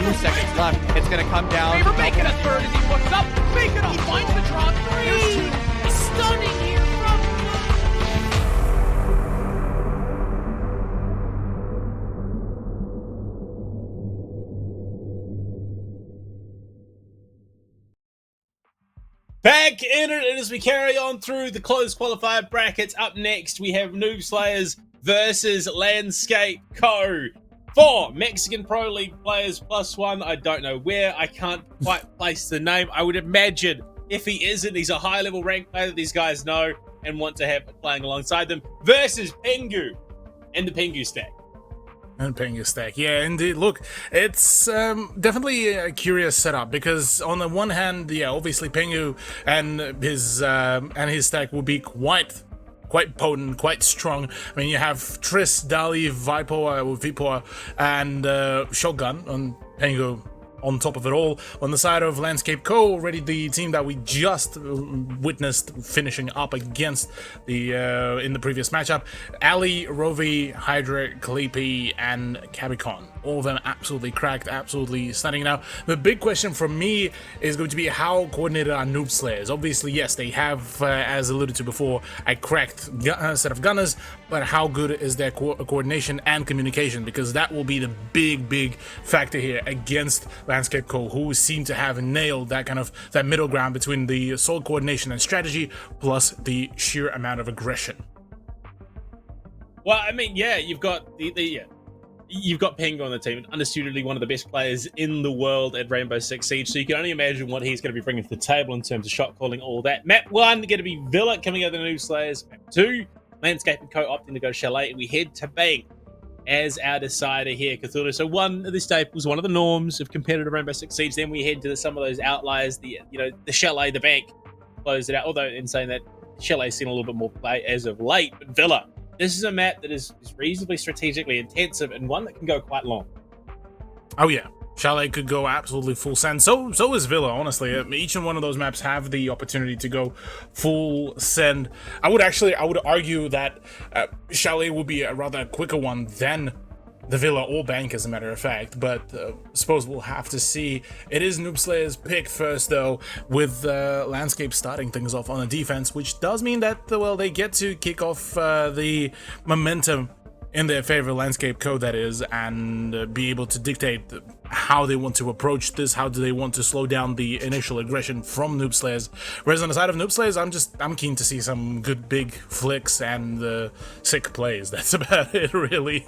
2 seconds left. It's going to come down. Favor making a third as he puts up. Bacon up, finds the draw three. Stunning here from Back in it as we carry on through the closed qualifier brackets. Up next, we have Noob Slayers versus Landscape Co. 4 Mexican Pro League players +1. I don't know where. I can't quite place the name. I would imagine if he isn't, he's a high-level ranked player that these guys know and want to have playing alongside them. Versus Pengu and the Pengu stack. And Pengu stack, yeah, indeed. Look, it's definitely a curious setup because on the one hand, yeah, obviously Pengu and his stack will be quite potent, quite strong. I mean, you have Triss, Dali, Vipor, and Shotgun on Pengu. On top of it all, on the side of Landscape Co, already the team that we just witnessed finishing up against the in the previous matchup, Ali, Rovi, Hydra, Kalipi, and Cabicon. All of them absolutely cracked, absolutely stunning. Now, the big question for me is going to be how coordinated are Noob Slayers. Obviously, yes, they have, as alluded to before, a cracked set of gunners, but how good is their coordination and communication? Because that will be the big factor here against Landscape Co, who seem to have nailed that middle ground between the solid coordination and strategy, plus the sheer amount of aggression. Well, I mean, yeah, you've got you've got Pengu on the team, undisputedly one of the best players in the world at Rainbow Six Siege, so you can only imagine what he's going to be bringing to the table in terms of shot calling, all that. Map 1, going to be Villa coming out of the Noob Slayers. Map 2, Landscape and Co opting to go Chalet, and we head to Bank as our decider here, Cthulhu. So one of the staples, one of the norms of competitive Rainbow Six Siege. Then we head to some of those outliers, the Chalet, the Bank, close it out. Although in saying that, Chalet's seen a little bit more play as of late, but Villa. This is a map that is reasonably strategically intensive and one that can go quite long. Oh yeah, Chalet could go absolutely full send. So is Villa, honestly. Each and one of those maps have the opportunity to go full send. I would argue that Chalet would be a rather quicker one than the Villa or Bank, as a matter of fact, but suppose we'll have to see. It is Noob Slayer's pick first, though, with Landscape starting things off on the defense, which does mean that, well, they get to kick off the momentum in their favor, Landscape Co, that is, and be able to dictate how they want to approach this, how do they want to slow down the initial aggression from Noob Slayers. Whereas on the side of Noob Slayers, I'm keen to see some good big flicks and sick plays. That's about it, really.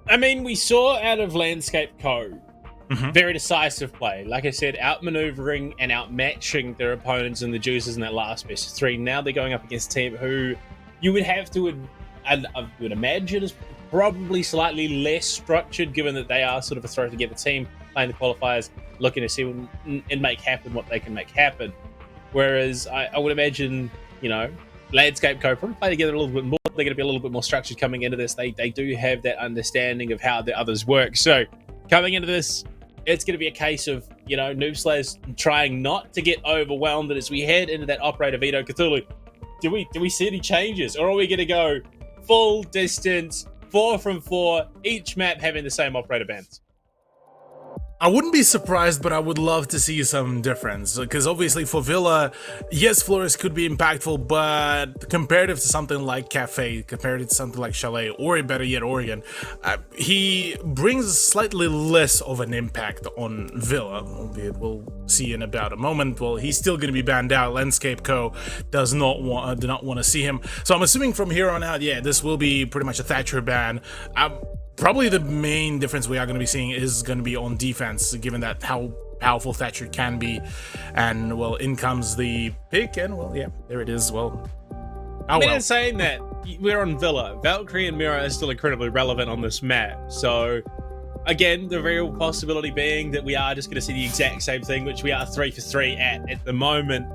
I mean, we saw out of Landscape Co. Very decisive play. Like I said, outmaneuvering and outmatching their opponents in the juices in that last best of 3. Now they're going up against a team who you would have to, I would imagine, is probably slightly less structured, given that they are sort of a throw-together team, playing the qualifiers, looking to see and make happen what they can make happen. Whereas I would imagine, Landscape Co probably play together a little bit more. They're going to be a little bit more structured coming into this. They do have that understanding of how the others work. So coming into this, it's going to be a case of, Noob Slayers trying not to get overwhelmed. And as we head into that operator veto, Cthulhu, do we see any changes? Or are we going to go full distance, 4 from 4, each map having the same operator bands? I wouldn't be surprised, but I would love to see some difference, because obviously for Villa, yes, Flores could be impactful, but comparative to something like Cafe, comparative to something like Chalet, or better yet, Oregon, he brings slightly less of an impact on Villa, albeit we'll see in about a moment. Well, he's still going to be banned out. Landscape Co. do not want to see him. So I'm assuming from here on out, yeah, this will be pretty much a Thatcher ban. Probably the main difference we are going to be seeing is going to be on defense, given that how powerful Thatcher can be. And, well, in comes the pick, and, well, yeah, there it is. Well, in saying that, we're on Villa. Valkyrie and Mira are still incredibly relevant on this map. So, again, the real possibility being that we are just going to see the exact same thing, which we are 3 for 3 at the moment.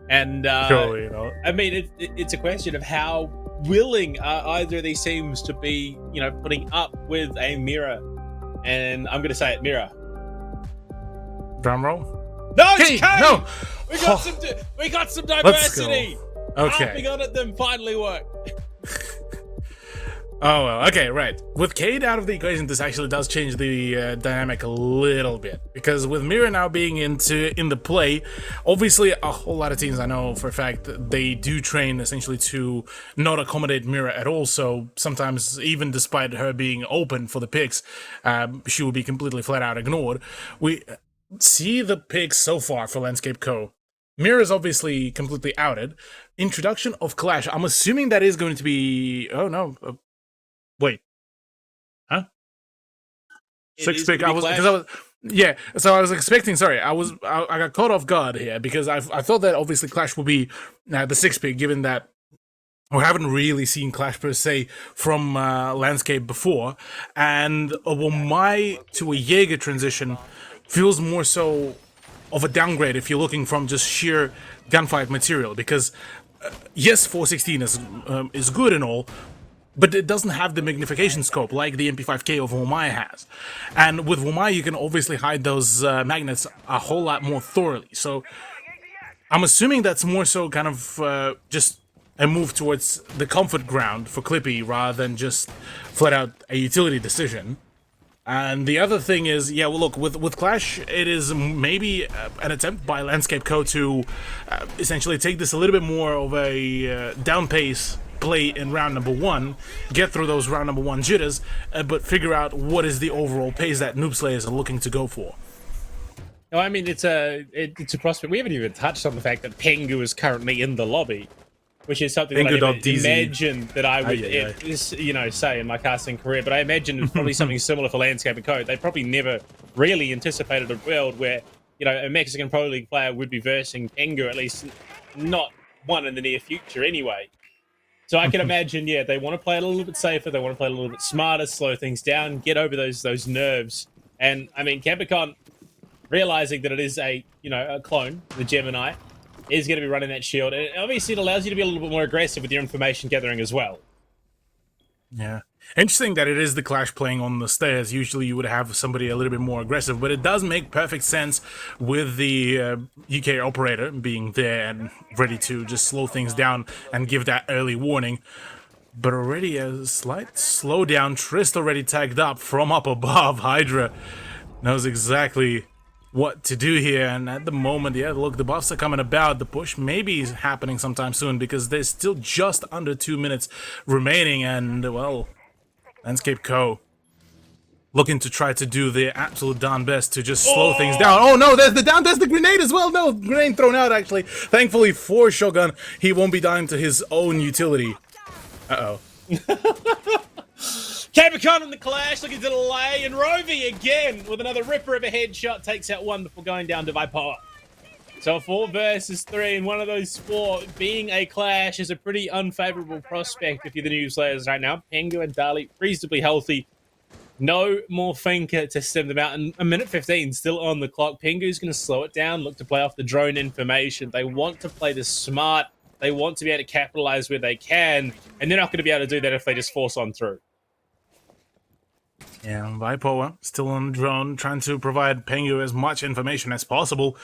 And, surely, I mean, it's a question of how willing either of these teams to be, putting up with a Mira. And I'm going to say it, Mira. Drum roll? No, it's Key! Key! No! We got some diversity. Okay. Harping on it, them finally worked. Oh, well, okay, right. With Cade out of the equation, this actually does change the dynamic a little bit. Because with Mira now being in the play, obviously a whole lot of teams, I know for a fact, they do train essentially to not accommodate Mira at all. So sometimes, even despite her being open for the picks, she will be completely flat out ignored. We see the picks so far for Landscape Co. Mira is obviously completely outed. Introduction of Clash. I'm assuming that is going to be... Oh, no. Wait. Huh? Six pick. Yeah, so I was expecting, sorry, I got caught off guard here because I thought that obviously Clash would be the 6 pick, given that we haven't really seen Clash per se from Landscape before, and a Womai to a Jaeger transition feels more so of a downgrade if you're looking from just sheer gunfight material, because yes, 416 is good and all, but it doesn't have the magnification scope like the MP5K of Womai has. And with Womai, you can obviously hide those magnets a whole lot more thoroughly. So I'm assuming that's more so kind of just a move towards the comfort ground for Clippy rather than just flat out a utility decision. And the other thing is, yeah, well, look, with Clash, it is maybe an attempt by Landscape Co. to essentially take this a little bit more of a down pace play in round number 1, get through those round number 1 jitters, but figure out what is the overall pace that Noob Slayers are looking to go for. No, I mean, it's a prospect. We haven't even touched on the fact that Pengu is currently in the lobby, which is something that I never imagined that I would, say in my casting career. But I imagine it's probably something similar for Landscape and Co. They probably never really anticipated a world where, a Mexican Pro League player would be versing Pengu, at least not one in the near future anyway. So I can imagine, they want to play it a little bit safer. They want to play it a little bit smarter, slow things down, get over those nerves. And I mean, Capricorn, realizing that it is a clone, the Gemini, is going to be running that shield. And obviously, it allows you to be a little bit more aggressive with your information gathering as well. Yeah. Interesting that it is the Clash playing on the stairs. Usually you would have somebody a little bit more aggressive, but it does make perfect sense with the UK operator being there and ready to just slow things down and give that early warning. But already a slight slowdown. Trist already tagged up from up above. Hydra knows exactly what to do here, and at the moment, look, the buffs are coming about. The push maybe is happening sometime soon because there's still just under 2 minutes remaining, and, well, Landscape Co. looking to try to do their absolute darn best to just slow things down. Oh no, there's the grenade as well. No, grenade thrown out actually. Thankfully for Shogun, he won't be dying to his own utility. Uh-oh. Capricorn in the Clash looking to delay, and Rovi again with another ripper of a headshot takes out one before going down to Viper. So 4 versus 3, and one of those 4 being a Clash is a pretty unfavorable prospect if you're the Noob Slayers right now. Pengu and Dali reasonably healthy. No more Finker to stem them out, and a minute 15 still on the clock. Pengu's going to slow it down, look to play off the drone information. They want to play this smart. They want to be able to capitalize where they can, and they're not going to be able to do that if they just force on through. Yeah, Viper still on the drone, trying to provide Pengu as much information as possible.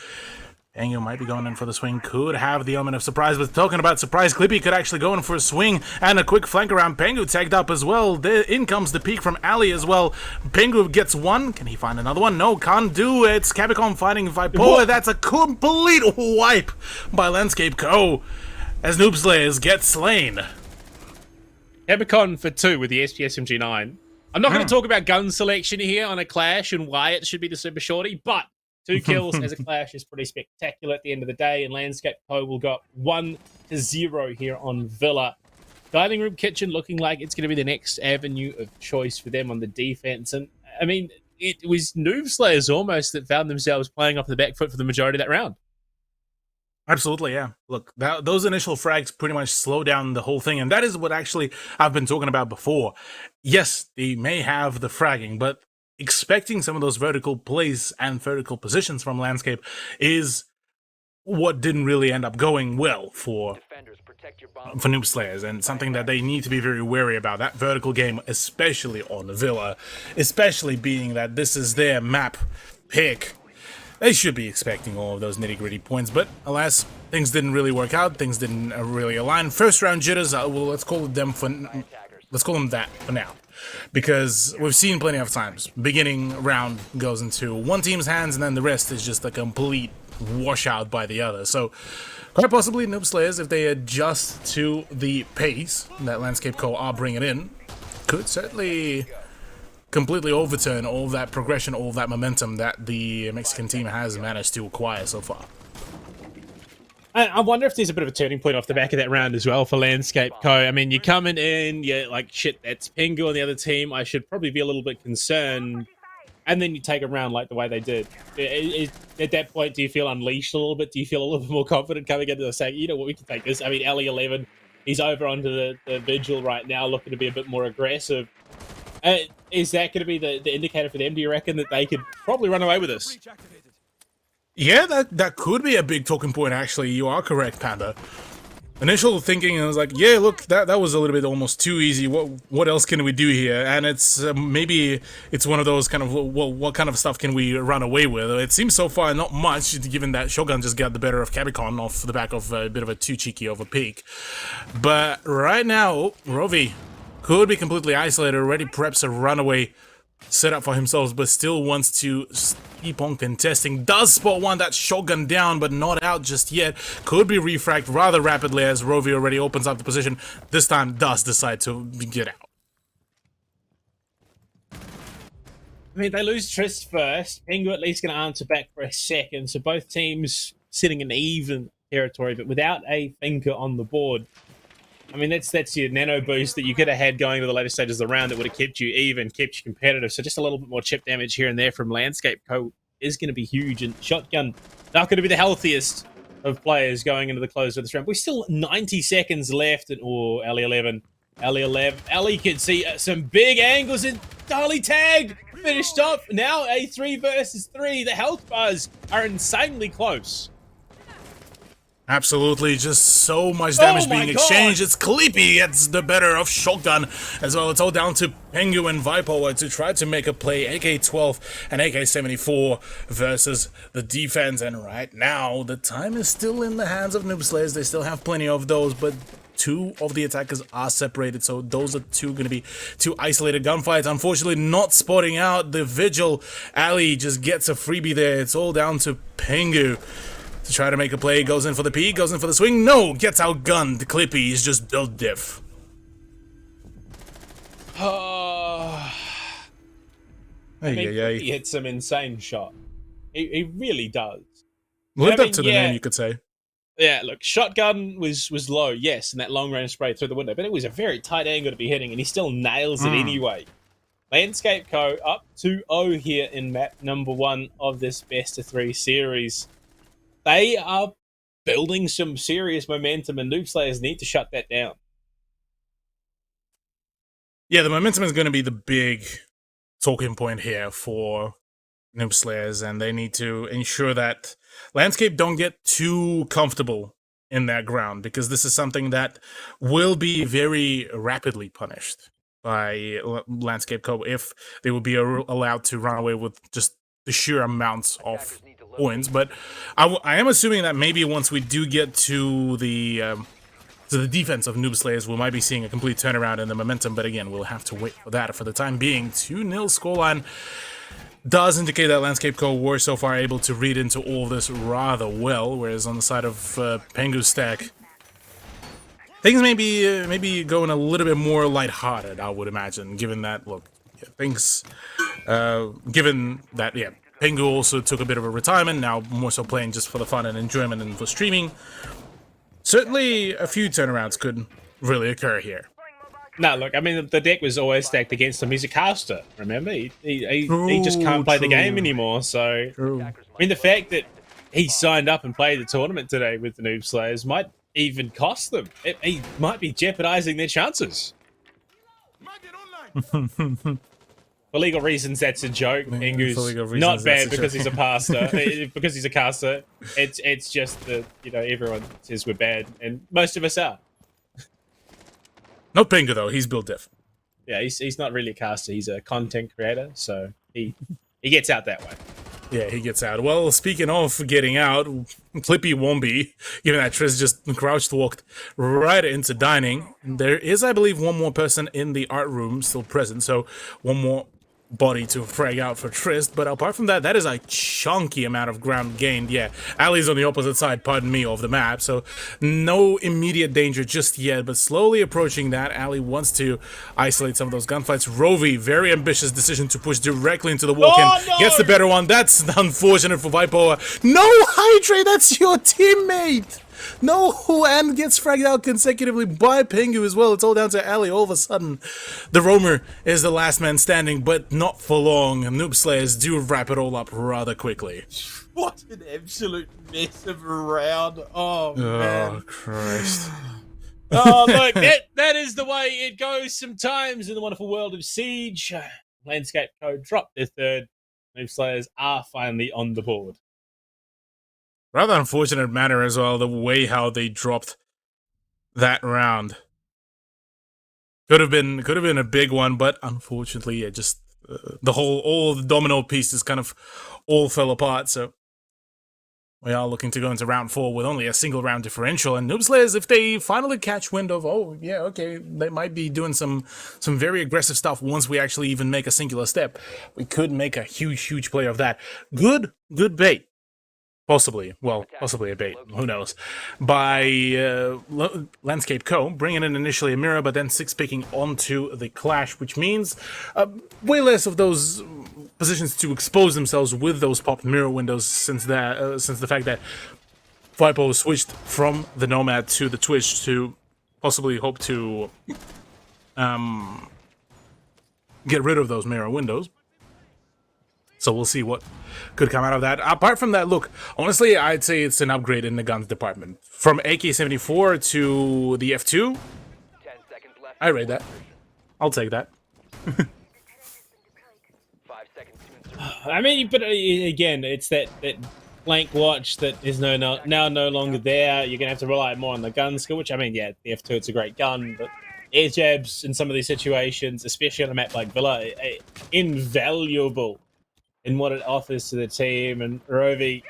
Pengu might be going in for the swing, could have the element of surprise, but talking about surprise, Clippy could actually go in for a swing and a quick flank around. Pengu tagged up as well. In comes the peek from Ali as well. Pengu gets one. Can he find another one? No, can't do it. It's Capicom fighting Viper. That's a complete wipe by Landscape Co. as Noob Slayers get slain. Capicom for 2 with the SCS6. I'm not going to talk about gun selection here on a Clash and why it should be the Super Shorty, but 2 kills as a Clash is pretty spectacular at the end of the day, and Landscape Co. will go 1-0 here on Villa. Dining Room Kitchen looking like it's going to be the next avenue of choice for them on the defense. And, I mean, it was Noob Slayers almost that found themselves playing off the back foot for the majority of that round. Absolutely, yeah. Look, those initial frags pretty much slow down the whole thing, and that is what actually I've been talking about before. Yes, they may have the fragging, but expecting some of those vertical plays and vertical positions from Landscape is what didn't really end up going well for Noob Slayers, and something that they need to be very wary about. That vertical game, especially on Villa, especially being that this is their map pick. They should be expecting all of those nitty-gritty points, but alas, things didn't really work out. Things didn't really align. First round jitters, well, let's call them for Let's call them that for now. Because we've seen plenty of times. Beginning round goes into one team's hands, and then the rest is just a complete washout by the other. So, quite possibly, Noob Slayers, if they adjust to the pace that Landscape Co. are bringing in, could certainly completely overturn all of that progression, all of that momentum that the Mexican team has managed to acquire so far. I wonder if there's a bit of a turning point off the back of that round as well for Landscape Co. I mean, you're coming in, you're like, shit, that's Pingu on the other team. I should probably be a little bit concerned. And then you take a round like the way they did. At that point, do you feel unleashed a little bit? Do you feel a little bit more confident coming into the saying, you know what, we can take this? I mean, LE11, he's over onto the Vigil right now, looking to be a bit more aggressive. Is that going to be the indicator for them? Do you reckon that they could probably run away with this? Yeah, that could be a big talking point, actually. You are correct, Panda. Initial thinking, I was like, yeah, look, that was a little bit almost too easy. What else can we do here? And it's maybe it's one of those kind of, well, what kind of stuff can we run away with? It seems so far not much, given that Shogun just got the better of Cabicon off the back of a bit of a too cheeky of a peak. But right now, Rovi could be completely isolated, already perhaps a runaway set up for himself, but still wants to keep on contesting. Does spot one, that Shogun down, but not out just yet. Could be refragged rather rapidly as Rovi already opens up the position. This time does decide to get out. I mean, they lose Trist first. Pingu at least going to answer back for a second. So both teams sitting in even territory, but without a thinker on the board. I mean, that's your nano boost that you could have had going to the later stages of the round that would have kept you even, kept you competitive. So just a little bit more chip damage here and there from Landscape Co. is going to be huge. And Shotgun, not going to be the healthiest of players going into the close of this round. We're still 90 seconds left. And, oh, LE11. Ellie can see some big angles and Dali tagged. Finished off. Now a 3 versus 3. The health bars are insanely close. Absolutely, just so much damage being exchanged. It's Kalipi gets the better of Shotgun as well. It's all down to Pengu and Vipower to try to make a play. AK-12 and AK-74 versus the defense. And right now, the time is still in the hands of Noob Slayers. They still have plenty of those, but 2 of the attackers are separated. So those are going to be 2 isolated gunfights. Unfortunately, not spotting out the Vigil. Ali just gets a freebie there. It's all down to Pengu to try to make a play. Goes in for the peek, goes in for the swing. No, gets outgunned. Clippy is just built diff. He hits some insane shot. He really does. Lived up to the name, you could say. Yeah, look, Shotgun was low, yes, in that long-range spray through the window, but it was a very tight angle to be hitting, and he still nails it anyway. Landscape Co. up 2-0 here in map number 1 of this best-of-3 series. They are building some serious momentum, and Noob Slayers need to shut that down. Yeah, the momentum is going to be the big talking point here for Noob Slayers, and they need to ensure that Landscape don't get too comfortable in that ground, because this is something that will be very rapidly punished by Landscape Co. if they will be allowed to run away with just the sheer amounts of points. But I am assuming that maybe once we do get to the defense of Noob Slayers, we might be seeing a complete turnaround in the momentum. But again, we'll have to wait for that. For the time being, 2-0 scoreline does indicate that Landscape Co. were so far able to read into all of this rather well, whereas on the side of Pengu's stack, things may be going a little bit more lighthearted, I would imagine, given that, look, given that, Pengu also took a bit of a retirement, now more so playing just for the fun and enjoyment and for streaming. Certainly a few turnarounds could really occur here. No, look, I mean, the deck was always stacked against him. He's a caster, remember? He just can't play the game anymore, so... I mean, the fact that he signed up and played the tournament today with the Noob Slayers might even cost them. He might be jeopardizing their chances. For legal reasons, that's a joke. Pengu's not bad because he's a caster. Because he's a caster, it's just that, everyone says we're bad, and most of us are. Not Pengu though, he's built diff. Yeah, he's not really a caster, he's a content creator, so he gets out that way. Yeah, he gets out. Well, speaking of getting out, Clippy won't be, given that Triss just crouched walked right into dining. There is, I believe, one more person in the art room still present, so one more body to frag out for Triss, but apart from that, that is a chunky amount of ground gained. Yeah, Ali's on the opposite side, pardon me, of the map, so no immediate danger just yet, but slowly approaching that. Ali wants to isolate some of those gunfights. Rovi, very ambitious decision to push directly into the walk-in, gets the better one. That's unfortunate for Viper. No, Hydra, that's your teammate! No, and gets fragged out consecutively by Pengu as well. It's all down to Ali. All of a sudden, the roamer is the last man standing, but not for long. Noob Slayers do wrap it all up rather quickly. What an absolute mess of a round. Oh, man. Oh, Christ. Oh, look, that is the way it goes sometimes in the wonderful world of Siege. Landscape Code dropped their third. Noob Slayers are finally on the board. Rather unfortunate manner as well, the way how they dropped that round. Could have been a big one, but unfortunately, yeah, just all the domino pieces kind of all fell apart. So we are looking to go into round 4 with only a single round differential. And Noob Slayers, if they finally catch wind of, oh yeah, okay, they might be doing some very aggressive stuff once we actually even make a singular step. We could make a huge play of that. Good bait. Possibly a bait, who knows, by Landscape Co, bringing in initially a mirror, but then 6 picking onto the Clash, which means way less of those positions to expose themselves with those popped mirror windows since the fact that Vipo switched from the Nomad to the Twitch to possibly hope to get rid of those mirror windows. So we'll see what could come out of that. Apart from that, look, honestly, I'd say it's an upgrade in the guns department. From AK-74 to the F2, I rate that. I'll take that. I mean, but again, it's that blank watch that is now no longer there. You're going to have to rely more on the gun skill, which, I mean, yeah, the F2, it's a great gun, but air jabs in some of these situations, especially on a map like Villa, invaluable in what it offers to the team. And Rovi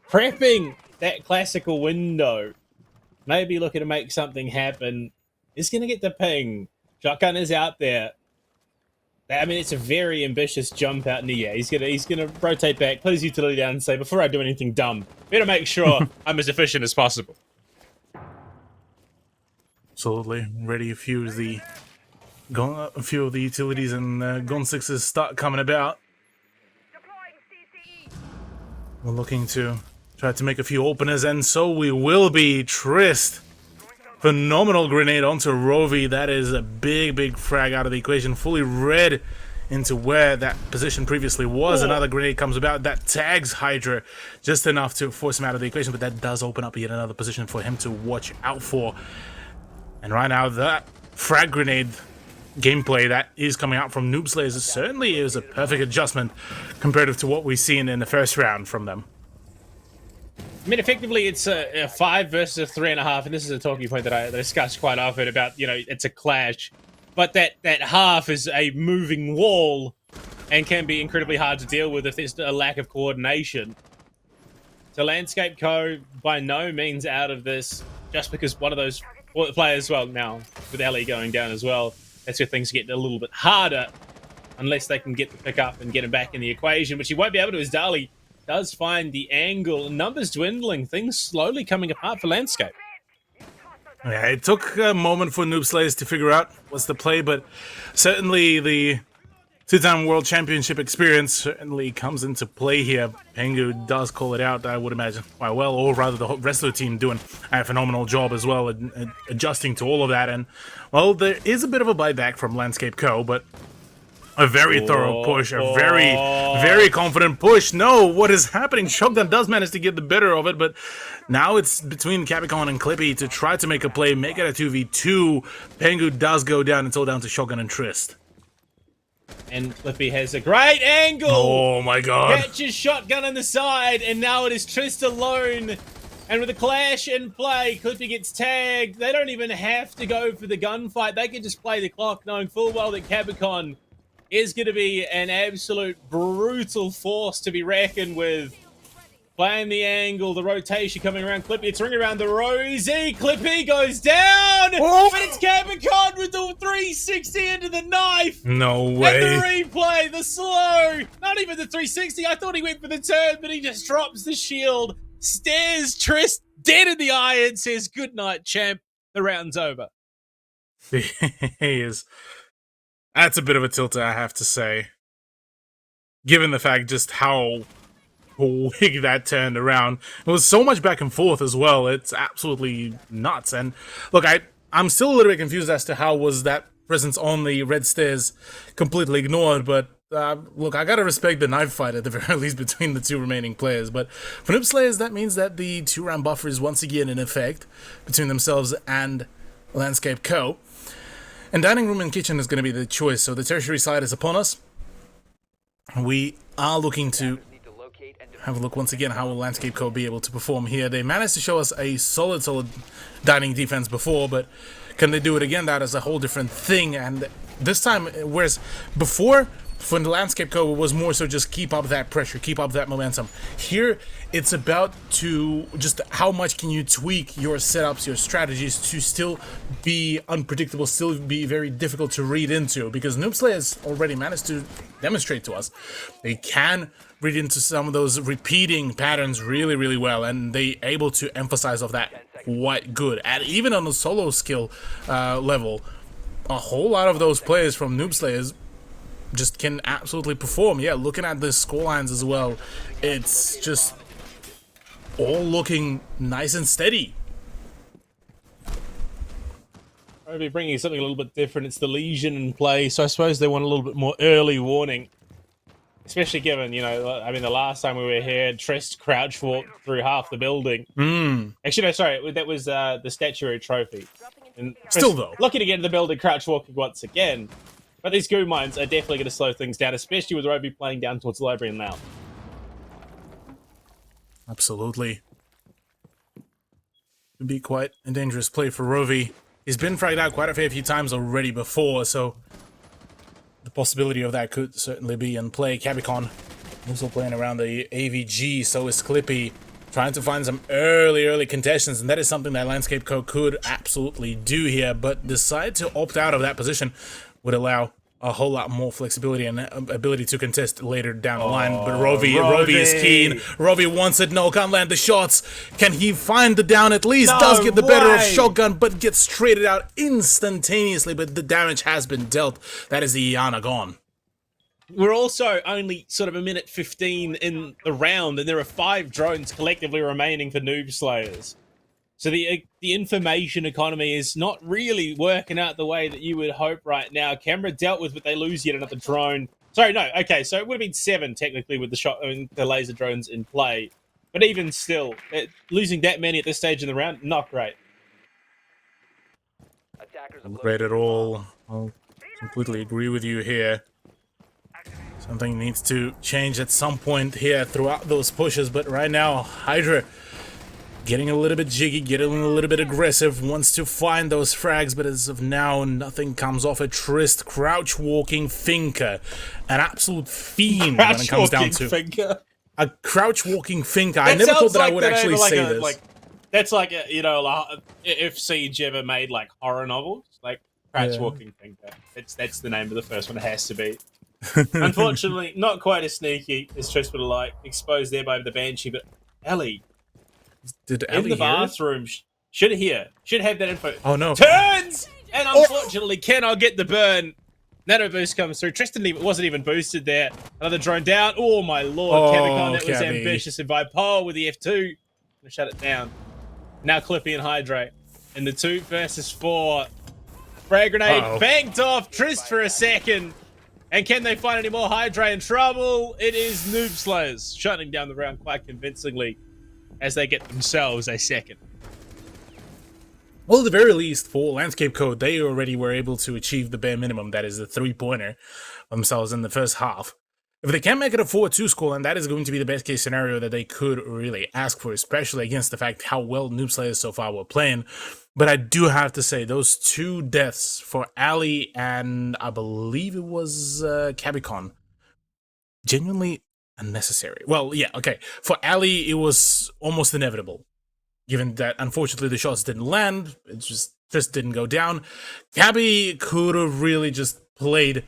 prepping that classical window, maybe looking to make something happen, is going to get the ping. Shotgun is out there. I mean, it's a very ambitious jump out in the air. He's gonna rotate back, put his utility down, and say, before I do anything dumb, better make sure I'm as efficient as possible. Absolutely. Ready a few of the utilities and Gun 6s start coming about. We're looking to try to make a few openers, and so we will be. Trist. Phenomenal grenade onto Rovi. That is a big frag out of the equation. Fully read into where that position previously was. Another grenade comes about that tags Hydra just enough to force him out of the equation, but that does open up yet another position for him to watch out for. And right now, that frag grenade gameplay that is coming out from Noob Slayers certainly is a perfect adjustment comparative to what we've seen in the first round from them. I mean, effectively, it's a 5 versus a 3.5, and this is a talking point that I discuss quite often about, you know, it's a clash, but that half is a moving wall and can be incredibly hard to deal with if there's a lack of coordination. So Landscape Co. by no means out of this, just because one of those players, well, now with Ali going down as well, that's where things get a little bit harder unless they can get the pick up and get him back in the equation, which he won't be able to as Dali does find the angle. Numbers dwindling, things slowly coming apart for Landscape. Yeah, it took a moment for Noob Slayers to figure out what's the play, but certainly the 2-time World Championship experience certainly comes into play here. Pengu does call it out, I would imagine, quite well, or rather the rest of the team doing a phenomenal job as well, adjusting to all of that. And, well, there is a bit of a buyback from Landscape Co., but a very thorough push, a very confident push. No, what is happening? Shotgun does manage to get the better of it, but now it's between Capicon and Clippy to try to make a play, make it a 2v2. Pengu does go down. It's all down to Shotgun and Trist. And Clippy has a great angle. Oh my god. Catches Shotgun on the side, and now it is Trist alone. And with a clash in play, Clippy gets tagged. They don't even have to go for the gunfight. They can just play the clock, knowing full well that Capicon is going to be an absolute brutal force to be reckoned with. Playing the angle, the rotation coming around Clippy. It's ringing around the Rosie. Clippy goes down, but it's Capricorn with the 360 into the knife. No way. And the replay, the slow. Not even the 360. I thought he went for the turn, but he just drops the shield, stares Trist dead in the eye, and says, "Good night, champ. The round's over." He is. That's a bit of a tilter, I have to say. Given the fact just how quick that turned around. It was so much back and forth as well. It's absolutely nuts. And look, I'm still a little bit confused as to how was that presence on the red stairs completely ignored, but look, I gotta respect the knife fight at the very least between the two remaining players. But for Noob Slayers, that means that the 2-round buffer is once again in effect between themselves and Landscape Co. And Dining Room and Kitchen is going to be the choice, so the tertiary side is upon us. We are looking to have a look once again how will Landscape Co be able to perform here. They managed to show us a solid dining defense before, but can they do it again? That is a whole different thing. And this time, whereas before, for the Landscape Co, it was more so just keep up that pressure, keep up that momentum. Here, it's about to just how much can you tweak your setups, your strategies to still be unpredictable, still be very difficult to read into, because Noob Slayers already managed to demonstrate to us they can read into some of those repeating patterns really, really well, and they able to emphasize of that quite good. And even on the solo skill level, a whole lot of those players from Noob Slayers just can absolutely perform. Yeah, looking at the scorelines as well, it's just all looking nice and steady. I'll be bringing something a little bit different. It's the Legion in play, so I suppose they want a little bit more early warning. Especially given, you know, I mean, the last time we were here, Trist crouch walked through half the building. Actually, no, sorry, that was the statuary trophy. And Still, though, lucky to get in the building, crouch walking once again. But these goo mines are definitely going to slow things down, especially with Roby playing down towards the library and Loud. Absolutely. Could be quite a dangerous play for Rovi. He's been fragged out quite a fair few times already before, so the possibility of that could certainly be in play. Cabicon also playing around the AVG, so is Clippy, trying to find some early contestants, and that is something that Landscape Co could absolutely do here, but decide to opt out of that position would allow a whole lot more flexibility and ability to contest later down the line. But Rovi is keen. Rovi wants it. No, can't land the shots. Can he find the down at least? No does get the better of way. Shotgun, but gets traded out instantaneously. But the damage has been dealt. That is the Iana gone. We're also only sort of a minute 15 in the round, and there are 5 drones collectively remaining for Noob Slayers. So the information economy is not really working out the way that you would hope right now. Camera dealt with, but they lose yet another drone. Sorry, no, okay, so it would have been 7 technically with the laser drones in play. But even still, losing that many at this stage in the round, not great. Not great at all. I'll completely agree with you here. Something needs to change at some point here throughout those pushes, but right now, Hydra getting a little bit jiggy, getting a little bit aggressive, wants to find those frags, but as of now, nothing comes off a Trist. Crouch walking Finker. An absolute fiend when it comes down to Finker. a crouch walking Finker. I never thought that I would actually say this. That's like, you know, if Siege ever made like horror novels, like Crouch Walking Finker. That's the name of the first one. It has to be. Unfortunately, not quite as sneaky as Trist would have liked. Exposed there by the Banshee, but Ellie. Did In Ellie the hear it? bathroom, should have that info. Oh no. Turns! And unfortunately cannot get the burn. Nano boost comes through. Tristan wasn't even boosted there. Another drone down. Oh my lord, Cabicon, that was Cabby. ambitious. And Vipole with the F2. Gonna shut it down. Now Clippy and Hydrate. In the 2 versus 4. Frag grenade banked off Trist for a second. And can they find any more Hydra in trouble? It is Noob Slayers shutting down the round quite convincingly as they get themselves a second. Well, at the very least, for Landscape Code, they already were able to achieve the bare minimum, that is the 3-pointer themselves in the first half. If they can make it a 4-2 score, and that is going to be the best case scenario that they could really ask for, especially against the fact how well Noob Slayers so far were playing. But I do have to say, those 2 deaths for Ali and I believe it was Cabicon, genuinely unnecessary. Well, yeah, okay. For Ali, it was almost inevitable, given that unfortunately the shots didn't land. It just didn't go down. Cabby could have really just played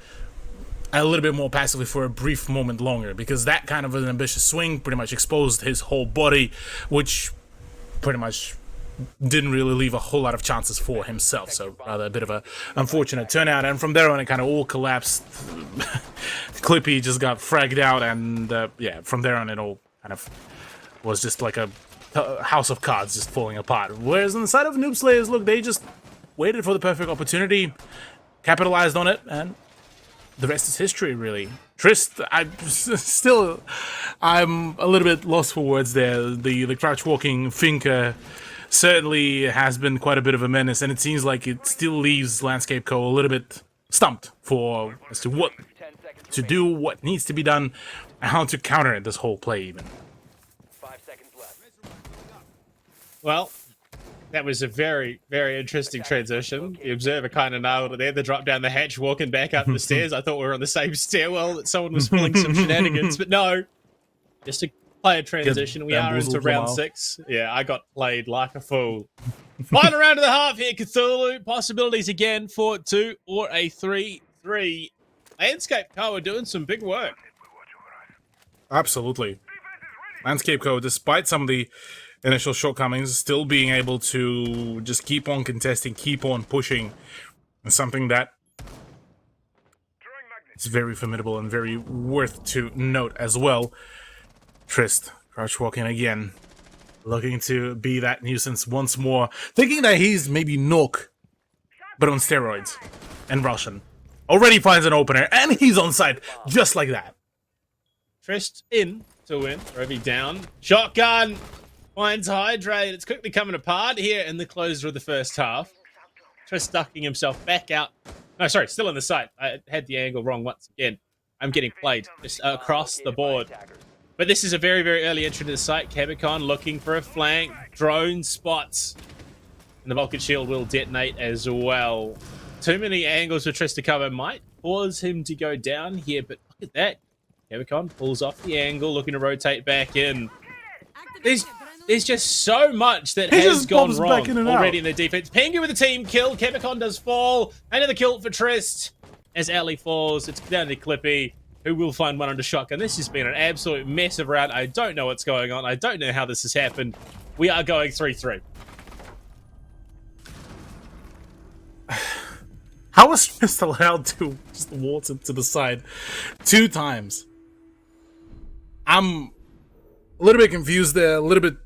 a little bit more passively for a brief moment longer, because that kind of an ambitious swing pretty much exposed his whole body, which pretty much didn't really leave a whole lot of chances for himself. So rather a bit of a unfortunate turnout, and from there on it kind of all collapsed. Clippy just got fragged out, and yeah, from there on it all kind of was just like a house of cards just falling apart. Whereas on the side of Noob Slayers, look, they just waited for the perfect opportunity, capitalized on it, and the rest is history, really. Trist, I'm a little bit lost for words there. The crouch walking Finker certainly has been quite a bit of a menace, and it seems like it still leaves Landscape Co. a little bit stumped as to what to do, what needs to be done, and how to counter this whole play even. 5 seconds left. Well, that was a very, very interesting transition. The observer kind of nailed it there. The drop down the hatch, walking back up the stairs. I thought we were on the same stairwell, that someone was pulling some shenanigans, but no. Just a player transition. We are into round 6. Yeah, I got played like a fool. Final round of the half here, Cthulhu. Possibilities again for 2 or a 3-3. Landscape Co. are doing some big work. Absolutely. Landscape Co., despite some of the initial shortcomings, still being able to just keep on contesting, keep on pushing, and something that is very formidable and very worth to note as well. Trist, crouch walking again, looking to be that nuisance once more, thinking that he's maybe Nook, but on steroids, and Russian. Already finds an opener, and he's on site, just like that. Trist in to win, Rovi down. Shotgun! Finds Hydrate. It's quickly coming apart here in the closer of the first half. Trist ducking himself back out. No, sorry, still in the site. I had the angle wrong once again. I'm getting played just across the board. But this is a very, very early entry to the site. Cabicon looking for a flank. Drone spots. And the Vulcan Shield will detonate as well. Too many angles for Trist to cover might cause him to go down here, but look at that. Cabicon pulls off the angle, looking to rotate back in. There's just so much that has gone wrong already in the defense. Pengu with the team kill. Cabicon does fall. Another kill for Trist. As Ali falls, it's down to Clippy, who will find one under shotgun. This has been an absolute mess of round. I don't know what's going on. I don't know how this has happened. We are going 3-3. How was Trist allowed to just waltz into the side 2 times? I'm a little bit confused there, a little bit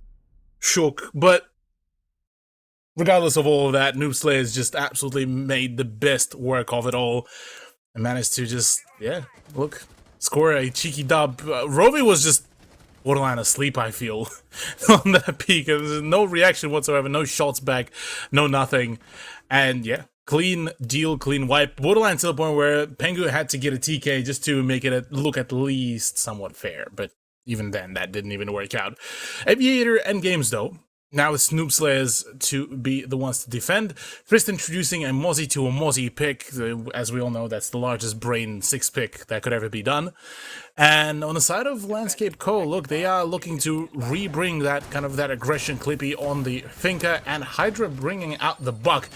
shook, but regardless of all of that, Noob Slayers just absolutely made the best work of it all and managed to just, yeah, look, score a cheeky dub. Rovi was just borderline asleep, I feel, on that peak. There's no reaction whatsoever, no shots back, no nothing. And yeah, clean deal, clean wipe. Borderline to the point where Pengu had to get a TK just to make it look at least somewhat fair. But even then, that didn't even work out. Aviator and Games, though. Now it's Noob Slayers to be the ones to defend. First introducing a Mozzie to a Mozzie pick. As we all know, that's the largest brain 6 pick that could ever be done. And on the side of Landscape Co., look, they are looking to re-bring that kind of that aggression Clippy on the Finker, and Hydra bringing out the Buck.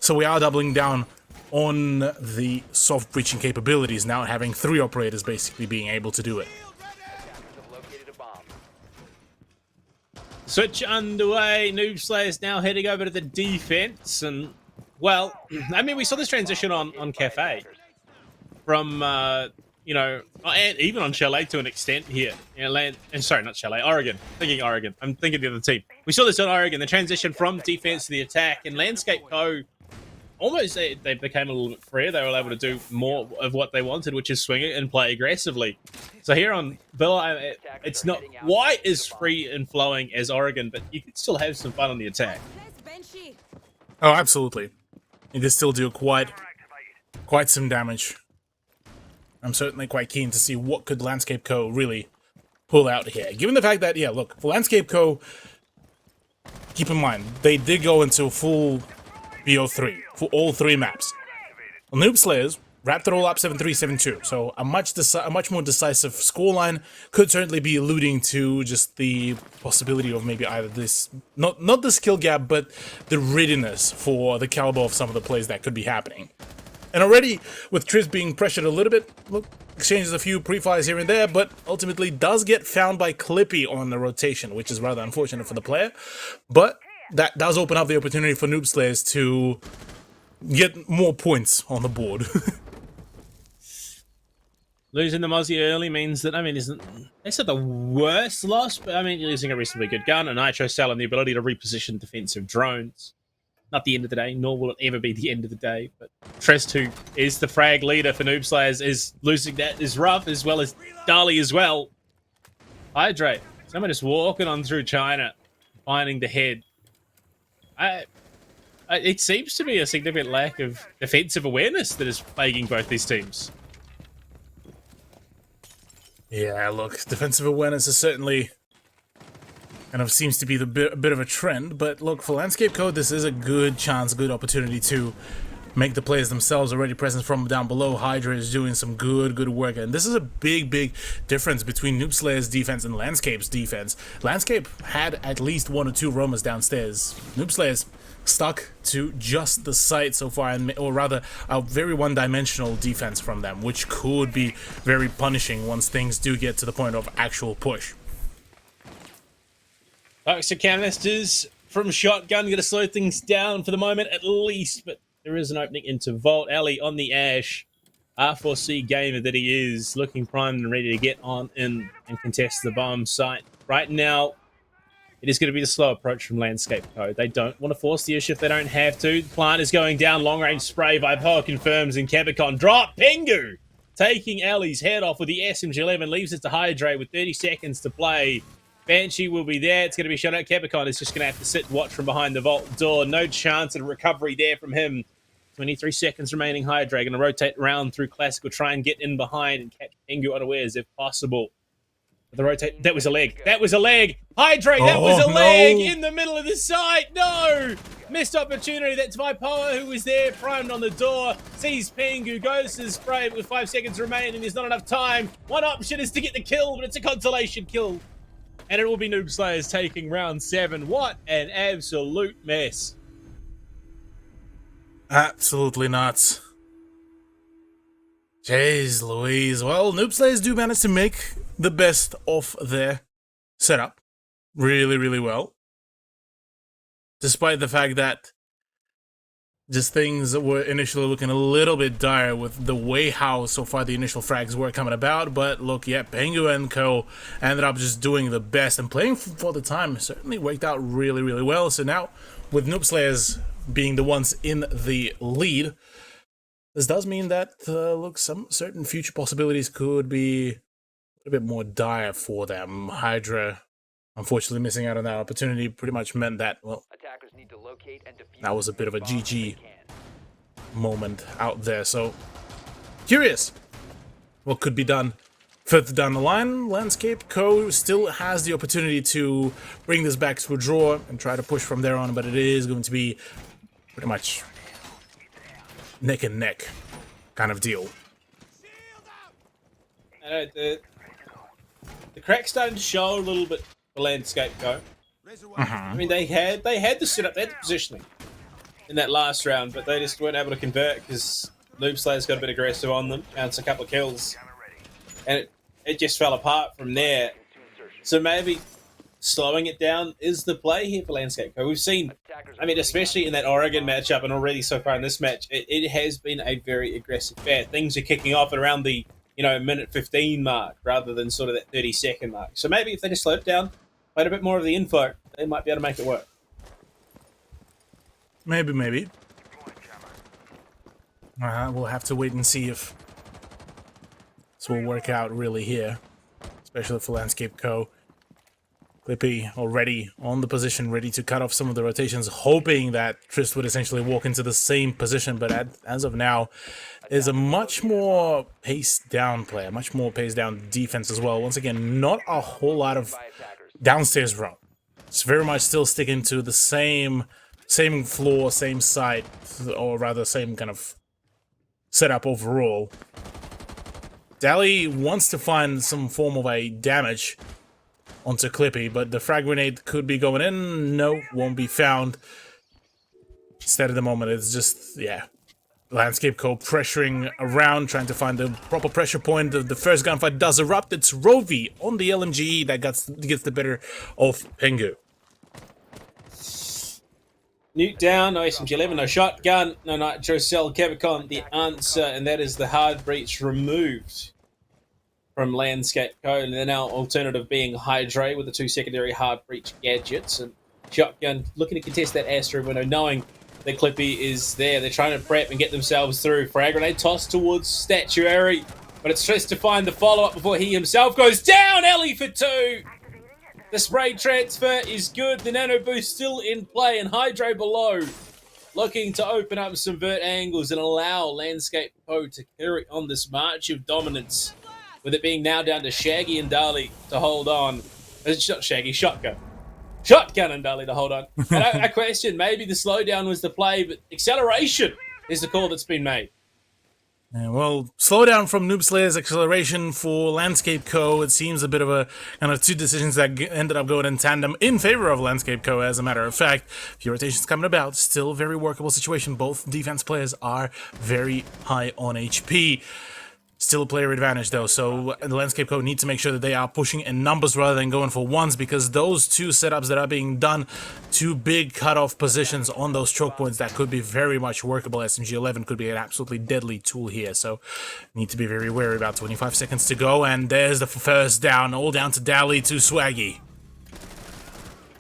So we are doubling down on the soft breaching capabilities, now having 3 operators basically being able to do it. Switch underway. Noob Slayers now heading over to the defense. And, well, I mean, we saw this transition on Cafe from, you know, and even on Chalet to an extent here. You know, sorry, not Chalet, Oregon. Thinking Oregon. I'm thinking the other team. We saw this on Oregon, the transition from defense to the attack. And Landscape Co. almost, they became a little bit freer. They were able to do more of what they wanted, which is swing it and play aggressively. So here on Villa, it's not quite as free and flowing as Oregon, but you can still have some fun on the attack. Oh, absolutely. You can still do quite some damage. I'm certainly quite keen to see what could Landscape Co. really pull out here. Given the fact that, yeah, look, for Landscape Co., keep in mind, they did go into full BO3 for all 3 maps. Well, Noob Slayers wrapped it all up 7-3, 7-2. So a much more decisive scoreline could certainly be alluding to just the possibility of maybe either this, not the skill gap, but the readiness for the caliber of some of the plays that could be happening. And already, with Triz being pressured a little bit, look, exchanges a few pre-fires here and there, but ultimately does get found by Clippy on the rotation, which is rather unfortunate for the player. But that does open up the opportunity for Noob Slayers to get more points on the board. Losing the Mozzie early means that, I mean, it's not the worst loss, but I mean, you're losing a reasonably good gun, a nitro cell, and the ability to reposition defensive drones. Not the end of the day, nor will it ever be the end of the day, but Trez, who is the frag leader for Noob Slayers, is losing that is rough, as well as Dali as well. Hydrate. Someone just walking on through China, finding the head. It seems to be a significant lack of defensive awareness that is plaguing both these teams. Yeah, look, defensive awareness is certainly kind of seems to be a bit of a trend, but look, for Landscape Code, this is a good chance, good opportunity to make the players themselves already present from down below. Hydra is doing some good work, and this is a big difference between Noob Slayer's defense and Landscape's defense. Landscape had at least 1 or 2 roamers downstairs. Noob Slayer's stuck to just the site so far, or rather a very one-dimensional defense from them, which could be very punishing once things do get to the point of actual push. Toxic canisters from shotgun, going to slow things down for the moment at least, but there is an opening into Vault. Ali on the Ash, R4C gamer that he is, looking primed and ready to get on in and contest the bomb site. Right now, it is going to be the slow approach from Landscape Code. They don't want to force the issue if they don't have to. The plant is going down, long-range spray by Power confirms, and Kebicon drop. Pingu taking Ali's head off with the SMG-11, leaves it to Hydra with 30 seconds to play. Banshee will be there. It's going to be shot out. Kebicon is just going to have to sit and watch from behind the vault door. No chance at a recovery there from him. 23 seconds remaining. Hydra going to rotate around through Classic. Will try and get in behind and catch Pingu unawares if possible. The rotate. That was a leg. That was a leg. Hydra, that was a leg in the middle of the site. No! Missed opportunity. That's Vipoa, who was there, primed on the door. Sees Pingu, goes to the spray with 5 seconds remaining. There's not enough time. One option is to get the kill, but it's a consolation kill. And it will be Noob Slayers taking round 7. What an absolute mess. Absolutely nuts. Jeez Louise. Well, Noob Slayers do manage to make the best of their setup. Really well. Despite the fact that just things were initially looking a little bit dire with the way how so far the initial frags were coming about. But look, yeah, Pengu and Co. ended up just doing the best, and playing for the time certainly worked out really well. So now, with Noob Slayers being the ones in the lead, this does mean that, look, some certain future possibilities could be a bit more dire for them. Hydra, unfortunately, missing out on that opportunity pretty much meant that, well, that was a bit of a GG moment out there. So, curious what could be done further down the line. Landscape Co. still has the opportunity to bring this back to a draw and try to push from there on, but it is going to be pretty much neck and neck kind of deal. The crack's starting to show a little bit for Landscape Co. I mean, they had the setup, they had the positioning in that last round, but they just weren't able to convert because Noob Slayers got a bit aggressive on them, bounced a couple of kills, and it just fell apart from there. So maybe slowing it down is the play here for Landscape Co. We've seen, I mean, especially in that Oregon matchup and already so far in this match, it has been a very aggressive bat. Things are kicking off at around the, minute 15 mark rather than sort of that 30-second mark. So maybe if they just slow it down, played a bit more of the info, they might be able to make it work. Maybe. We'll have to wait and see if this will work out really here, especially for Landscape Co. Clippy already on the position, ready to cut off some of the rotations, hoping that Trist would essentially walk into the same position. But as of now, is a much more paced down player, much more paced down defense as well. Once again, not a whole lot of downstairs run. It's very much still sticking to the same floor, same site, or rather same kind of setup overall. Dally wants to find some form of a damage onto Clippy, but the frag grenade could be going in. No, won't be found. Instead, at the moment, it's just, yeah, Landscape Co. pressuring around, trying to find the proper pressure point. The first gunfight does erupt. It's Rovi on the LMGE that gets the better of Pengu. Nuke down, no SMG11, no shotgun, no nitro cell, Kevicon, the answer, and that is the hard breach removed from Landscape Co. And they're now alternative being Hydra with the 2 secondary hard breach gadgets, and shotgun looking to contest that Astro window, knowing that Clippy is there. They're trying to prep and get themselves through. Frag grenade tossed towards Statuary, but it's just to find the follow-up before he himself goes down. Ellie for 2. The spray transfer is good. The nano boost still in play, and Hydra below looking to open up some vert angles and allow Landscape Co. to carry on this march of dominance, with it being now down to Shaggy and Dali to hold on. It's not Shaggy, Shotgun. Shotgun and Dali to hold on. And I question, maybe the slowdown was the play, but acceleration is the call that's been made. Well, slowdown from Noob Slayer's acceleration for Landscape Co. It seems a bit of a kind of two decisions that ended up going in tandem in favor of Landscape Co. As a matter of fact, few rotations coming about, still a very workable situation. Both defense players are very high on HP. Still a player advantage though, so the Landscape Co. need to make sure that they are pushing in numbers rather than going for ones, because those two setups that are being done, two big cutoff positions on those choke points, that could be very much workable. SMG11 could be an absolutely deadly tool here, so need to be very wary. About 25 seconds to go, and there's the first down, all down to Dally to Swaggy.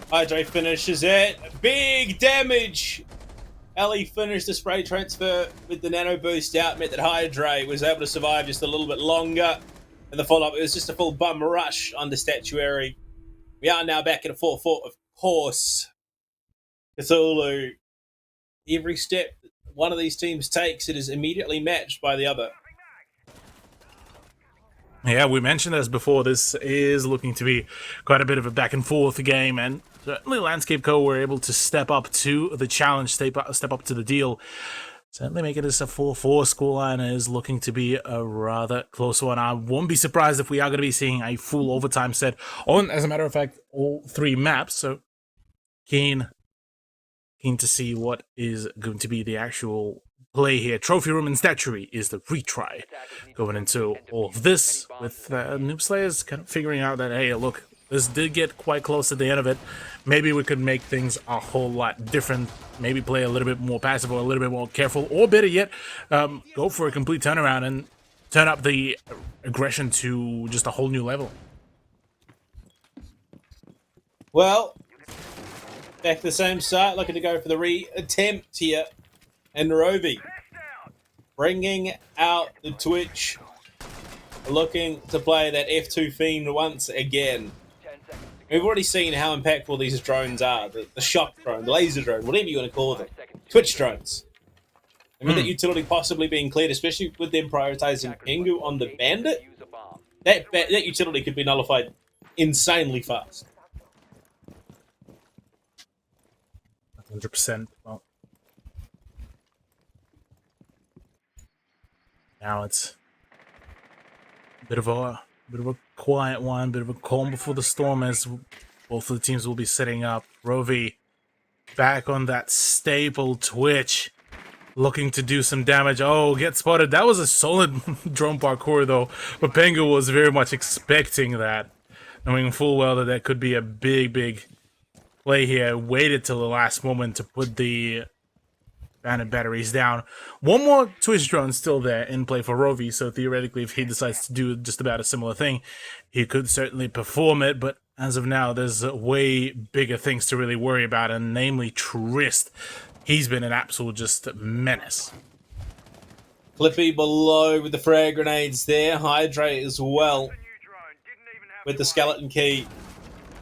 Hydra finishes it. Big damage. Ellie finished the spray transfer with the nano boost out, meant that Hydra was able to survive just a little bit longer. And the follow-up, it was just a full bum rush on the Statuary. We are now back at a 4-4, of course. Cthulhu, every step one of these teams takes, it is immediately matched by the other. Yeah, we mentioned this before. This is looking to be quite a bit of a back and forth game, and certainly Landscape Co. were able to step up to the challenge, step up to the deal. Certainly making this a 4-4 scoreline is looking to be a rather close one. I won't be surprised if we are going to be seeing a full overtime set on, as a matter of fact, all 3 maps. So keen to see what is going to be the actual play here. Trophy Room and Statuary is the retry going into all of this, with Noob Slayers kind of figuring out that, hey, look, this did get quite close at the end of it. Maybe we could make things a whole lot different. Maybe play a little bit more passive or a little bit more careful, or better yet, go for a complete turnaround and turn up the aggression to just a whole new level. Well, back to the same site, looking to go for the re-attempt here. And Rovi bringing out the Twitch, looking to play that F2 Fiend once again. We've already seen how impactful these drones are. The shock drone, the laser drone, whatever you want to call them. Twitch drones. And with that utility possibly being cleared, especially with them prioritizing Pengu on the Bandit, that utility could be nullified insanely fast. 100%. Well, now it's a bit of a quiet one, bit of a calm before the storm, as both of the teams will be setting up. Rovi back on that staple Twitch, looking to do some damage. Oh, get spotted. That was a solid drone parkour though, but Pengu was very much expecting that, knowing full well that could be a big play here. Waited till the last moment to put the Bandit batteries down. One more Twitch drone still there in play for Rovi, so theoretically if he decides to do just about a similar thing, he could certainly perform it, but as of now there's way bigger things to really worry about, and namely Trist. He's been an absolute just menace. Clippy below with the frag grenades there. Hydra as well with the skeleton key.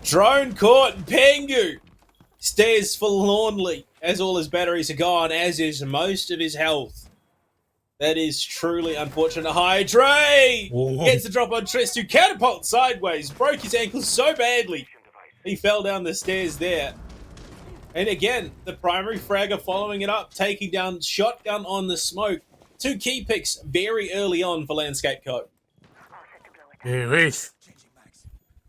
Drone caught, and Pengu stares forlornly as all his batteries are gone, as is most of his health. That is truly unfortunate. Hydre gets the drop on Trist, who catapulted sideways, broke his ankle so badly he fell down the stairs there. And again, the primary fragger following it up, taking down Shotgun on the smoke. 2 key picks very early on for Landscape Co.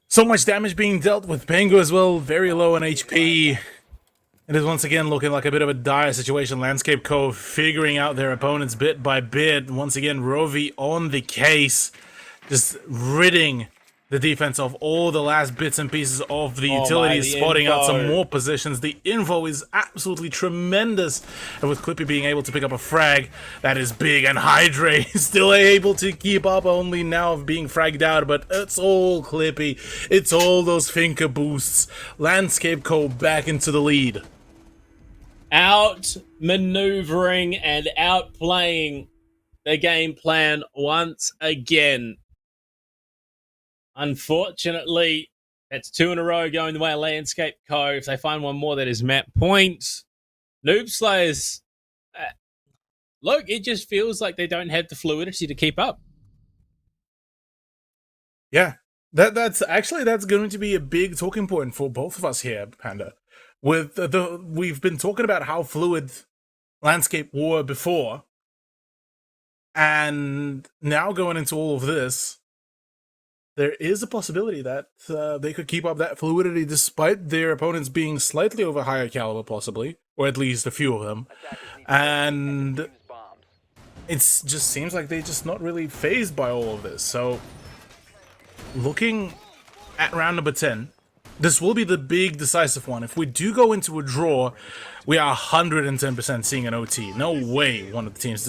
So much damage being dealt with Pengu as well, very low on HP. It is once again looking like a bit of a dire situation. Landscape Co. figuring out their opponents bit by bit. Once again, Rovi on the case, just ridding the defense of all the last bits and pieces of the utilities, spotting out some more positions. The info is absolutely tremendous. And with Clippy being able to pick up a frag, that is big. And Hydre is still able to keep up, only now of being fragged out. But it's all Clippy. It's all those Finker boosts. Landscape Co. back into the lead. Out maneuvering and outplaying the game plan once again. Unfortunately, that's 2 in a row going the way of Landscape Co. If they find one more, that is map points. Noob Slayers, look, it just feels like they don't have the fluidity to keep up. Yeah, that's going to be a big talking point for both of us here, Panda. With we've been talking about how fluid Landscape were before, and now going into all of this, there is a possibility that they could keep up that fluidity despite their opponents being slightly over higher caliber, possibly, or at least a few of them. And it just seems like they're just not really phased by all of this. So, looking at round number 10, this will be the big decisive one. If we do go into a draw, we are 110% seeing an OT. No way one of the teams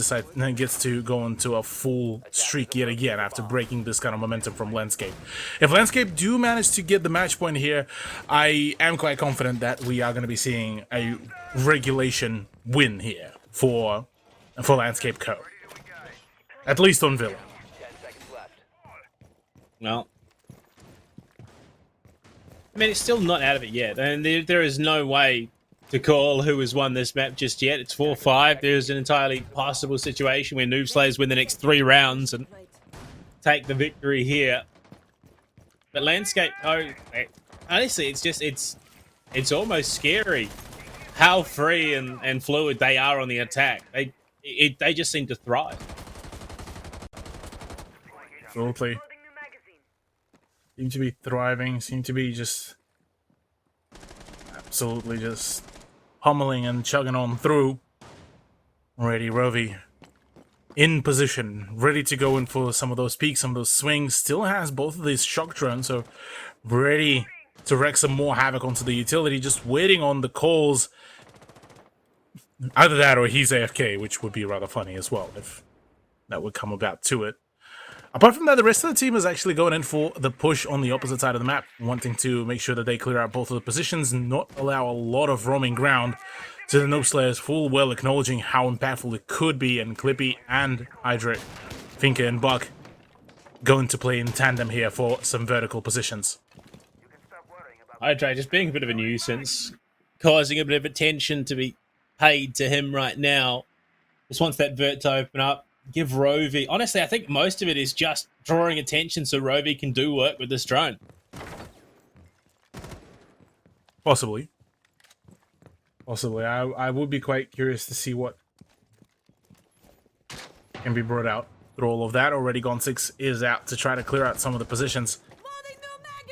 gets to go into a full streak yet again after breaking this kind of momentum from Landscape. If Landscape do manage to get the match point here, I am quite confident that we are going to be seeing a regulation win here for Landscape Co. At least on Villa. Well, I mean, it's still not out of it yet, and there is no way to call who has won this map just yet. It's 4-5. There's an entirely possible situation where Noob Slayers win the next 3 rounds and take the victory here. But Landscape, honestly, it's almost scary how free and fluid they are on the attack. They just seem to thrive. Absolutely. Seem to be thriving, seem to be just absolutely just pummeling and chugging on through. Already Rovi in position, ready to go in for some of those peaks, some of those swings. Still has both of these shock drones, so ready to wreak some more havoc onto the utility, just waiting on the calls. Either that or he's AFK, which would be rather funny as well if that would come about to it. Apart from that, the rest of the team is actually going in for the push on the opposite side of the map, wanting to make sure that they clear out both of the positions, not allow a lot of roaming ground to the Noob Slayers, full well acknowledging how impactful it could be, and Clippy and Hydra, Finker and Buck going to play in tandem here for some vertical positions. Hydra just being a bit of a nuisance, causing a bit of attention to be paid to him right now. Just wants that vert to open up. Give Rovi... Honestly, I think most of it is just drawing attention so Rovi can do work with this drone. Possibly. Possibly. I would be quite curious to see what can be brought out through all of that. Already Gone 6 is out to try to clear out some of the positions.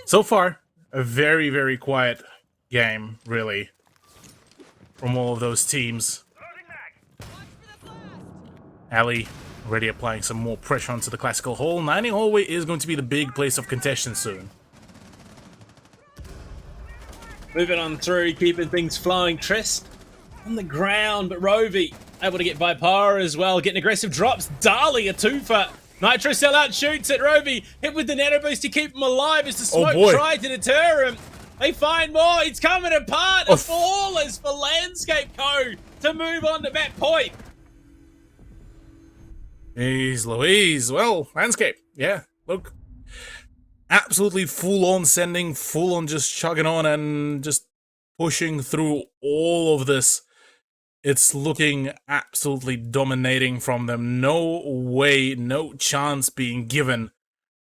So far, a very, very quiet game, really, from all of those teams. Ali already applying some more pressure onto the classical hall. 90 hallway is going to be the big place of contention soon. Moving on through, keeping things flowing. Trist on the ground, but Rovi able to get Vipara as well. Getting aggressive drops. Dali a 2-for. Nitro sellout shoots at Rovi. Hit with the nano boost to keep him alive as the smoke tried to deter him. They find more. It's coming apart. A fall is for Landscape Co. to move on to map point. Jeez Louise. Well, Landscape. Yeah, look. absolutely full on sending, full on just chugging on and just pushing through all of this. It's looking absolutely dominating from them. No way, no chance being given,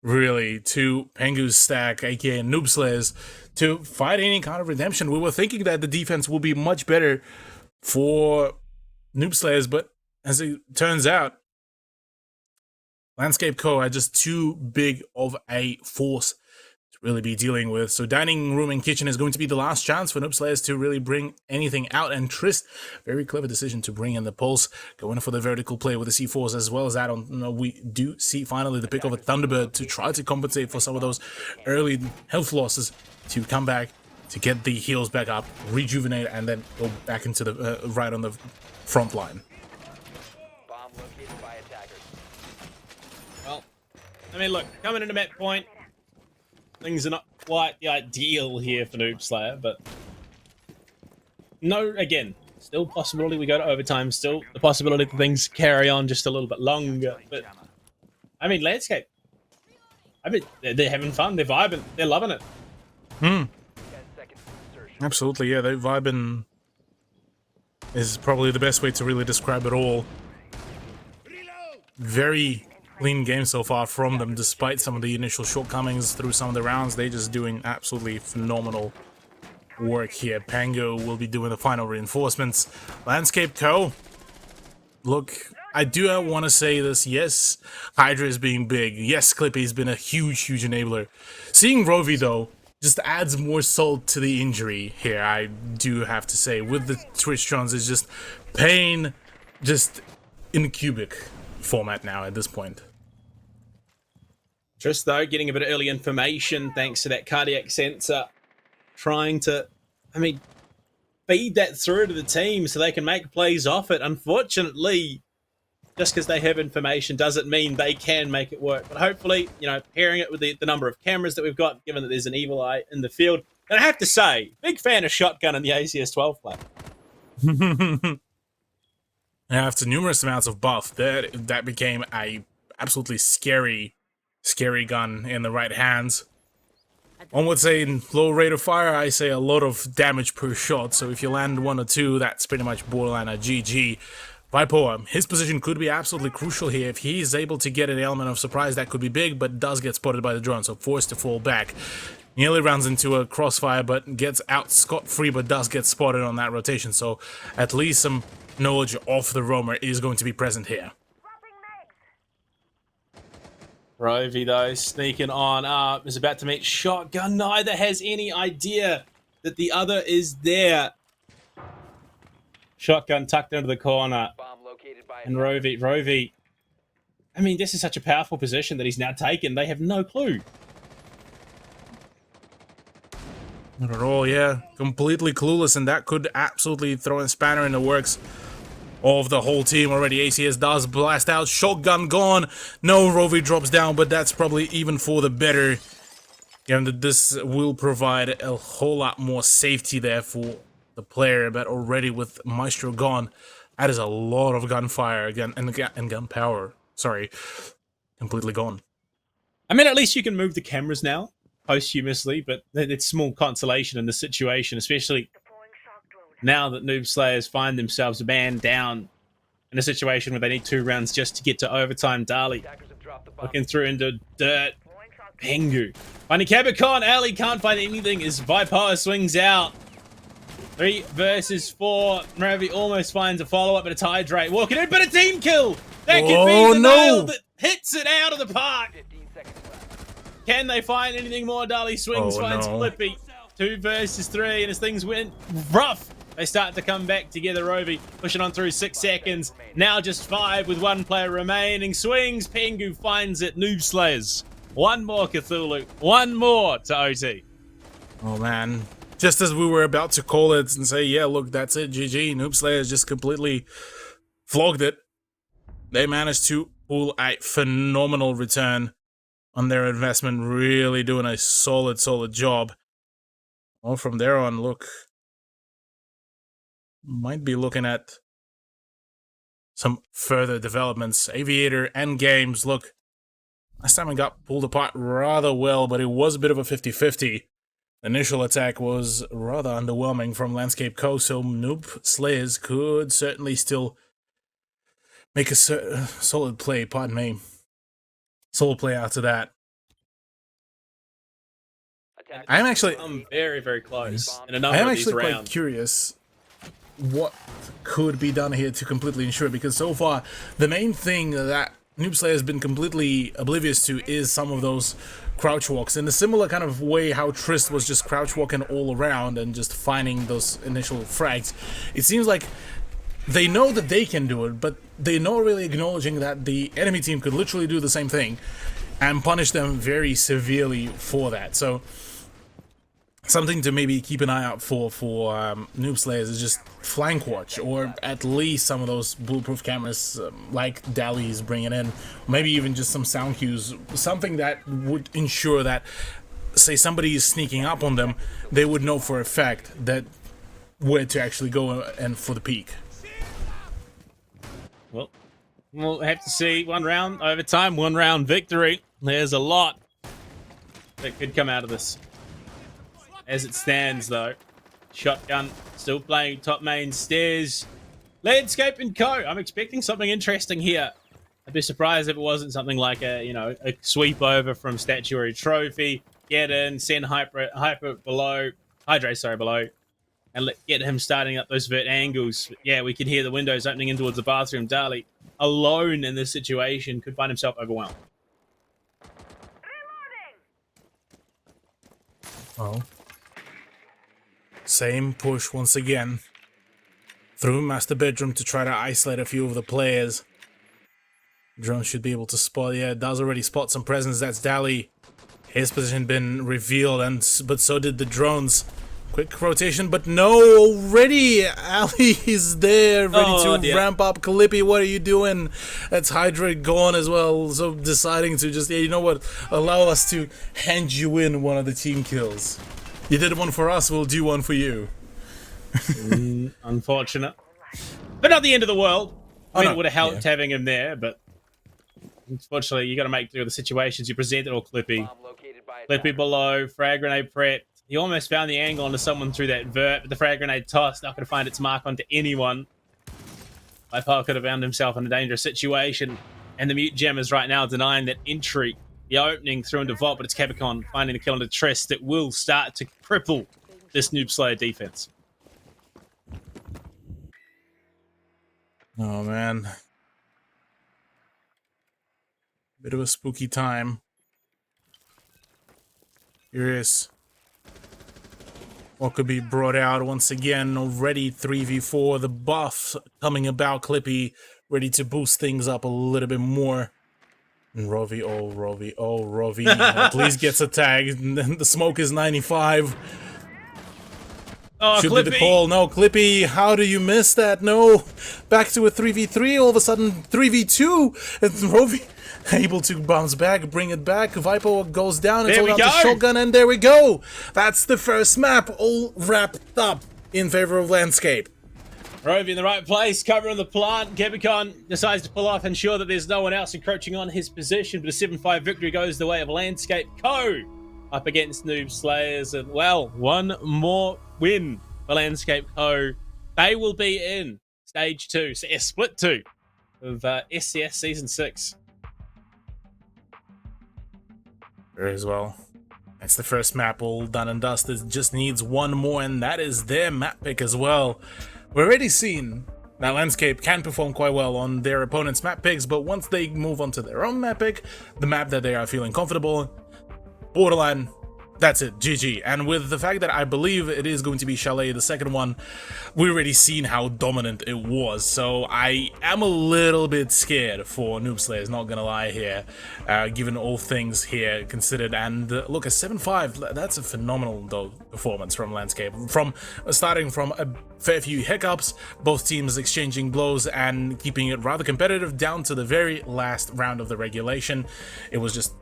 really, to Pengu's stack, aka Noob Slayers, to fight any kind of redemption. We were thinking that the defense will be much better for Noob Slayers, but as it turns out, Landscape Co. are just too big of a force to really be dealing with. So dining room and kitchen is going to be the last chance for Noob Slayers to really bring anything out. And Trist, very clever decision to bring in the Pulse, going for the vertical play with the C4s as well as that. We do see finally the pick of a Thunderbird to try to compensate for some of those early health losses, to come back, to get the heals back up, rejuvenate, and then go back into the right on the front line. Bomb located by attackers. Well, I mean, look, coming into that point, things are not quite the ideal here for Noob Slayer, but no, again, still possibility we go to overtime, still the possibility that things carry on just a little bit longer. But I mean, Landscape, I mean, they're having fun, they're vibing, they're loving it. 10 seconds insertion. Absolutely, yeah, they vibing is probably the best way to really describe it all. Very clean game so far from them, despite some of the initial shortcomings through some of the rounds. They're just doing absolutely phenomenal work here. Pango will be doing the final reinforcements. Landscape Co. Look, I do want to say this. Yes, Hydra is being big. Yes, Clippy's been a huge enabler. Seeing Rovi, though, just adds more salt to the injury here, I do have to say. With the Twitchtrons, it's just pain, just in cubic format now at this point. Just though, getting a bit of early information thanks to that cardiac sensor, trying to, I mean, feed that through to the team so they can make plays off it. Unfortunately, just because they have information doesn't mean they can make it work. But hopefully, you know, pairing it with the number of cameras that we've got, given that there's an evil eye in the field. And I have to say, big fan of shotgun in the ACS12 play. After numerous amounts of buff, that became a absolutely scary gun in the right hands. One would say in low rate of fire, I say a lot of damage per shot, so if you land one or two, that's pretty much borderline a GG. Viper, his position could be absolutely crucial here. If he is able to get an element of surprise, that could be big, but does get spotted by the drone, so forced to fall back. Nearly runs into a crossfire, but gets out scot-free, but does get spotted on that rotation, so at least some knowledge of the roamer is going to be present here. Rovi, though, sneaking on up, is about to meet shotgun. Neither has any idea that the other is there. Shotgun tucked into the corner. Bomb located by And Rovi, I mean, this is such a powerful position that he's now taken. They have no clue. Not at all, yeah. Completely clueless, and that could absolutely throw a spanner in the works of the whole team already. ACS does blast out. Shotgun gone. No, Rovi drops down, but that's probably even for the better. Given that this will provide a whole lot more safety there for the player, but already with Maestro gone, that is a lot of gunfire and gun power. Sorry, completely gone. I mean, at least you can move the cameras now, posthumously, but it's small consolation in the situation, especially now that Noob Slayers find themselves man down in a situation where they need 2 rounds just to get to overtime. Dali attackers have dropped the bomb. looking through into dirt. Pengu finding Cabicon. Ali can't find anything as Viper swings out. 3 versus 4. Ravi almost finds a follow-up, but it's Hydrate walking in, but a team kill! That could be the nail that hits it out of the park! 15 seconds left. Can they find anything more? Dali swings, finds Flippy. 2 versus 3, and as things went rough, they start to come back together. Rovi pushing on through 6 seconds. Now just 5 with 1 player remaining. Swings, Pengu finds it. Noob Slayers. 1 more Cthulhu. 1 more to OT. Oh man. Just as we were about to call it and say, yeah, look, that's it, GG. Noob Slayers just completely flogged it. They managed to pull a phenomenal return on their investment, really doing a solid job. Well, from there on, look, might be looking at some further developments. Aviator and Games, look, Last time it got pulled apart rather well, but it was a bit of a 50-50. Initial attack was rather underwhelming from Landscape Co, so Noob Slayers could certainly still make a solid play, pardon me. Solid play after that. Attack. I'm actually very, very close in a I number am of these actually quite rounds. curious what could be done here to completely ensure, because so far the main thing that Noob Slayer has been completely oblivious to is some of those crouch walks, in a similar kind of way how Trist was just crouch walking all around and just finding those initial frags. It seems like they know that they can do it, but they're not really acknowledging that the enemy team could literally do the same thing and punish them very severely for that. So something to maybe keep an eye out for Noob Slayers is just flank watch, or at least some of those bulletproof cameras like Dali's bringing in, maybe even just some sound cues, something that would ensure that, say somebody is sneaking up on them, they would know for a fact that where to actually go and for the peak. Well, we'll have to see. 1 round overtime, 1 round victory. There's a lot that could come out of this. As it stands, though, Shotgun still playing top main stairs. Landscape and Co. I'm expecting something interesting here. I'd be surprised if it wasn't something like a sweep over from statuary trophy, get in, send Hyper below, Hydrate below, and get him starting up those vert angles. But yeah, we can hear the windows opening in towards the bathroom. Dali, alone in this situation, could find himself overwhelmed. Oh. Same push once again through master bedroom to try to isolate a few of the players. Drone should be able to spot. Yeah, it does already spot some presence. That's Dali. His position been revealed, but so did the drones. Quick rotation, but no, already Ali is there, ready to ramp up. Clippy, what are you doing? That's Hydra gone as well, so deciding to just, you know what, allow us to hand you in one of the team kills. You did one for us, we'll do one for you. Unfortunate. But not the end of the world. I mean, no. it would have helped having him there, but unfortunately, you got to make do with the situations you presented. Or Clippy. Bomb located by Clippy below, frag grenade prep. He almost found the angle onto someone through that vert, but the frag grenade tossed, not going to find its mark onto anyone. Lifehaul could have found himself in a dangerous situation, and the mute gem is right now denying that entry. The opening through into Vault, but it's Capicon finding the kill on the Trist that will start to cripple this Noob Slayer defense. Oh man. Bit of a spooky time. Curious what could be brought out once again. Already 3v4, the buff coming about. Clippy ready to boost things up a little bit more. And Rovi, please gets a tag. And then the smoke is 95. Oh, Should Clippy. be the call. No, Clippy, how do you miss that? No. Back to a 3v3, all of a sudden 3v2. And Rovi able to bounce back, bring it back. Vipo goes down and There we down to go. Shotgun, and there we go. That's the first map, all wrapped up in favor of Landscape. Rovi in the right place, covering the plant. Capicon decides to pull off, ensure that there's no one else encroaching on his position, but a 7-5 victory goes the way of Landscape Co. Up against Noob Slayers, and well, one more win for Landscape Co. They will be in Stage 2, Split 2 of SCS Season 6. Very as well. That's the first map all done and dusted. Just needs one more, and that is their map pick as well. We've already seen that Landscape can perform quite well on their opponent's map picks, but once they move on to their own map pick, the map that they are feeling comfortable, borderline, that's it, GG. And with the fact that I believe it is going to be Chalet, the second one, we've already seen how dominant it was. So I am a little bit scared for Noob Slayers, not gonna lie here, given all things here considered. And look, a 7-5, that's a phenomenal though performance from Landscape. From starting from a fair few hiccups, both teams exchanging blows and keeping it rather competitive down to the very last round of the regulation. It was just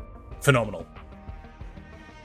phenomenal.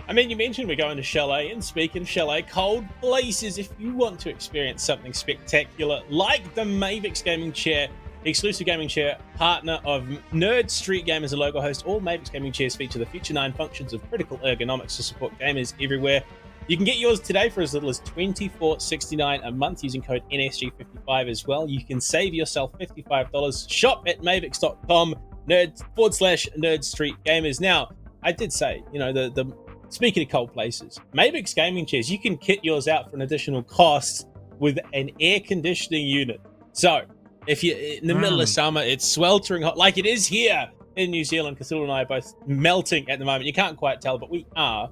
I mean, you mentioned we're going to Chalet, and speaking of Chalet, cold places, if you want to experience something spectacular like the Mavix gaming chair, exclusive gaming chair partner of NerdStreet Game as a logo host. All Mavic gaming chairs feature the Feature 9 functions of critical ergonomics to support gamers everywhere. You can get yours today for as little as $24.69 a month using code NSG55 as well. You can save yourself $55. Shop at mavics.com /NerdStreet Gamers. Now, I did say, the speaking of cold places, Mavics gaming chairs, you can kit yours out for an additional cost with an air conditioning unit. So, if you're in the middle of summer, it's sweltering hot, like it is here in New Zealand. Cthulhu and I are both melting at the moment. You can't quite tell, but we are.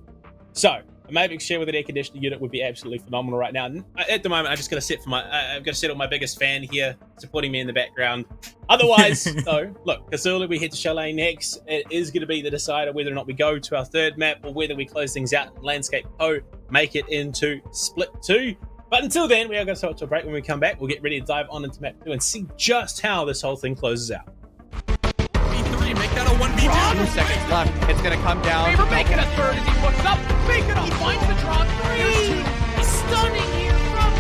So, a Mavic chair with an air conditioning unit would be absolutely phenomenal right now. At the moment, I've just got to sit I've got to settle my biggest fan here, supporting me in the background. Otherwise, though, look, Cthulhu, we head to Chalet next. It is going to be the decider whether or not we go to our third map or whether we close things out in Landscape Co, make it into Split 2. But until then, we are going to start to a break. When we come back, we'll get ready to dive on into map 2 and see just how this whole thing closes out. B3, make that a 1v2. 2 seconds left. It's going to come down. Favor making a third as he looks up. Make it up. He finds the drop. Three. Stunning here from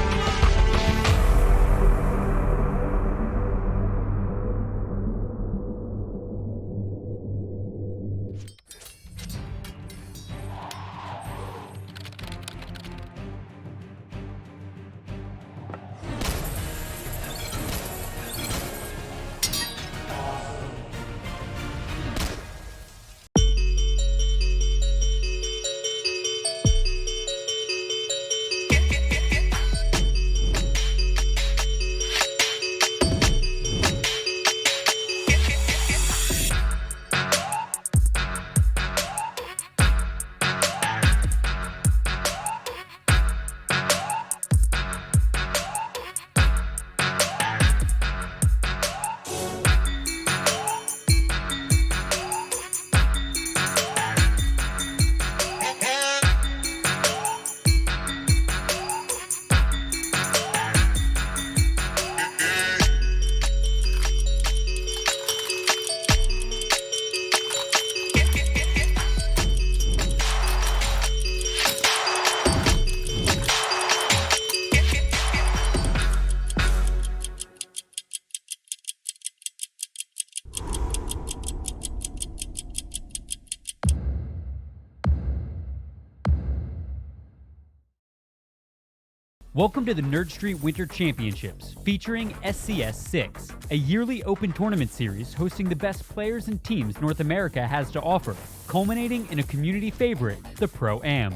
Welcome to the NerdStreet Winter Championships, featuring SCS6, a yearly open tournament series hosting the best players and teams North America has to offer, culminating in a community favorite, the Pro-Am.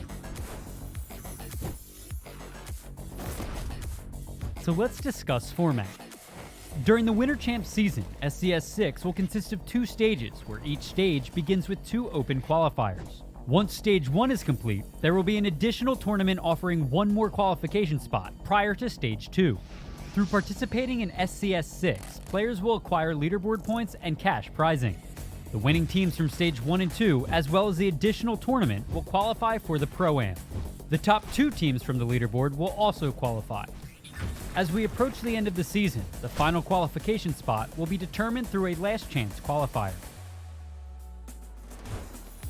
So let's discuss format. During the Winter Champs season, SCS6 will consist of 2 stages, where each stage begins with 2 open qualifiers. Once Stage 1 is complete, there will be an additional tournament offering 1 more qualification spot prior to Stage 2. Through participating in SCS6, players will acquire leaderboard points and cash prizing. The winning teams from Stage 1 and 2, as well as the additional tournament, will qualify for the Pro-Am. The top 2 teams from the leaderboard will also qualify. As we approach the end of the season, the final qualification spot will be determined through a last chance qualifier.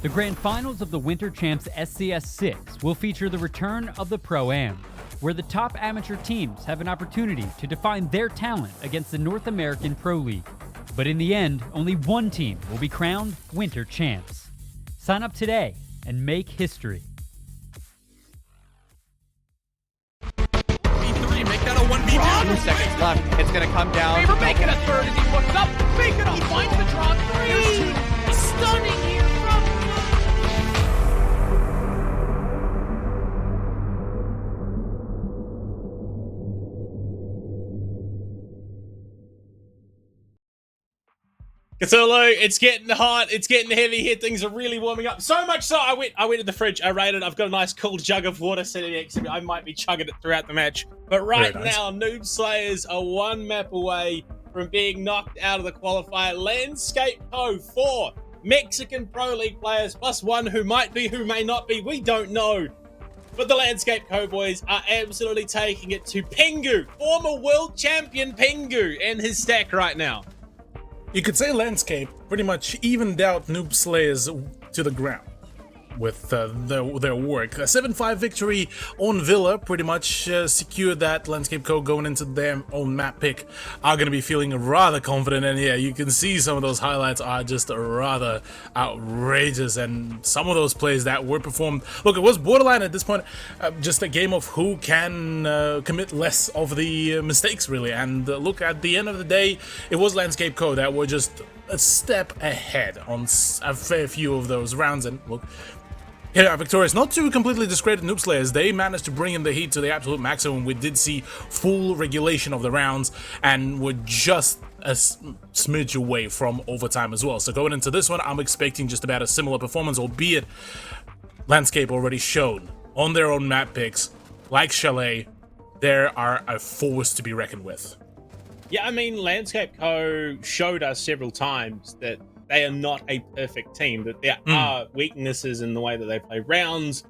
The Grand Finals of the Winter Champs SCS6 will feature the return of the Pro-Am, where the top amateur teams have an opportunity to define their talent against the North American Pro League. But in the end, only one team will be crowned Winter Champs. Sign up today and make history. B3, make that a 1v2. 2 seconds left. It's going to come down. Favor making a third as he looks up. Make it up. He finds the drop. Three. Stunning here from Cthulhu, it's getting hot, it's getting heavy here, things are really warming up. So much so, I went to the fridge, I raided, I've got a nice cool jug of water sitting next to me. I might be chugging it throughout the match. But right now, Noob Slayers are 1 map away from being knocked out of the qualifier. Landscape Co. 4 Mexican Pro League players, plus 1 who might be, who may not be, we don't know. But the Landscape Co. boys are absolutely taking it to Pingu, former world champion Pingu, and his stack right now. You could say Landscape pretty much evened out Noob Slayers to the ground. with their work. A 7-5 victory on Villa pretty much secured that. Landscape Co going into their own map pick are going to be feeling rather confident, and yeah, you can see some of those highlights are just rather outrageous, and some of those plays that were performed, look, it was borderline at this point, just a game of who can commit less of the mistakes really, and look, at the end of the day, it was Landscape Co that were just a step ahead on a fair few of those rounds, and look, yeah, victorious. Not to completely discredit Noob Slayers, they managed to bring in the heat to the absolute maximum. We did see full regulation of the rounds and were just a smidge away from overtime as well. So going into this one, I'm expecting just about a similar performance, albeit Landscape already shown on their own map picks, like Chalet, they are a force to be reckoned with. Yeah, I mean, Landscape Co. showed us several times that they are not a perfect team, that there are weaknesses in the way that they play rounds.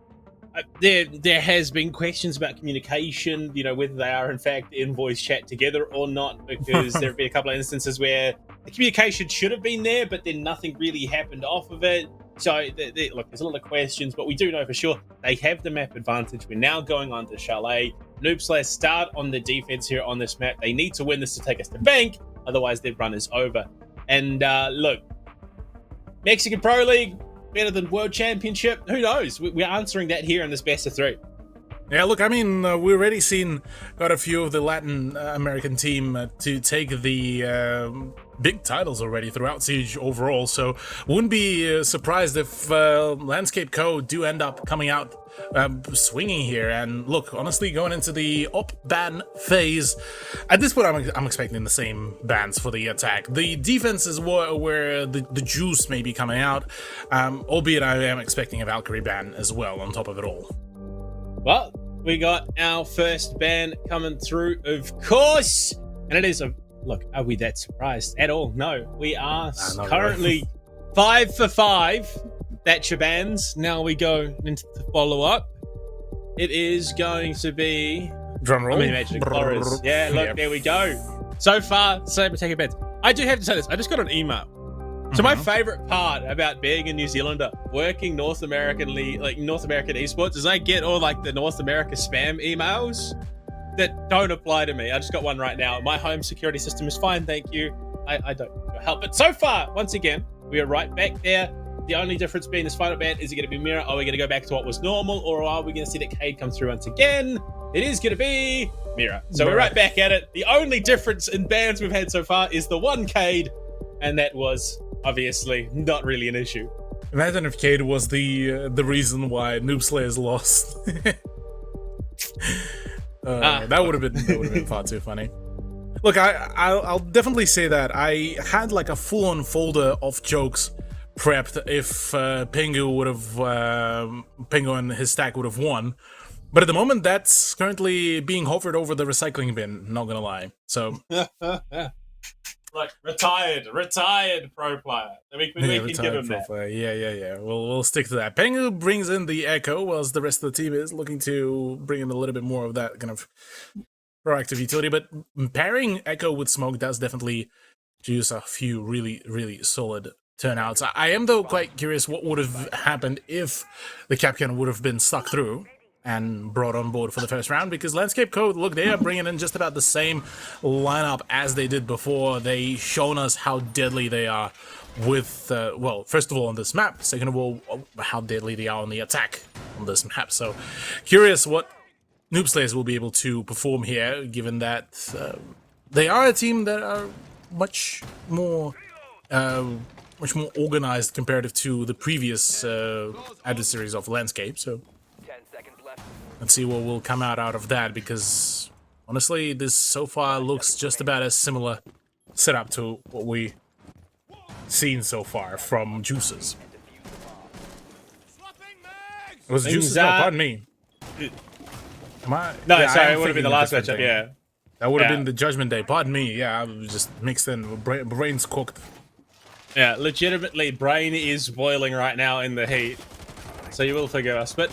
There has been questions about communication, you know, whether they are in fact in voice chat together or not, because there have been a couple of instances where the communication should have been there, but then nothing really happened off of it. So, look, there's a lot of questions, but we do know for sure they have the map advantage. We're now going on to Chalet. Noob Slayers start on the defense here on this map. They need to win this to take us to bank, otherwise their run is over. And look, Mexican Pro League, better than World Championship? Who knows? We're answering that here in this best of 3. Yeah, look, I mean, we've already seen quite a few of the Latin American team to take the big titles already throughout Siege overall, so wouldn't be surprised if Landscape Co. do end up coming out swinging here. And look, honestly, going into the op ban phase, at this point I'm expecting the same bans for the attack. The defense is where the juice may be coming out, albeit I am expecting a Valkyrie ban as well on top of it all. Well, we got our first ban coming through, of course, and it is a look. Are we that surprised at all? No, we are currently 5 for 5. That's your bans. Now we go into the follow up. It is going to be drum roll. I mean, imagine Flores. Yeah, look, There we go. So far, Saber taking bans. I do have to say this. I just got an email. So my favorite part about being a New Zealander, working North American esports, is I get all like the North America spam emails that don't apply to me. I just got one right now. My home security system is fine, thank you. I don't help. But so far, once again, we are right back there. The only difference being this final ban, is it going to be Mirror? Are we going to go back to what was normal? Or are we going to see that Cade come through once again? It is going to be Mirror. So we're right back at it. The only difference in bans we've had so far is the one Cade, and that was obviously not really an issue. Imagine if Cade was the reason why Noob Slayers lost. That would have been far too funny. Look, I'll definitely say that I had like a full-on folder of jokes prepped if Pengu and his stack would have won, but at the moment that's currently being hovered over the recycling bin. Not gonna lie, so. Like retired pro player. We can give him that. Yeah. We'll stick to that. Pengu brings in the Echo, whilst the rest of the team is looking to bring in a little bit more of that kind of proactive utility. But pairing Echo with Smoke does definitely juice a few really solid turnouts. I am though quite curious what would have happened if the Capcan would have been stuck through and brought on board for the first round, because Landscape Co, look, they are bringing in just about the same lineup as they did before. They shown us how deadly they are with, well, first of all on this map, second of all, how deadly they are on the attack on this map. So curious what Noob Slayers will be able to perform here, given that they are a team that are much more organized comparative to the previous adversaries of Landscape. So 10 seconds left. let's see what will come out of that, because honestly, this so far looks just about as similar setup to what we seen so far from Juices. It was Juices? No, pardon me. Am I? No, yeah, sorry, it would have been the last matchup, yeah. That would have been the Judgment Day. Pardon me. Yeah, I was just mixed in. Brains cooked. Yeah, legitimately, brain is boiling right now in the heat. So you will forgive us. But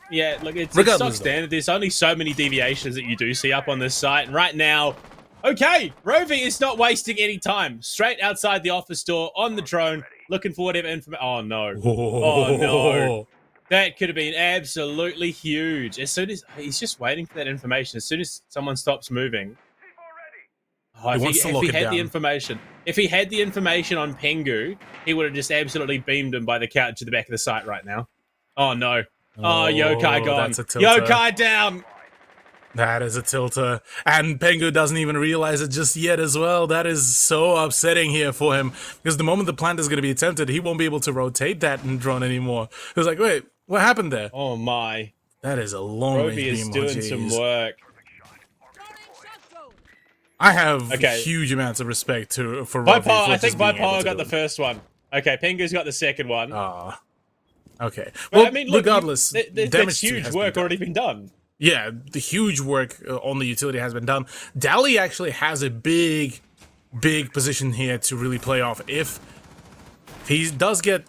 yeah, look, it's stock standard. There's only so many deviations that you do see up on this site. And right now, okay, Rovi is not wasting any time. Straight outside the office door on the drone, looking for whatever information. Oh no. Oh no. That could have been absolutely huge. As soon as he's just waiting for that information, as soon as someone stops moving, He wants to lock it had down. the information, if he had the information on Pengu, he would have just absolutely beamed him by the couch at the back of the site right now. Oh no! Oh, Yokai gone. That's a tilter. Yokai down. That is a tilter. And Pengu doesn't even realize it just yet as well. That is so upsetting here for him. Because the moment the plant is going to be attempted, he won't be able to rotate that drone anymore. He was like, wait, what happened there? Oh my! That is a long range Roby is beam. doing Jeez. some work. I have Okay. huge amounts of respect for Roby. Vipower, for I think just being able Vipower to got do the it. first one. Okay, Pengu's got the second one. Okay. But, Well, I mean, look, regardless, that's damage huge has work been done. already been done. Yeah, the huge work on the utility has been done. Dali actually has a big position here to really play off. If he does get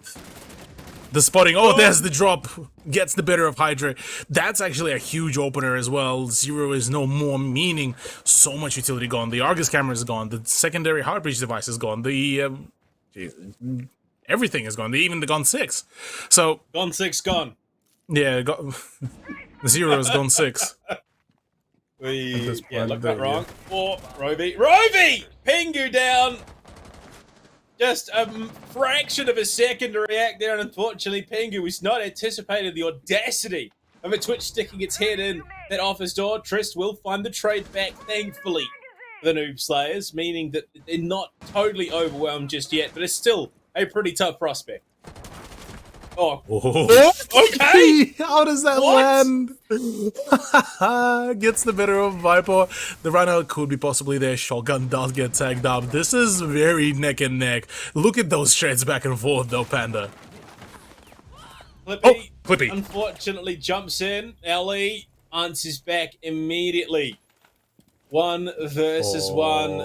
the spotting, there's the drop, gets the better of Hydra. That's actually a huge opener as well. Zero is no more, meaning so much utility gone. The Argus camera is gone. The secondary heart breach device is gone. The everything is gone. Even the Gun 6. So Gone 6, gone. yeah, Zero has gone 6. this Yeah, point, look that yeah. wrong. Oh, Roby. Roby! Pengu down! Just a fraction of a second to react there, and unfortunately, Pengu was not anticipated the audacity of a Twitch sticking its head in that office door. Trist will find the trade back, thankfully, for the Noob Slayers, meaning that they're not totally overwhelmed just yet, but it's still a pretty tough prospect. Oh, okay! How does that What? land? Gets the better of Viper. The rhino could be possibly there. Shotgun does get tagged up. This is very neck and neck. Look at those shreds back and forth, though, Panda. Clippy, Clippy. unfortunately jumps in. Ellie answers back immediately. 1 versus 1. The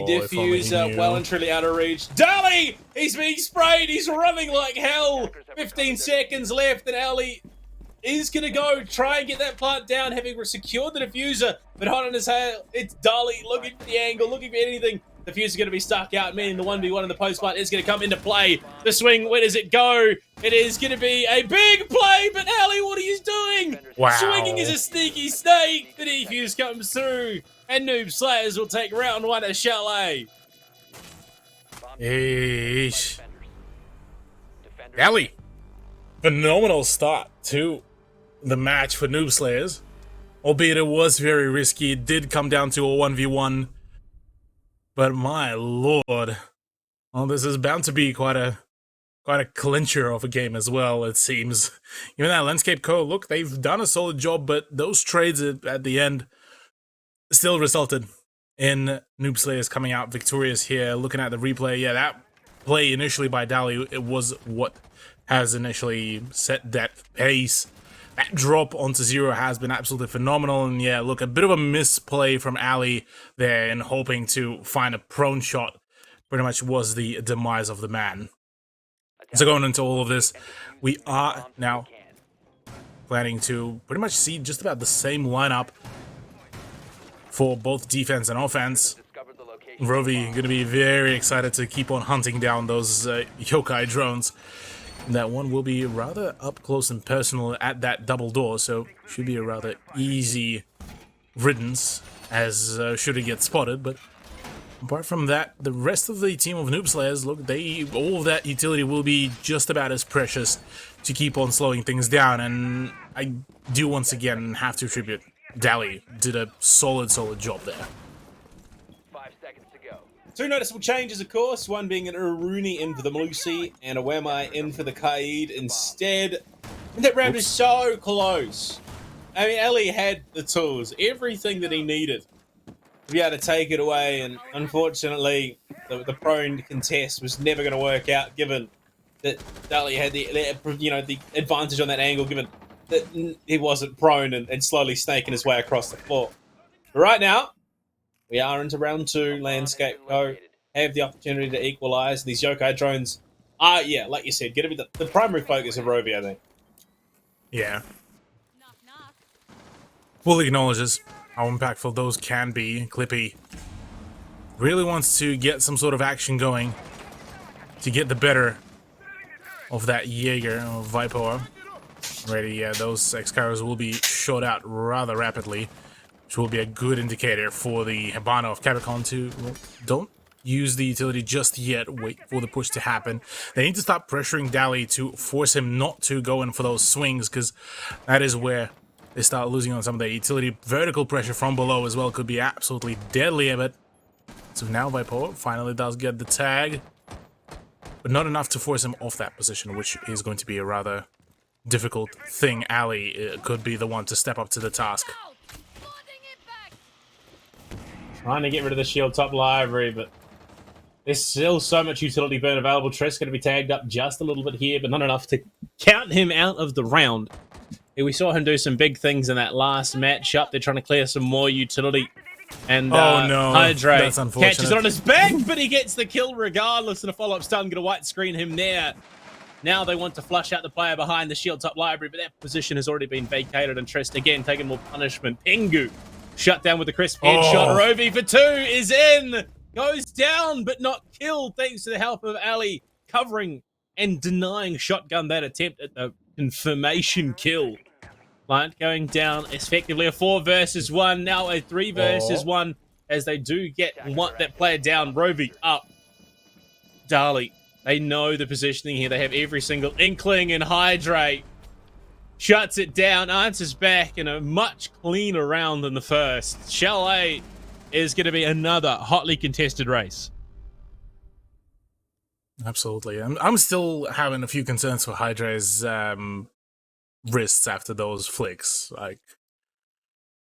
if only he diffuser knew. well and truly out of reach. Dali! He's being sprayed. He's running like hell. 15 seconds left, and Ellie is going to go try and get that plant down, having secured the diffuser. But hot on his tail, it's Dali looking for the angle, looking for anything. Diffuser going to be stuck out, meaning the 1v1 in the post plant is going to come into play. The swing, where does it go? It is going to be a big play, but Ellie, what are you doing? Wow. Swinging is a sneaky snake. The defuse comes through, and Noob Slayers will take round 1 at Chalet. Eesh. Dali. Phenomenal start to the match for Noob Slayers. Albeit it was very risky. It did come down to a 1v1. But my lord. Well, this is bound to be quite a clincher of a game as well, it seems. Even that Landscape Co, look, they've done a solid job, but those trades at the end still resulted in Noob Slayers coming out victorious here. Looking at the replay, yeah, that play initially by Dali, it was what has initially set that pace. That drop onto Zero has been absolutely phenomenal, and yeah, look, a bit of a misplay from Ali there in hoping to find a prone shot pretty much was the demise of the man. So going into all of this, we are now planning to pretty much see just about the same lineup for both defense and offense. Rovi going to be very excited to keep on hunting down those yokai drones. That one will be rather up close and personal at that double door, so should be a rather easy riddance as should it get spotted. But apart from that, the rest of the team of Noob Slayers, look, all of that utility will be just about as precious to keep on slowing things down. And I do once again have to attribute Dali did a solid job there. 5 seconds to go. 2 noticeable changes, of course. One being an Uruni in for the Malusi and a Wamai in for the Kaid instead. And that round is so close. I mean, Ellie had the tools, everything that he needed to be able to take it away, and unfortunately, the prone contest was never going to work out, given that Dali had the advantage on that angle, given that he wasn't prone and slowly snaking his way across the floor. But right now, we are into round 2. Landscape Co have the opportunity to equalize. These yokai drones are, yeah, like you said, going to be the primary focus of Rovi, I think. Yeah. Fully acknowledges how impactful those can be. Clippy really wants to get some sort of action going to get the better of that Jaeger or Viper. Ready, yeah, those Excaliburs will be shot out rather rapidly, which will be a good indicator for the Hibana of Capricorn to don't use the utility just yet. Wait for the push to happen. They need to stop pressuring Dally to force him not to go in for those swings, because that is where they start losing on some of the utility. Vertical pressure from below as well could be absolutely deadly, but so now Viper finally does get the tag, but not enough to force him off that position, which is going to be a rather difficult thing. Ali could be the one to step up to the task. Trying to get rid of the shield top library, but there's still so much utility burn available. Tress going to be tagged up just a little bit here, but not enough to count him out of the round. We saw him do some big things in that last matchup. They're trying to clear some more utility. And oh no, Hydrate that's unfortunate. catches it on his back, but he gets the kill regardless, and a follow-up stun, going to white screen him there. Now they want to flush out the player behind the shield top library, but that position has already been vacated, and Trist again taking more punishment. Pingu shut down with the crisp headshot. Rovi for 2 is in, goes down but not killed thanks to the help of Ali covering and denying shotgun that attempt at the confirmation kill. Lion going down, effectively a 4 versus 1, now a 3 versus 1 as they do get that player down. Rovi up. Dali, they know the positioning here. They have every single inkling, and Hydrate shuts it down, answers back in a much cleaner round than the first. Shell 8 is going to be another hotly contested race. Absolutely. I'm still having a few concerns for Hydrate's wrists after those flicks. Like,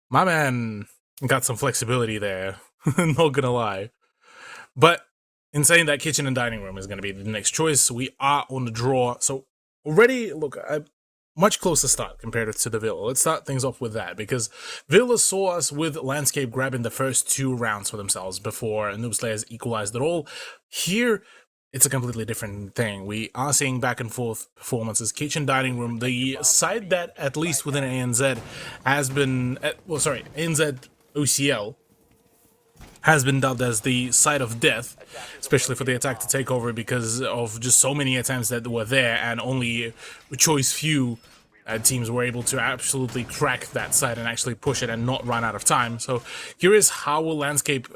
my man got some flexibility there, not gonna lie. But in saying that, kitchen and dining room is going to be the next choice. We are on the draw, so already, look, a much closer start compared to the Villa. Let's start things off with that, because Villa saw us with Landscape grabbing the first 2 rounds for themselves before Noob Slayers equalized it all. Here, it's a completely different thing. We are seeing back and forth performances. Kitchen dining room, the side that, at least within ANZ, has been, ANZ OCL, has been dubbed as the side of death, especially for the attack to take over, because of just so many attempts that were there, and only a choice few teams were able to absolutely crack that side and actually push it and not run out of time. So curious how will Landscape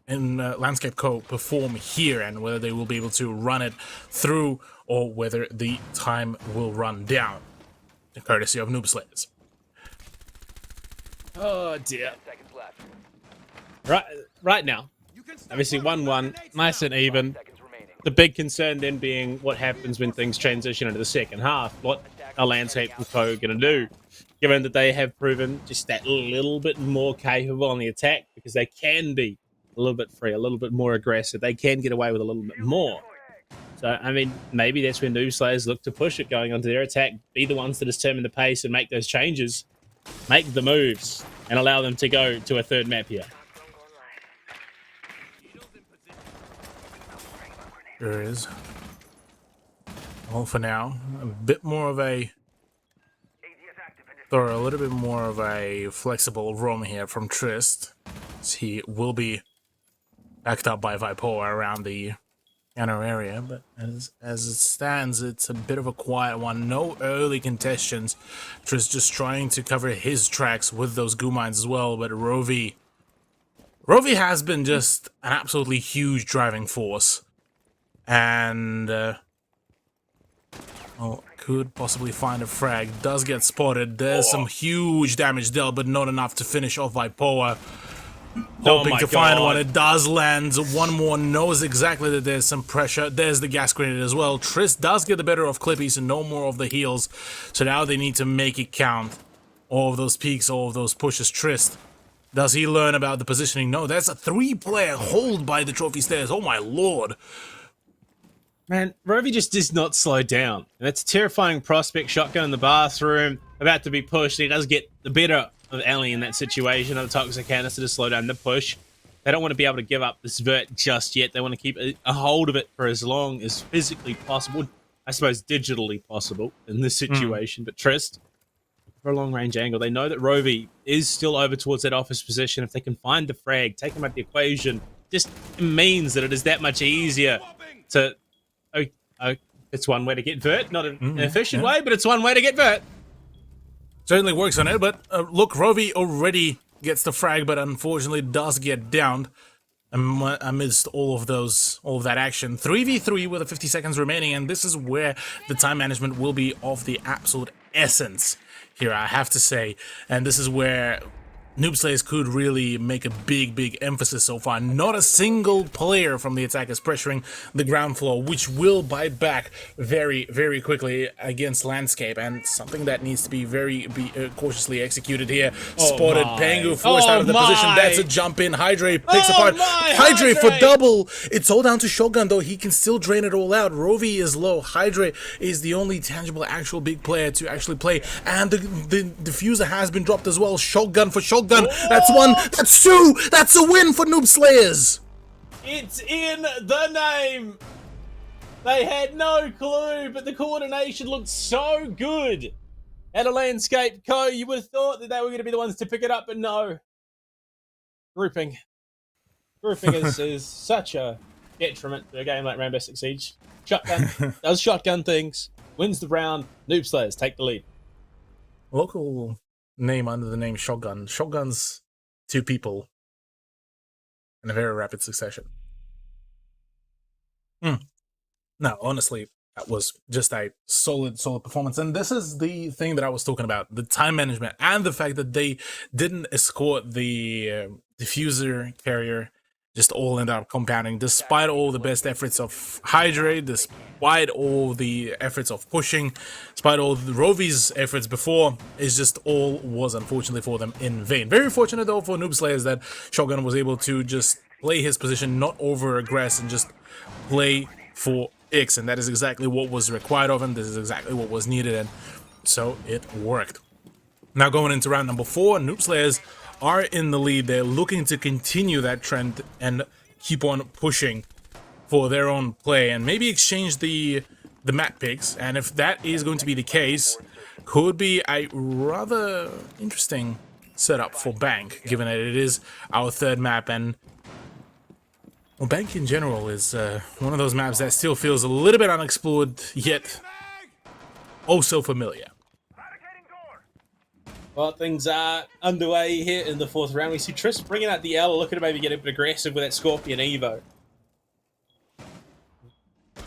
and Landscape Co. perform here, and whether they will be able to run it through, or whether the time will run down, courtesy of Noob Slayers. Oh dear. Right now, obviously 1-1, nice and even. The big concern then being what happens when things transition into the second half. What are Landscape and Co. going to do, given that they have proven just that little bit more capable on the attack, because they can be a little bit free, a little bit more aggressive. They can get away with a little bit more. So, I mean, maybe that's when Noob Slayers look to push it going onto their attack, be the ones that determine the pace and make those changes, make the moves, and allow them to go to a third map here. There is. Well, for now, a bit more of a, or a little bit more of a flexible roam here from Trist. He will be backed up by Viper around the inner area, but as it stands, it's a bit of a quiet one. No early contestations. Trist just trying to cover his tracks with those goo mines as well, but Rovi has been just an absolutely huge driving force. And could possibly find a frag. Does get spotted. There's some huge damage dealt, but not enough to finish off Vipoa. Hoping to find one. It does land. One more, knows exactly that there's some pressure. There's the gas grenade as well. Trist does get the better of Clippies and no more of the heals. So now they need to make it count. All of those peaks, all of those pushes. Trist, does he learn about the positioning? No, that's a 3-player hold by the trophy stairs. Oh my lord. Man, Rovi just does not slow down. And that's a terrifying prospect. Shotgun in the bathroom, about to be pushed. He does get the better of Ali in that situation. On the toxic canister to slow down the push. They don't want to be able to give up this vert just yet. They want to keep a hold of it for as long as physically possible. I suppose digitally possible in this situation. But Trist, for a long-range angle, they know that Rovi is still over towards that office position. If they can find the frag, take him out of the equation, just means that it is that much easier to... it's one way to get vert, not an efficient way, but it's one way to get vert. Certainly works on it, but look, Rovi already gets the frag, but unfortunately does get downed amidst all of that action. 3v3 with 50 seconds remaining, and this is where the time management will be of the absolute essence here, I have to say. And this is where Noob Slayers could really make a big emphasis so far. Not a single player from the attack is pressuring the ground floor, which will bite back very quickly against Landscape, and something that needs to be cautiously executed here. Spotted Pengu forced out of the position. That's a jump in. Hydra picks apart. Hydra for double. It's all down to Shotgun, though. He can still drain it all out. Rovi is low. Hydra is the only tangible actual big player to actually play, and the diffuser has been dropped as well. Shotgun for Shotgun. That's one. That's two. That's a win for Noob Slayers. It's in the name. They had no clue, but the coordination looked so good. At a Landscape Co, you would have thought that they were going to be the ones to pick it up, but no. Grouping is such a detriment to a game like Rainbow Six Siege. Shotgun does shotgun things, wins the round. Noob Slayers take the lead. Local name under the name Shotgun. Shotgun's two people in a very rapid succession. No, honestly, that was just a solid performance. And this is the thing that I was talking about, the time management and the fact that they didn't escort the diffuser carrier, just all ended up compounding, despite all the best efforts of Hydra, despite all the efforts of pushing, despite all the Rovi's efforts before. It's just all was unfortunately for them in vain. Very fortunate though for Noob Slayers that Shotgun was able to just play his position, not over aggress, and just play for picks, and that is exactly what was required of him. This is exactly what was needed, and so it worked. Now going into round number 4, Noob Slayers are in the lead. They're looking to continue that trend and keep on pushing for their own play and maybe exchange the map picks. And if that is going to be the case, could be a rather interesting setup for Bank, given that it is our third map. And well, Bank in general is one of those maps that still feels a little bit unexplored, yet also familiar. Well, things are underway here in the 4th round. We see Triss bringing out the L, looking to maybe get a bit aggressive with that Scorpion Evo.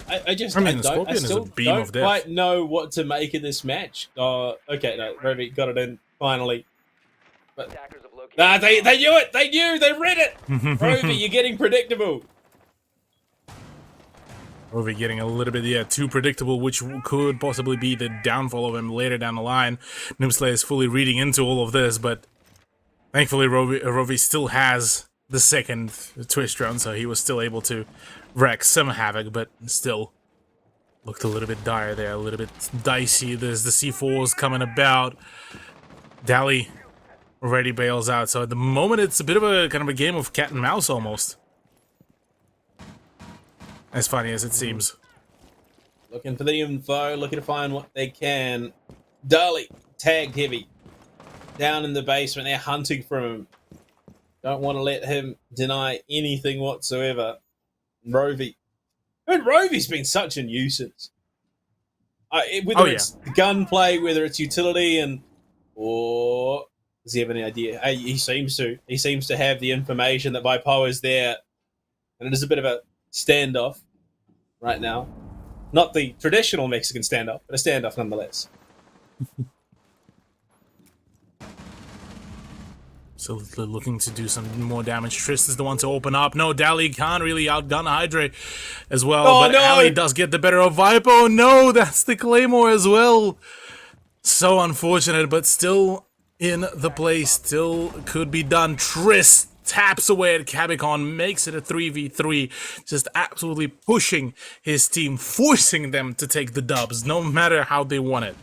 I still don't quite know what to make of this match. Okay, no, Rovi got it in finally. But they knew it. They read it. Rovi, you're getting predictable. Rovi getting a little bit, too predictable, which could possibly be the downfall of him later down the line. Noob Slayer is fully reading into all of this, but thankfully Rovi still has the second twist drone, so he was still able to wreak some havoc, but still looked a little bit dire there, a little bit dicey. There's the C4s coming about. Dally already bails out, so at the moment it's a bit of a kind of a game of cat and mouse almost. As funny as it seems. Looking for the info, looking to find what they can. Dali, tagged heavy. Down in the basement, they're hunting for him. Don't want to let him deny anything whatsoever. Rovi. I mean, Rovi's been such a nuisance. Whether it's gunplay, whether it's utility, or does he have any idea? He seems to. He seems to have the information that Bipo is there. And it is a bit of a standoff right now. Not the traditional Mexican standoff, but a standoff nonetheless. So looking to do some more damage. Triss is the one to open up. No, Dally can't really outgun Hydra as well. Oh, but no. Ali does get the better of Vipo. No, that's the Claymore as well. So unfortunate, but still in the play. Still could be done. Triss taps away at Cabicon, makes it a 3v3, just absolutely pushing his team, forcing them to take the dubs, no matter how they want it.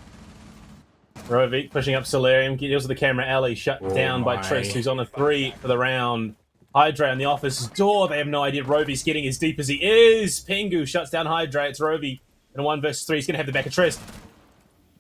Rovi pushing up Solarium, deals with the camera alley, shut down by Triss, who's on a 3 for the round. Hydra on the office door, they have no idea Rovi's getting as deep as he is. Pengu shuts down Hydra, it's Rovi in a 1 versus 3, he's going to have the back of Triss.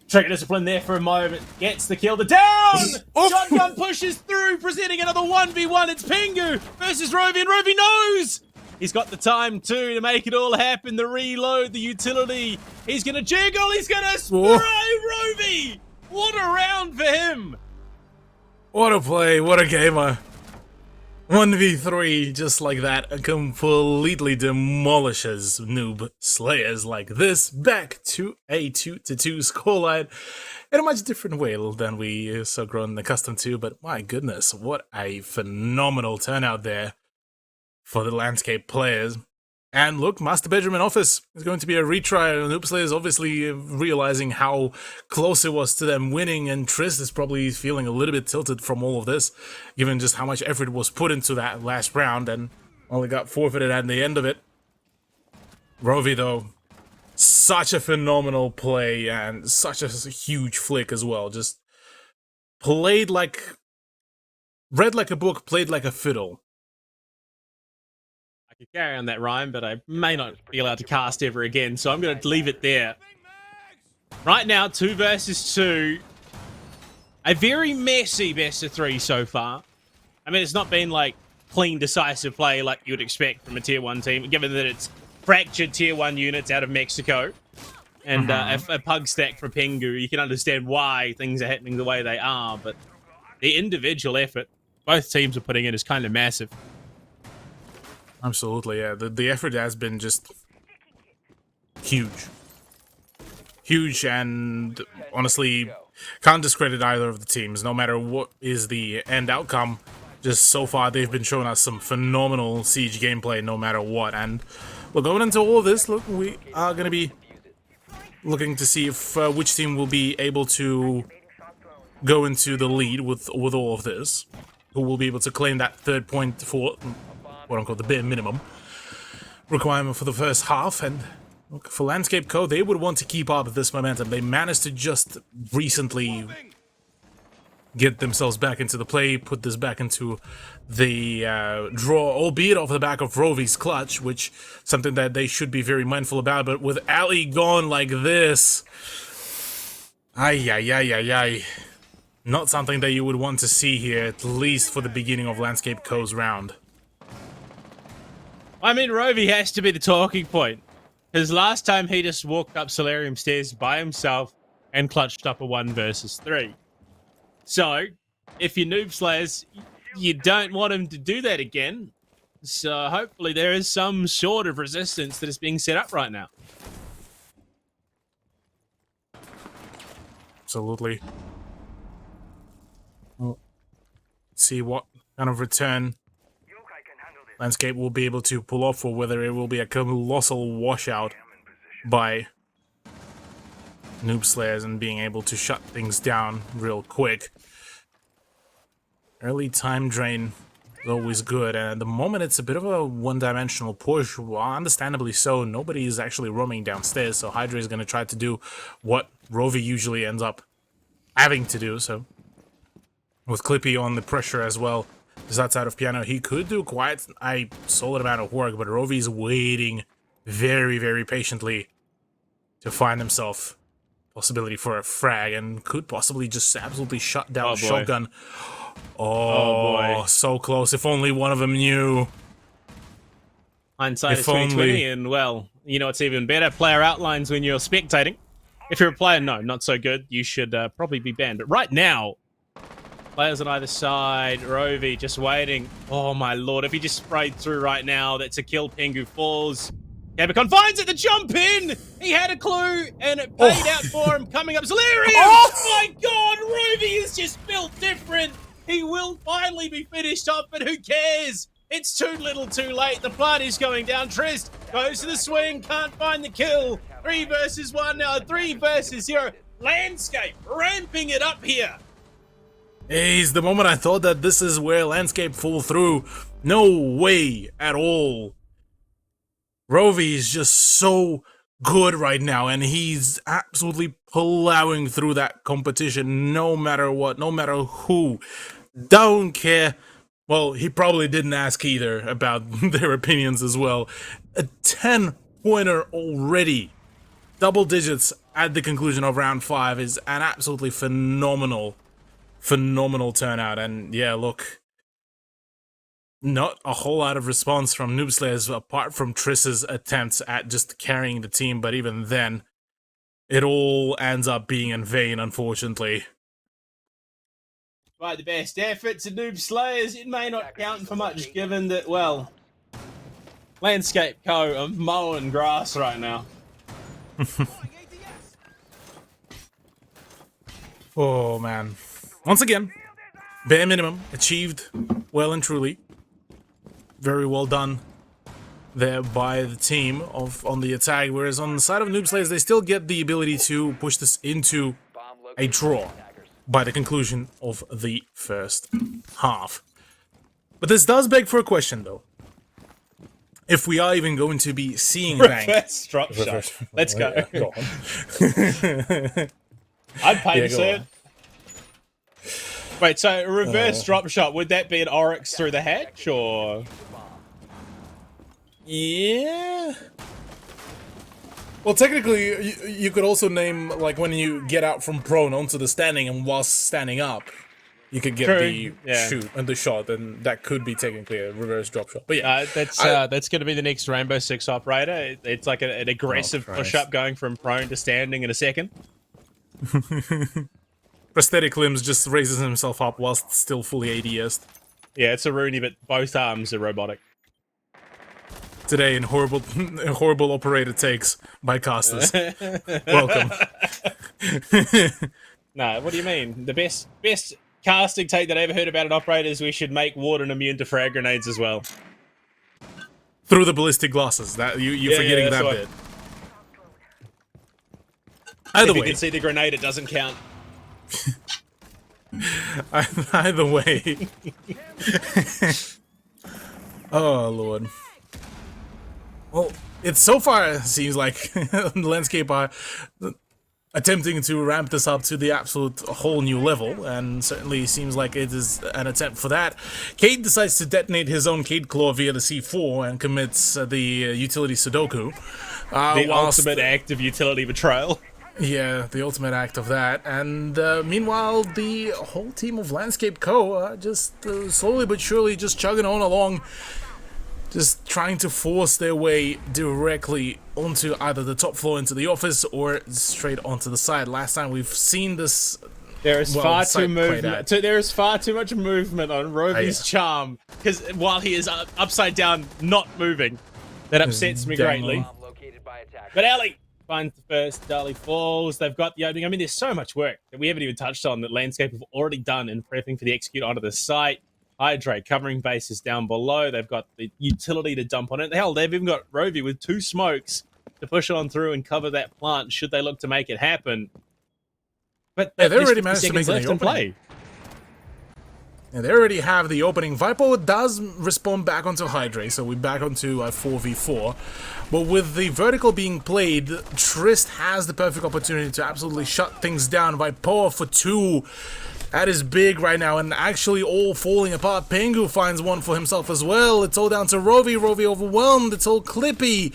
Trigger discipline there for a moment. Gets the kill. The down! Shotgun pushes through, presenting another 1v1. It's Pengu versus Rovi, and Rovi knows! He's got the time, too, to make it all happen. The reload, the utility. He's going to jiggle. He's going to spray Rovi! What a round for him! What a play, what a gamer. 1v3, just like that, completely demolishes noob slayers like this, back to a 2-2 scoreline in a much different way than we so grown accustomed to, but my goodness, what a phenomenal turnout there for the landscape players. And look, Master Bedroom in Office is going to be a retry. Noob Slayers obviously realizing how close it was to them winning, and Triss is probably feeling a little bit tilted from all of this, given just how much effort was put into that last round and only got forfeited at the end of it. Rovi, though, such a phenomenal play and such a huge flick as well. Just played like... read like a book, played like a fiddle. I could carry on that rhyme, but I may not be allowed to cast ever again, so I'm going to leave it there. Right now, 2 versus 2. A very messy best of 3 so far. I mean, it's not been like clean, decisive play like you would expect from a Tier 1 team, given that it's fractured Tier 1 units out of Mexico and a pug stack for Pengu. You can understand why things are happening the way they are, but the individual effort both teams are putting in is kind of massive. Absolutely, yeah. The effort has been just huge. Huge, and honestly, can't discredit either of the teams, no matter what is the end outcome. Just so far, they've been showing us some phenomenal Siege gameplay, no matter what. And we're going into all of this. Look, we are going to be looking to see if which team will be able to go into the lead with all of this. Who will be able to claim that 3rd point for quote-unquote the bare minimum requirement for the first half. And look, for Landscape Co, they would want to keep up this momentum. They managed to just recently get themselves back into the play, put this back into the draw, albeit off the back of Rovi's clutch, which something that they should be very mindful about. But with Ali gone like this, ay. Not something that you would want to see here, at least for the beginning of Landscape Co's round. I mean, Rovi has to be the talking point. Because last time he just walked up Solarium stairs by himself and clutched up a 1 versus 3. So, if you're Noob Slayers, you don't want him to do that again. So hopefully there is some sort of resistance that is being set up right now. Absolutely. Well, see what kind of return Landscape will be able to pull off, or whether it will be a colossal washout by Noob Slayers and being able to shut things down real quick. Early time drain is always good, and at the moment it's a bit of a one-dimensional push. Well, understandably so, nobody is actually roaming downstairs, so Hydra is going to try to do what Rovi usually ends up having to do. So with Clippy on the pressure as well, just outside of Piano, he could do quite a solid amount of work, but Rovi's waiting very, very patiently to find himself possibility for a frag, and could possibly just absolutely shut down Shotgun. Oh boy, so close. If only one of them knew. Hindsight is 2020, and well, you know, it's even better. Player outlines when you're spectating. If you're a player, no, not so good. You should probably be banned. But right now, players on either side, Rovi just waiting. Oh my lord, if he just sprayed through right now, that's a kill. Pengu falls. Cabicon finds it, the jump in! He had a clue, and it paid out for him. Coming up, Solarium! Oh my god, Rovi is just built different! He will finally be finished up, but who cares? It's too little too late. The plant is going down. Trist goes to the swing, can't find the kill. 3 versus 1 now, 3 versus 0. Landscape ramping it up here. Hey, the moment I thought that this is where Landscape fall through. No way at all. Rovi is just so good right now, and he's absolutely plowing through that competition no matter what, no matter who. Don't care. Well, he probably didn't ask either about their opinions as well. A 10-pointer already. Double digits at the conclusion of round 5 is an absolutely phenomenal turnout. And yeah, look, not a whole lot of response from Noob Slayers apart from Triss's attempts at just carrying the team, but even then, it all ends up being in vain, unfortunately. Right, the best efforts of Noob Slayers, it may not count for much given that, well, Landscape Co. are mowing grass right now. Oh, man. Once again, bare minimum achieved well and truly. Very well done there by the team on the attack, whereas on the side of Noob Slayers, they still get the ability to push this into a draw by the conclusion of the first half. But this does beg for a question, though. If we are even going to be seeing a bank. Reverse drop shot. Let's go. Yeah, go on. I'd pay Yeah, to go see on. it. Wait, so a reverse drop shot, would that be an Oryx through the hatch, or...? Yeah. Well, technically, you could also name, like, when you get out from prone onto the standing and whilst standing up, you could get True, the yeah. shoot and the shot, and that could be technically a reverse drop shot. But yeah, That's going to be the next Rainbow Six operator. It's like an aggressive Christ. push-up going from prone to standing in a second. prosthetic limbs just raises himself up whilst still fully ADS. Yeah, it's a Rooney, but both arms are robotic. Today in horrible operator takes by casters. Welcome. No, what do you mean? The best casting take that I ever heard about an operator is we should make Warden immune to frag grenades as well. Through the ballistic glasses. That you're forgetting that that's bit. Either If you way, can see the grenade, it doesn't count. either way. Oh Lord. Well, it so far seems like Landscape are attempting to ramp this up to the absolute whole new level, and certainly seems like it is an attempt for that. Cade decides to detonate his own Cade Claw via the C4 and commits the utility Sudoku. The whilst- ultimate act of utility betrayal. Yeah, the ultimate act of that. And meanwhile, the whole team of Landscape Co. are just slowly but surely just chugging on along, just trying to force their way directly onto either the top floor into the office or straight onto the side. Last time we've seen this. There is well, far site too played movement. out. There is far too much movement on Roby's charm, because while he is upside down, not moving, that upsets me greatly. Bomb located by attackers. But Ali finds the first. Dali falls. They've got the opening. I mean, there's so much work that we haven't even touched on that Landscape have already done in prepping for the execute onto the site. Hydrate covering bases down below. They've got the utility to dump on it. Hell, they've even got Roby with 2 smokes to push on through and cover that plant should they look to make it happen. But Yeah, they there's already 50 managed to seconds make it left in in the play. And they already have the opening. Vipo does respond back onto Hydrate, so we're back onto 4v4. But with the vertical being played, Trist has the perfect opportunity to absolutely shut things down. Vipo for 2. That is big right now, and actually all falling apart. Pengu finds one for himself as well. It's all down to Rovi. Rovi overwhelmed. It's all Clippy.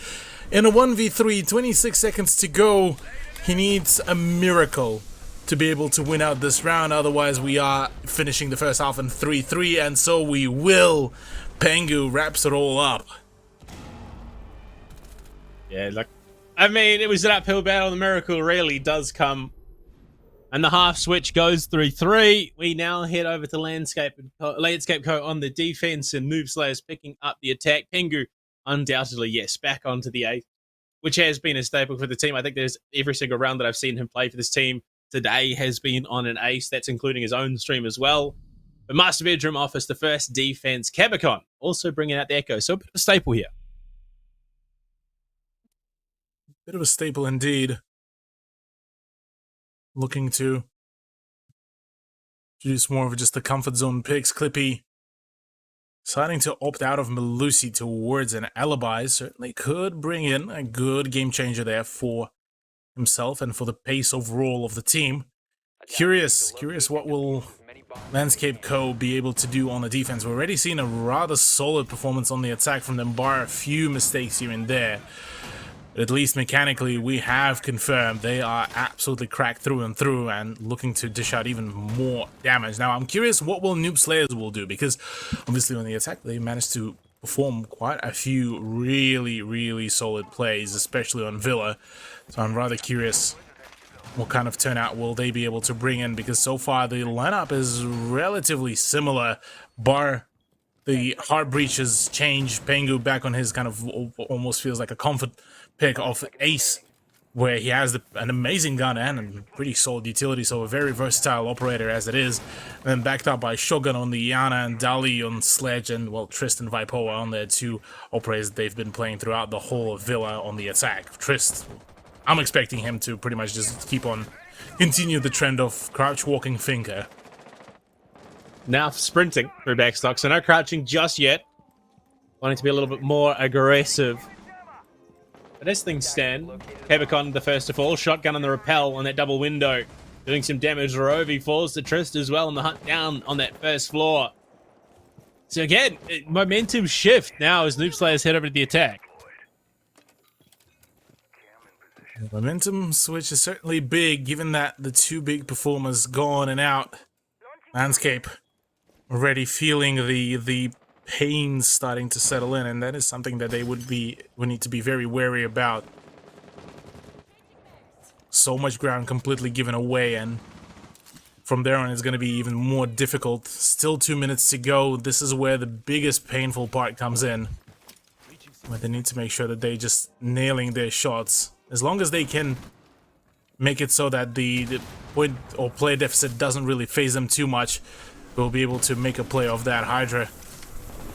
In a 1v3, 26 seconds to go. He needs a miracle to be able to win out this round. Otherwise, we are finishing the first half in 3-3, and so we will. Pengu wraps it all up. Yeah, I mean, it was an uphill battle. The miracle really does come. And the half switch goes 3-3. We now head over to Landscape Co on the defense, and Noob Slayers picking up the attack. Pengu, undoubtedly, yes, back onto the 8th, which has been a staple for the team. I think there's every single round that I've seen him play for this team today has been on an ace. That's including his own stream as well. But Master Bedroom offers the first defense. Cabicon also bringing out the Echo. So a bit of a staple here. Bit of a staple indeed. Looking to introduce more of just the comfort zone picks. Clippy deciding to opt out of Melusi towards an alibi certainly could bring in a good game changer there for himself and for the pace overall of the team. Curious what will Landscape Co. be able to do on the defense. We've already seen a rather solid performance on the attack from them, bar a few mistakes here and there. But at least mechanically, we have confirmed they are absolutely cracked through and through and looking to dish out even more damage. Now, I'm curious what will Noob Slayers will do, because obviously on the attack, they managed to perform quite a few really solid plays, especially on Villa. So I'm rather curious what kind of turnout will they be able to bring in, because so far the lineup is relatively similar, bar the hard breaches change. Pengu back on his kind of almost feels like a comfort pick of Ace, where he has an amazing gun and a pretty solid utility, so a very versatile operator as it is. And then backed up by Shogun on the Yana and Dali on Sledge, and, well, Trist and Vipoa on there, two operators they've been playing throughout the whole of Villa on the attack. Trist, I'm expecting him to pretty much just continue the trend of crouch walking finger. Now sprinting through backstock, so no crouching just yet. Wanting to be a little bit more aggressive. But as things stand, Kevicon the first to fall, shotgun on the rappel on that double window, doing some damage. Rovi falls to Trist as well on the hunt down on that first floor. So again, momentum shift now as Noob Slayers head over to the attack. The momentum switch is certainly big, given that the two big performers gone and out. Landscape already feeling the pain starting to settle in, and that is something that they would need to be very wary about. So much ground completely given away, and from there on it's going to be even more difficult. Still 2 minutes to go. This is where the biggest painful part comes in, where they need to make sure that they just nailing their shots. As long as they can make it so that the point or play deficit doesn't really phase them too much, they'll be able to make a play of that. Hydra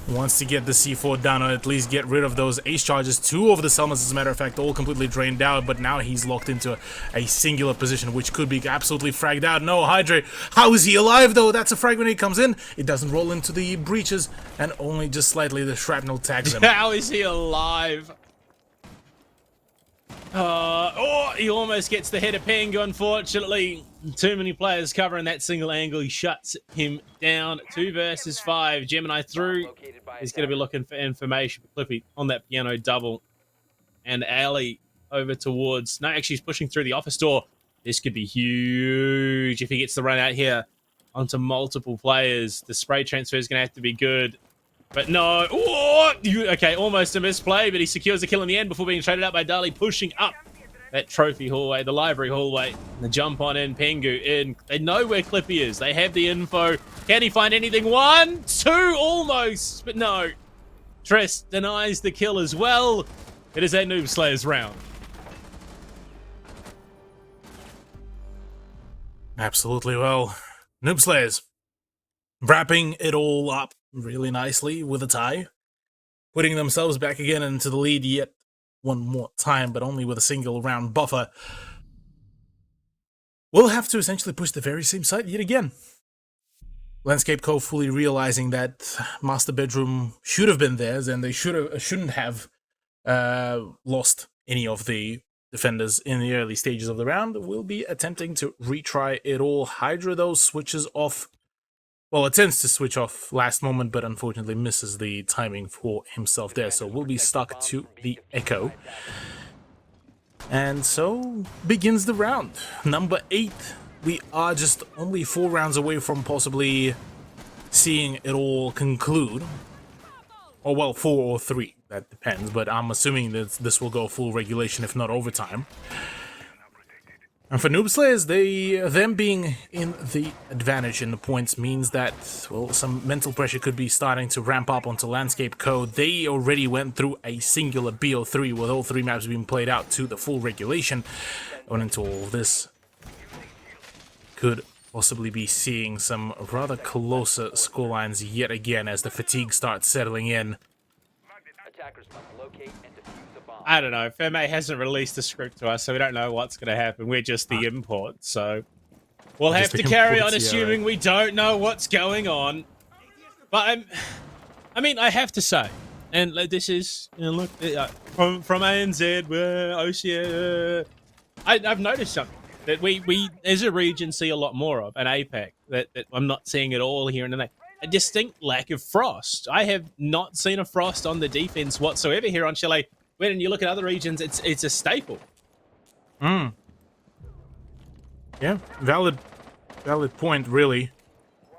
wants to get the C4 down, or at least get rid of those ace charges. Two of the summons, as a matter of fact, all completely drained out, but now he's locked into a singular position, which could be absolutely fragged out. No, Hydra, how is he alive, though? That's a frag when he comes in. It doesn't roll into the breaches, and only just slightly the shrapnel tags him. How is he alive? He almost gets the head of Pengu, unfortunately. Too many players covering that single angle. He shuts him down. 2 versus 5. Gemini through. He's going to be looking for information. Clippy on that piano double. And Ali over towards... No, actually, he's pushing through the office door. This could be huge if he gets the run out here onto multiple players. The spray transfer is going to have to be good. But no. Okay, almost a misplay, but he secures the kill in the end before being traded out by Dali, pushing up that trophy hallway, the library hallway. The jump on in, Pengu in. They know where Clippy is. They have the info. Can he find anything? 1, 2, almost, but no. Trist denies the kill as well. It is a Noob Slayers round. Absolutely. Well, Noob Slayers wrapping it all up really nicely with a tie, putting themselves back again into the lead yet one more time, but only with a single round buffer. We'll have to essentially push the very same side yet again. Landscape Co. fully realizing that Master Bedroom should have been theirs, and they shouldn't have lost any of the defenders in the early stages of the round. Will be attempting to retry it all. Hydra, though, switches off. Well, attempts to switch off last moment, but unfortunately misses the timing for himself there, so we'll be stuck to the Echo. And so begins the round. Number 8. We are just only 4 rounds away from possibly seeing it all conclude. Or, well, 4 or 3. That depends, but I'm assuming that this will go full regulation, if not overtime. And for Noob Slayers, them being in the advantage in the points means that, well, some mental pressure could be starting to ramp up onto Landscape Co. They already went through a singular BO3 with all 3 maps being played out to the full regulation. Going into all of this, could possibly be seeing some rather closer scorelines yet again as the fatigue starts settling in. Attackers must locate and defuse the bomb. I don't know. Ferme hasn't released a script to us, so we don't know what's going to happen. We're just the import, so we'll have Just to the carry imports, on yeah, assuming right. we don't know what's going on. But I mean, I have to say, and this is, you know, look, from ANZ, where OCA, I've noticed something that we as a region see a lot more of, an APAC, that I'm not seeing it all here and there. A distinct lack of frost. I have not seen a frost on the defense whatsoever here on Chalet. When you look at other regions, it's a staple. Yeah, valid point, really,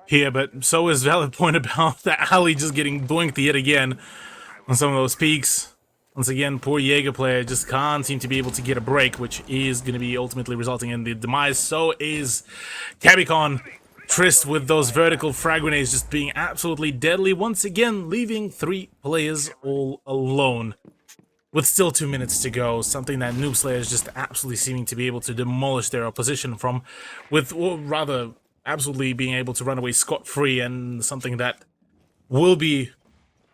here, but so is valid point about that alley just getting boinked yet again on some of those peaks. Once again, poor Jaeger player just can't seem to be able to get a break, which is going to be ultimately resulting in the demise. So is Cabicon. Trist with those vertical frag grenades just being absolutely deadly. Once again, leaving 3 players all alone. With still 2 minutes to go, something that Noob Slayer is just absolutely seeming to be able to demolish their opposition from, with, or rather, absolutely being able to run away scot-free, and something that will be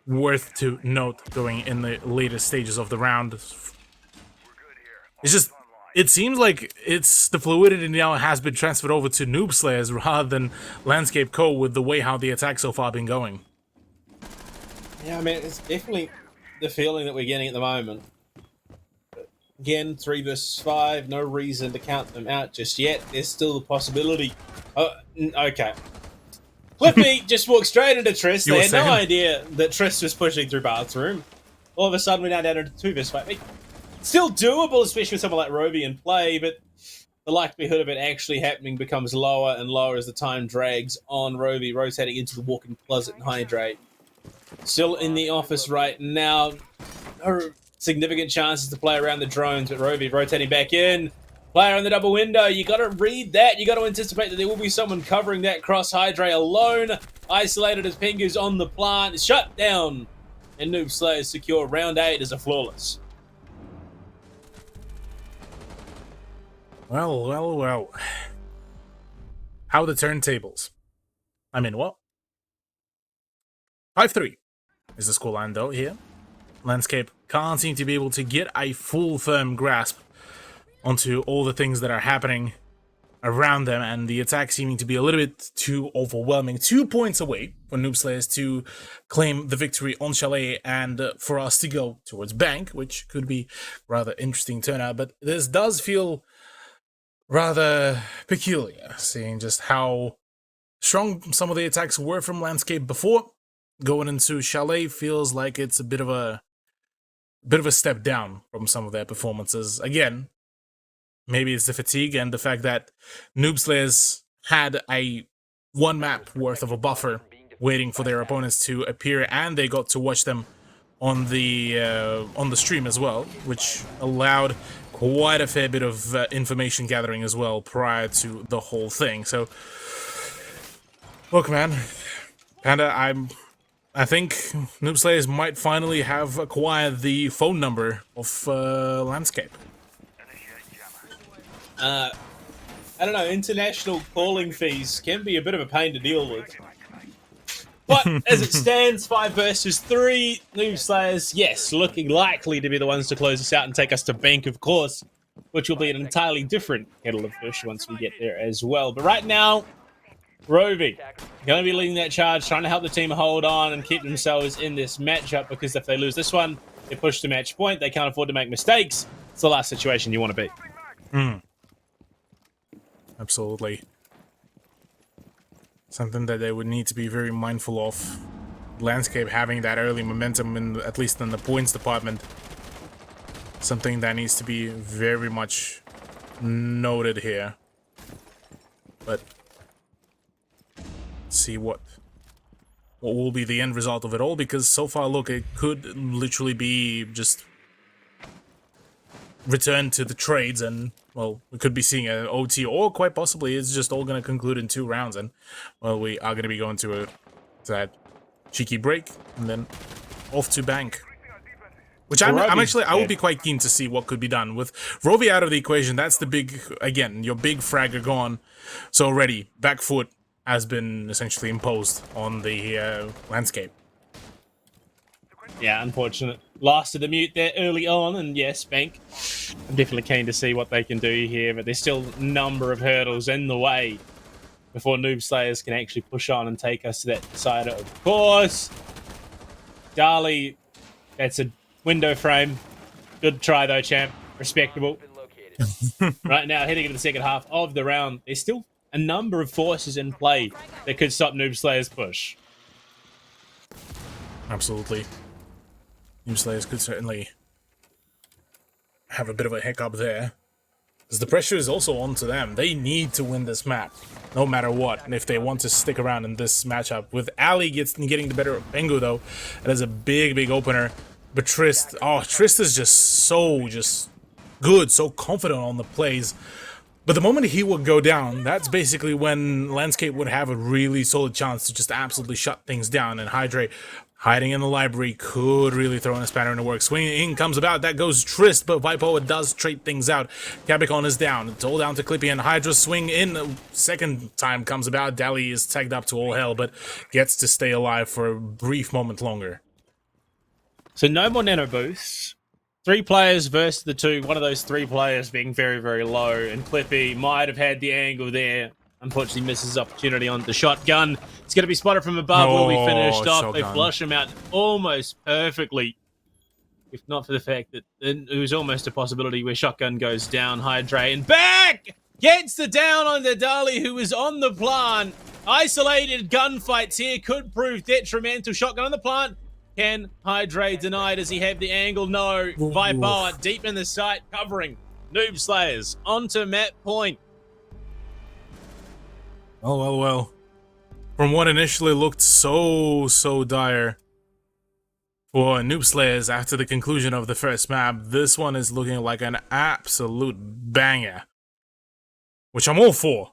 worth to note going in the later stages of the round. It's just, it seems like it's the fluidity now has been transferred over to Noob Slayers rather than Landscape Co. with the way how the attack so far been going. Yeah, I mean, it's definitely the feeling that we're getting at the moment. But again, 3 versus 5, no reason to count them out just yet. There's still the possibility. Oh, okay. Flippy just walked straight into Trist. They had no idea that Trist was pushing through bathroom. All of a sudden, we're now down into 2 versus 5. I mean, still doable, especially with someone like Roby in play, but the likelihood of it actually happening becomes lower and lower as the time drags on. Roby rotating into the walk-in closet and hydrate. Still in the office right now. No significant chances to play around the drones, but Roby rotating back in. Player on the double window. You got to read that. You got to anticipate that there will be someone covering that cross hydrate alone. Isolated as Pengu's on the plant. Shut down. And Noob Slayer secure. Round 8 is a flawless. Well, well, well. How are the turntables? I mean, what? 5-3 is the scoreline, though, here. Landscape can't seem to be able to get a full, firm grasp onto all the things that are happening around them, and the attack seeming to be a little bit too overwhelming. 2 points away for Noob Slayers to claim the victory on Chalet, and for us to go towards Bank, which could be rather interesting turnout, but this does feel rather peculiar, seeing just how strong some of the attacks were from Landscape before. Going into Chalet feels like it's a bit of a step down from some of their performances. Again, maybe it's the fatigue and the fact that Noob Slayers had a 1 map worth of a buffer waiting for their opponents to appear, and they got to watch them on the stream as well, which allowed quite a fair bit of information gathering as well prior to the whole thing. So, look, man, Panda, I think Noob Slayers might finally have acquired the phone number of Landscape. I don't know, international calling fees can be a bit of a pain to deal with. But as it stands, 5 versus 3, Noob Slayers, yes, looking likely to be the ones to close us out and take us to Bank, of course, which will be an entirely different kettle of fish once we get there as well. But right now, Roby going to be leading that charge, trying to help the team hold on and keep themselves in this matchup, because if they lose this one, they push to match point. They can't afford to make mistakes. It's the last situation you want to be. Absolutely. Something that they would need to be very mindful of. Landscape having that early momentum, at least in the points department. Something that needs to be very much noted here. But see what will be the end result of it all, because so far, look, it could literally be just return to the trades, and well, we could be seeing an OT, or quite possibly it's just all going to conclude in 2 rounds, and well, we are going to be going to that cheeky break and then off to Bank, which I would be quite keen to see what could be done with Rovi out of the equation. That's the big, again, your big fragger gone, so already back foot has been essentially imposed on the Landscape. Yeah, unfortunate. Lost to the mute there early on, and yes, Bank, I'm definitely keen to see what they can do here, but there's still a number of hurdles in the way before Noob Slayers can actually push on and take us to that decider, of course. Dali, that's a window frame. Good try, though, champ. Respectable. Right now, heading into the second half of the round, there's still a number of forces in play that could stop Noob Slayers' push. Absolutely. Noob Slayers could certainly have a bit of a hiccup there, because the pressure is also on to them. They need to win this map, no matter what, and if they want to stick around in this matchup. With Ali getting the better of Pengu, though, that is a big, big opener But Trist is just good, so confident on the plays. But the moment he would go down, that's basically when Landscape would have a really solid chance to just absolutely shut things down. And Hydrate, hiding in the library, could really throw in a spanner in the works. Swinging in comes about, that goes Trist, but Vipo does trade things out. Capicon is down, it's all down to Clippy, and Hydra swing in. The second time comes about, Dally is tagged up to all hell, but gets to stay alive for a brief moment longer. So no more nano boosts. 3 players versus the 2. One of those 3 players being very, very low. And Clippy might have had the angle there. Unfortunately misses his opportunity on the shotgun. It's going to be spotted from above where we finished off. They Shotgun. flush him out almost perfectly. If not for the fact that it was almost a possibility where shotgun goes down. Hydrate and back! Gets the down on the Dali who was on the plant. Isolated gunfights here could prove detrimental. Shotgun on the plant. Can Hydrate deny? Does he have the angle? No. Viper deep in the sight, covering Noob Slayers onto map point. Oh, well. From what initially looked so dire for Noob Slayers after the conclusion of the first map, this one is looking like an absolute banger. Which I'm all for.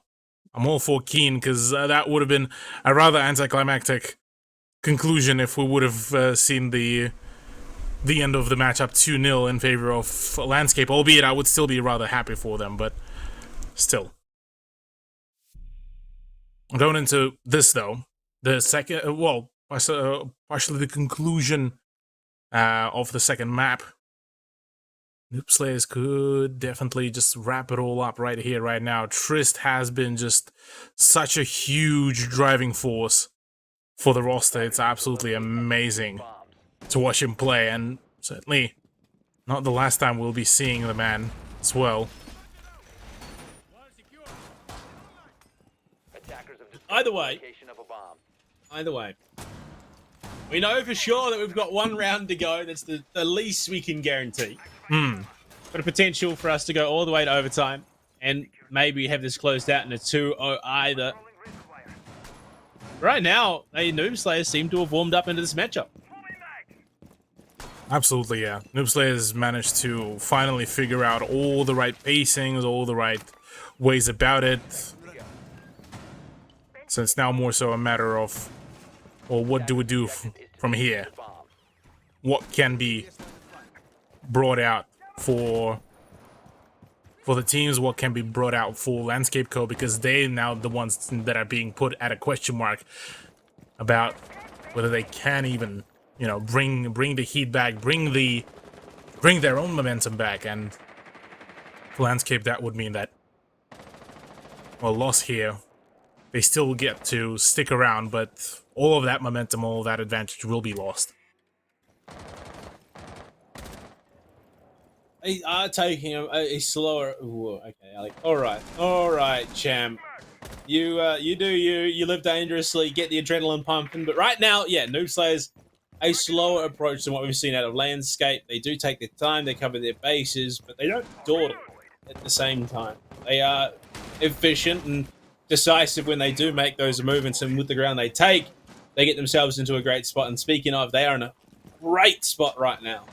I'm all for keen, because that would have been a rather anticlimactic conclusion if we would have seen the end of the matchup 2-0 in favor of Landscape, albeit I would still be rather happy for them, but still. Going into this though, the second, partially the conclusion of the second map, Noob Slayers could definitely just wrap it all up right here, right now. Trist has been just such a huge driving force for the roster. It's absolutely amazing to watch him play, and certainly not the last time we'll be seeing the man as well. Either way, we know for sure that we've got 1 round to go. That's the least we can guarantee. But a potential for us to go all the way to overtime and maybe have this closed out in a 2-0 either. Right now, the Noob Slayers seem to have warmed up into this matchup. Absolutely, yeah. Noob Slayers managed to finally figure out all the right pacings, all the right ways about it. So it's now more so a matter of, well, what do we do from here? What can be brought out for the teams? What can be brought out for Landscape Co? Because they're now the ones that are being put at a question mark about whether they can even, you know, bring the heat back, bring their own momentum back. And for Landscape, that would mean that, well, loss here. They still get to stick around, but all of that momentum, all of that advantage will be lost. They are taking a slower. Ooh, okay, Alec. All right, champ. You do you. You live dangerously. Get the adrenaline pumping. But right now, yeah, Noob Slayers a slower approach than what we've seen out of Landscape. They do take their time. They cover their bases, but they don't dawdle at the same time. They are efficient and decisive when they do make those movements, and with the ground they take, they get themselves into a great spot. And speaking of, they are in a great spot right now.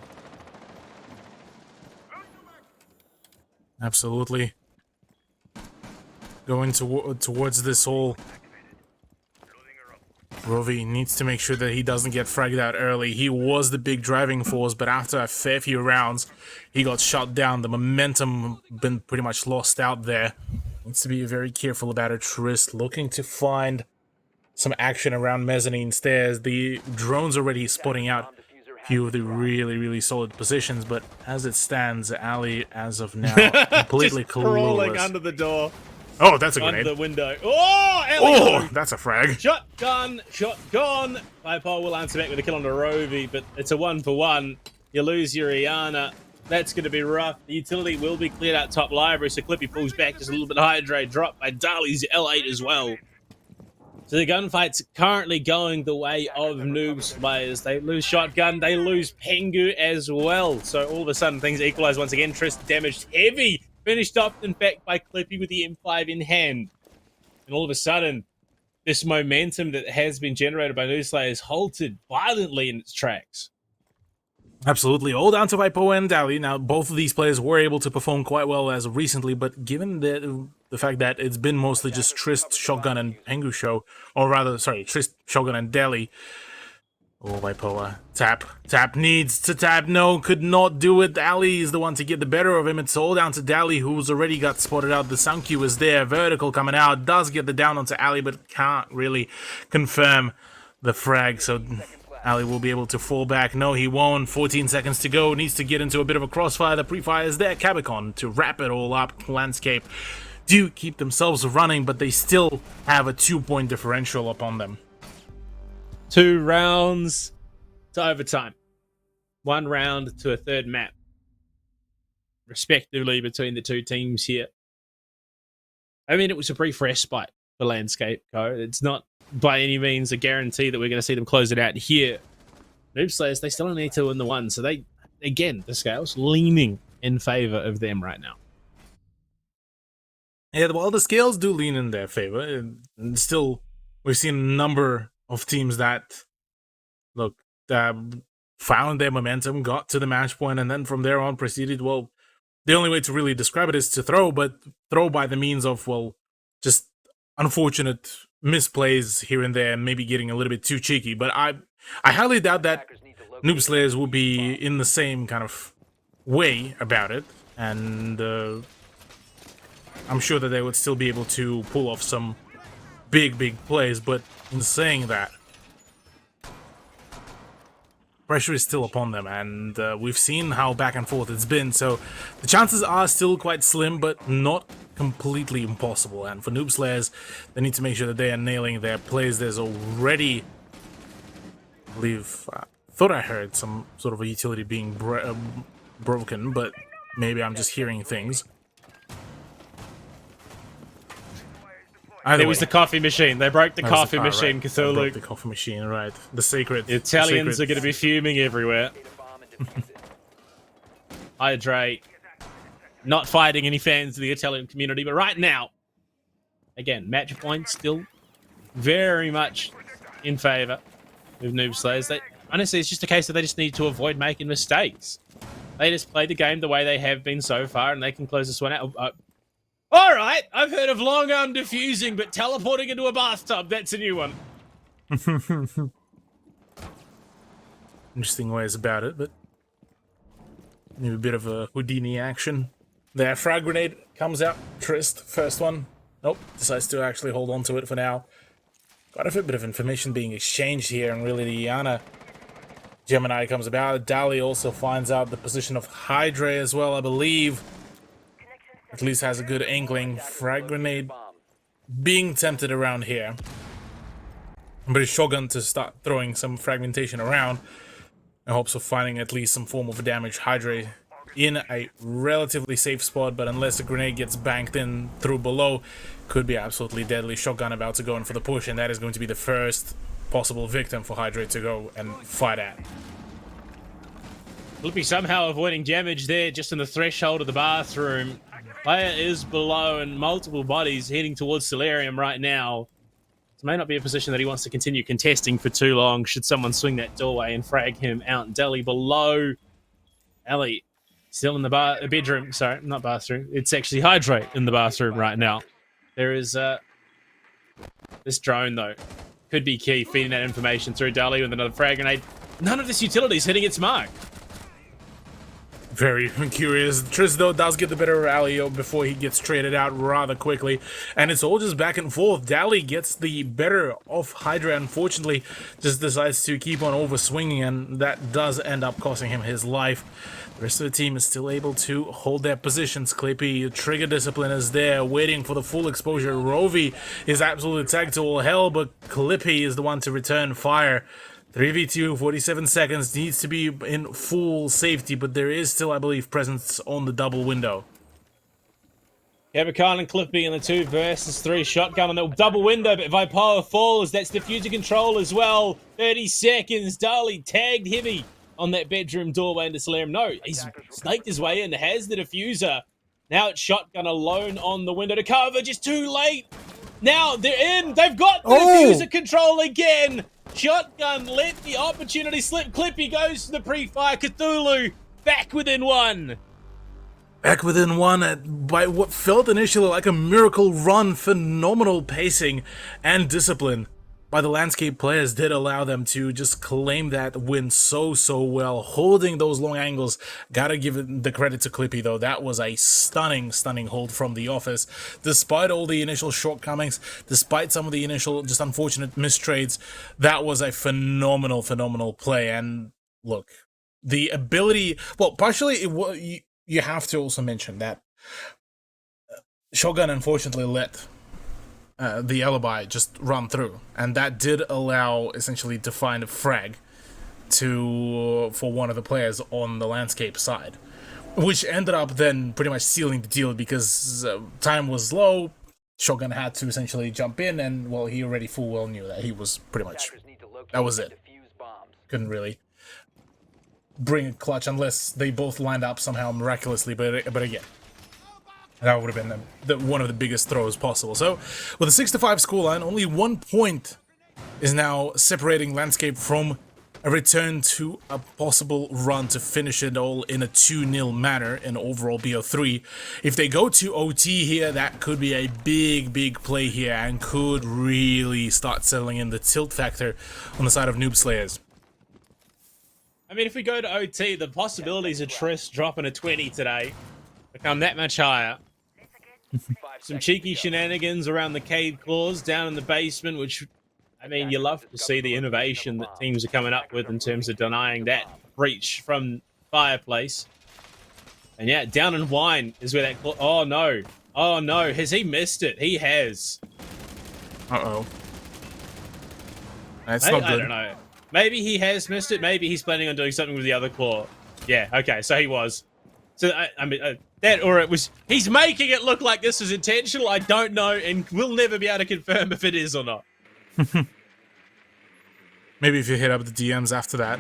Absolutely. Going towards this hole. Rovi needs to make sure that he doesn't get fragged out early. He was the big driving force, but after a fair few rounds, he got shot down. The momentum been pretty much lost out there. Needs to be very careful about it. Trist looking to find some action around mezzanine stairs. The drone's already spotting out a few of the really solid positions, but as it stands, Ali, as of now, completely Just crawling clueless. under the door. Oh, that's a Under grenade. the window. Oh, Oh, that's a frag. Shotgun. Viper will answer back with a kill on the Rovi, but it's a 1-for-1. You lose your Iana. That's going to be rough. The utility will be cleared out top library, so Clippy pulls back just a little bit. Hydrate dropped by Dali's L8 as well. So the gunfight's currently going the way of Noob Slayers. They lose Shotgun, they lose Pengu as well. So all of a sudden things equalize once again. Trist damaged heavy. Finished off, in fact, by Clippy with the M5 in hand. And all of a sudden, this momentum that has been generated by Noob Slayers halted violently in its tracks. Absolutely. All down to Vipo and Dali. Now, both of these players were able to perform quite well as of recently, but given the fact that it's been mostly just Trist, Shotgun, and Pengu show, or rather, sorry, Trist, Shotgun, and Dali. Oh, Vipo, tap needs to tap. No, could not do it. Dali is the one to get the better of him. It's all down to Dali, who's already got spotted out. The Sankyu is there. Vertical coming out. Does get the down onto Ali, but can't really confirm the frag. So Ali will be able to fall back. No, he won't. 14 seconds to go. Needs to get into a bit of a crossfire. The pre-fire is there. Cabicon to wrap it all up. Landscape do keep themselves running, but they still have a 2-point differential upon them. 2 rounds to overtime. 1 round to a third map, respectively, between the two teams here. I mean, it was a brief respite for Landscape Co. It's not by any means a guarantee that we're going to see them close it out here. Noob Slayers, they still need to win the 1, so they, again, the scale's leaning in favor of them right now. Yeah, well, the scales do lean in their favor. And still, we've seen a number of teams that, look, found their momentum, got to the match point, and then from there on proceeded, well, the only way to really describe it is to throw, but throw by the means of, well, just unfortunate misplays here and there, and maybe getting a little bit too cheeky. But I highly doubt that Noob Slayers will be in the same kind of way about it, and I'm sure that they would still be able to pull off some big plays, but in saying that, pressure is still upon them, and we've seen how back and forth it's been, so the chances are still quite slim, but not completely impossible. And for Noob Slayers, they need to make sure that they are nailing their plays. There's already, I believe, thought I heard some sort of a utility being broken, but maybe I'm just hearing things. It was the coffee machine. They broke the coffee machine, right. Cthulhu. Broke the coffee machine, right. The sacred. The Italians are going to be fuming everywhere. Hydrate. Not fighting any fans of the Italian community, but right now, again, match point still very much in favor of Noob Slayers. Honestly, it's just a case that they just need to avoid making mistakes. They just play the game the way they have been so far, and they can close this one out. All right, I've heard of long arm diffusing, but teleporting into a bathtub, that's a new one. Interesting ways about it, but maybe a bit of a Houdini action. There, frag grenade comes out. Trist, first one. Nope, decides to actually hold on to it for now. Quite a fair bit of information being exchanged here, and really the Iana Gemini comes about. Dali also finds out the position of Hydra as well, I believe. At least has a good inkling. Frag grenade being tempted around here. But it's Shogun to start throwing some fragmentation around in hopes of finding at least some form of damage. Hydra in a relatively safe spot, but unless a grenade gets banked in through below, could be absolutely deadly. Shotgun about to go in for the push, and that is going to be the first possible victim for Hydra to go and fight at. Flippy somehow avoiding damage there just in the threshold of the bathroom. Player is below and multiple bodies heading towards Solarium right now. This may not be a position that he wants to continue contesting for too long should someone swing that doorway and frag him out. Deli below. Ellie still in the bedroom. Sorry, not bathroom. It's actually Hydrate in the bathroom right now. There is this drone, though. Could be key, feeding that information through Dali with another frag grenade. None of this utility is hitting its mark. Very curious. Trist, though, does get the better of Alio before he gets traded out rather quickly. And it's all just back and forth. Dali gets the better of Hydra, unfortunately. Just decides to keep on over-swinging, and that does end up costing him his life. The rest of the team is still able to hold their positions. Clippy, Trigger Discipline is there, waiting for the full exposure. Rovi is absolutely tagged to all hell, but Clippy is the one to return fire. 3v2, 47 seconds, needs to be in full safety, but there is still, I believe, presence on the double window. Cabicon and Clippy in the 2 versus 3 shotgun on the double window, but Vipower falls. That's diffuser control as well. 30 seconds. Dali tagged heavy on that bedroom doorway into Solarium. No, he's snaked his way in, has the diffuser. Now it's shotgun alone on the window to cover, just too late. Now they're in. They've got the diffuser control again. Shotgun let the opportunity slip. Clippy goes to the pre-fire. Cthulhu back within one. Back within one by what felt initially like a miracle run. Phenomenal pacing and discipline by the Landscape players did allow them to just claim that win so well, holding those long angles. Gotta give it the credit to Clippy though. That was a stunning hold from the office. Despite all the initial shortcomings, despite some of the initial just unfortunate mistrades, that was a phenomenal play. And look, the ability, well, partially you have to also mention that Shogun unfortunately let the alibi just run through, and that did allow essentially to find a frag for one of the players on the Landscape side, which ended up then pretty much sealing the deal because time was low. Shogun had to essentially jump in, and well, he already full well knew that he was pretty much, that was it. Couldn't really bring a clutch unless they both lined up somehow miraculously, but again, that would have been one of the biggest throws possible. So, with a 6-5 scoreline, only 1 point is now separating Landscape from a return to a possible run to finish it all in a 2-0 manner in overall BO3. If they go to OT here, that could be a big play here and could really start settling in the tilt factor on the side of Noob Slayers. I mean, if we go to OT, the possibilities of Triss dropping a 20 today become that much higher. Some cheeky shenanigans around the cave claws down in the basement, which, I mean, you love to see the innovation that teams are coming up with in terms of denying that breach from Fireplace. And yeah, down in Wine is where that claw... Oh no, has he missed it? He has. Uh-oh. That's not good. I don't know. Maybe he has missed it. Maybe he's planning on doing something with the other claw. Yeah, okay, so he was. So, I mean, that, or it was... He's making it look like this is intentional. I don't know, and we'll never be able to confirm if it is or not. Maybe if you hit up the DMs after that,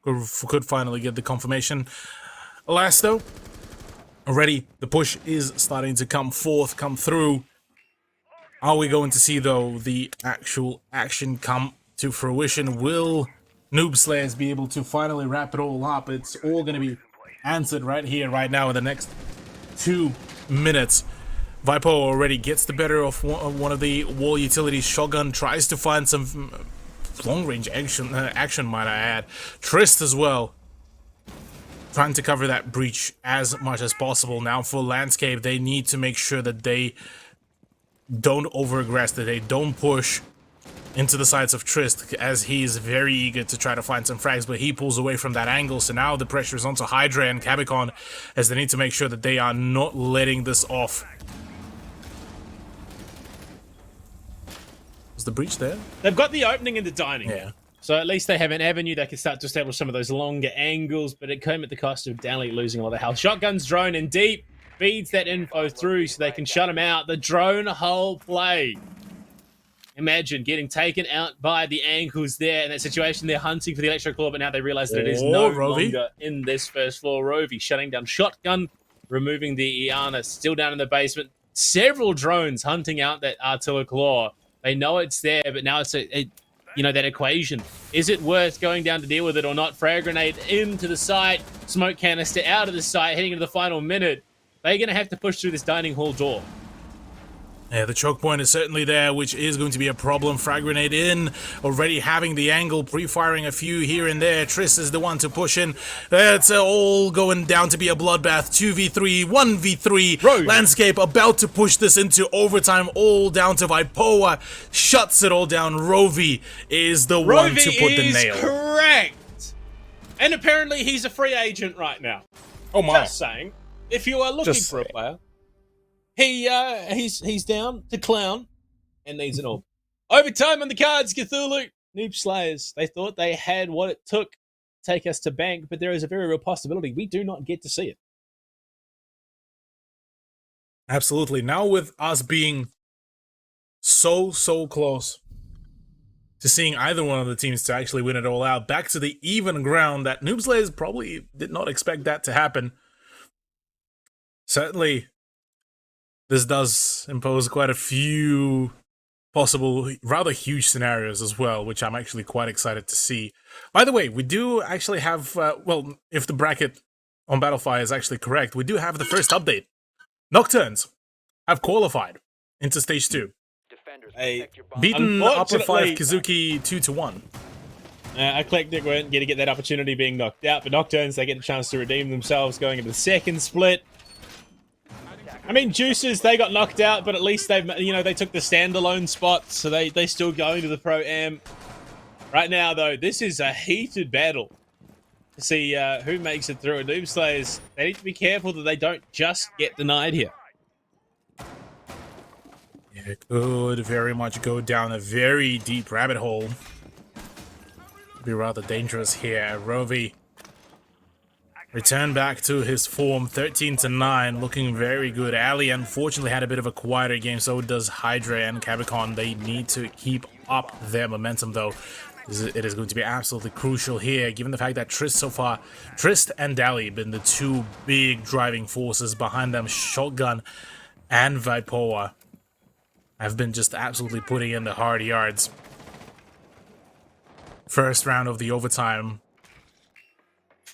could finally get the confirmation. Alas, though, already the push is starting to come through. Are we going to see, though, the actual action come to fruition? Will Noob Slayers be able to finally wrap it all up? It's all going to be answered right here, right now, in the next 2 minutes. Vipo already gets the better of one of the wall utilities. Shogun tries to find some long-range action, might I add. Trist as well, trying to cover that breach as much as possible. Now for Landscape, they need to make sure that they don't over-aggress, that they don't push into the sides of Trist, as he's very eager to try to find some frags, but he pulls away from that angle. So now the pressure is onto Hydra and Cabicon, as they need to make sure that they are not letting this off. Was the breach there? They've got the opening in the dining. Yeah. So at least they have an avenue they can start to establish some of those longer angles, but it came at the cost of Downley losing a lot of health. Shotgun's drone in deep, feeds that info through so they can shut him out. The drone hull play. Imagine getting taken out by the ankles there in that situation. They're hunting for the electro claw, but now they realize that it is no longer in this first floor. Rovi shutting down Shotgun, removing the Iana, still down in the basement. Several drones hunting out that Artilla claw. They know it's there, but now it's you know, that equation. Is it worth going down to deal with it or not? Frag grenade into the site, smoke canister out of the site, heading into the final minute. They're going to have to push through this dining hall door. Yeah, the choke point is certainly there, which is going to be a problem. Frag grenade in, already having the angle, pre-firing a few here and there. Triss is the one to push in. It's all going down to be a bloodbath. 2v3, 1v3. Road. Landscape about to push this into overtime, all down to Vipoa. Shuts it all down. Rovi is the one to put the nail. Correct. And apparently he's a free agent right now. Oh my. Just saying. If you are looking for a player, he's down to clown and needs an all. Overtime on the cards, Cthulhu. Noob Slayers. They thought they had what it took to take us to bank, but there is a very real possibility we do not get to see it. Absolutely. Now with us being so close to seeing either one of the teams to actually win it all out, back to the even ground that Noob Slayers probably did not expect that to happen. Certainly, this does impose quite a few possible, rather huge scenarios as well, which I'm actually quite excited to see. By the way, we do actually have, well, if the bracket on Battlefy is actually correct, we do have the first update. Nocturnes have qualified into Stage 2. Defenders, Hey, protect your bomb. Beaten Upper 5 Unfortunately- Kizuki 2-1. Eclectic weren't going to get that opportunity being knocked out, but Nocturnes, they get a chance to redeem themselves going into the second split. I mean, Juices, they got knocked out, but at least they took the standalone spot, so they still going to the Pro-Am. Right now, though, this is a heated battle to see who makes it through. And Noob Slayers, they need to be careful that they don't just get denied here. It could very much go down a very deep rabbit hole. Be rather dangerous here. Rovi returned back to his form, 13-9, looking very good. Ali unfortunately had a bit of a quieter game, so does Hydra and Cabicon. They need to keep up their momentum, though. It is going to be absolutely crucial here, given the fact that Trist and Dali have been the two big driving forces behind them. Shotgun and Vipoa have been just absolutely putting in the hard yards. First round of the overtime.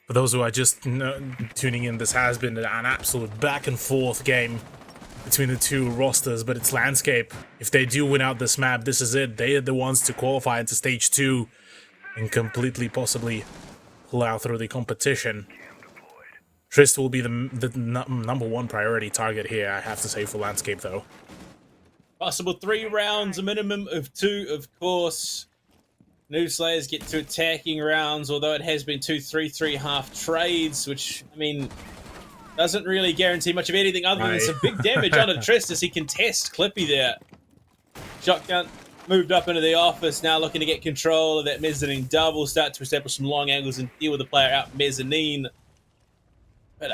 For those who are just tuning in, this has been an absolute back and forth game between the two rosters, but it's Landscape. If they do win out this map, this is it. They are the ones to qualify into Stage 2 and completely possibly pull out through the competition. Trist will be the number one priority target here, I have to say, for Landscape, though. Possible 3 rounds, a minimum of 2, of course. Noob Slayers get to attacking rounds, although it has been 2 3-3 trades, which, I mean, doesn't really guarantee much of anything other than some big damage onto Trist as he contests Clippy there. Shotgun moved up into the office, now looking to get control of that mezzanine double, start to establish some long angles and deal with the player out mezzanine. But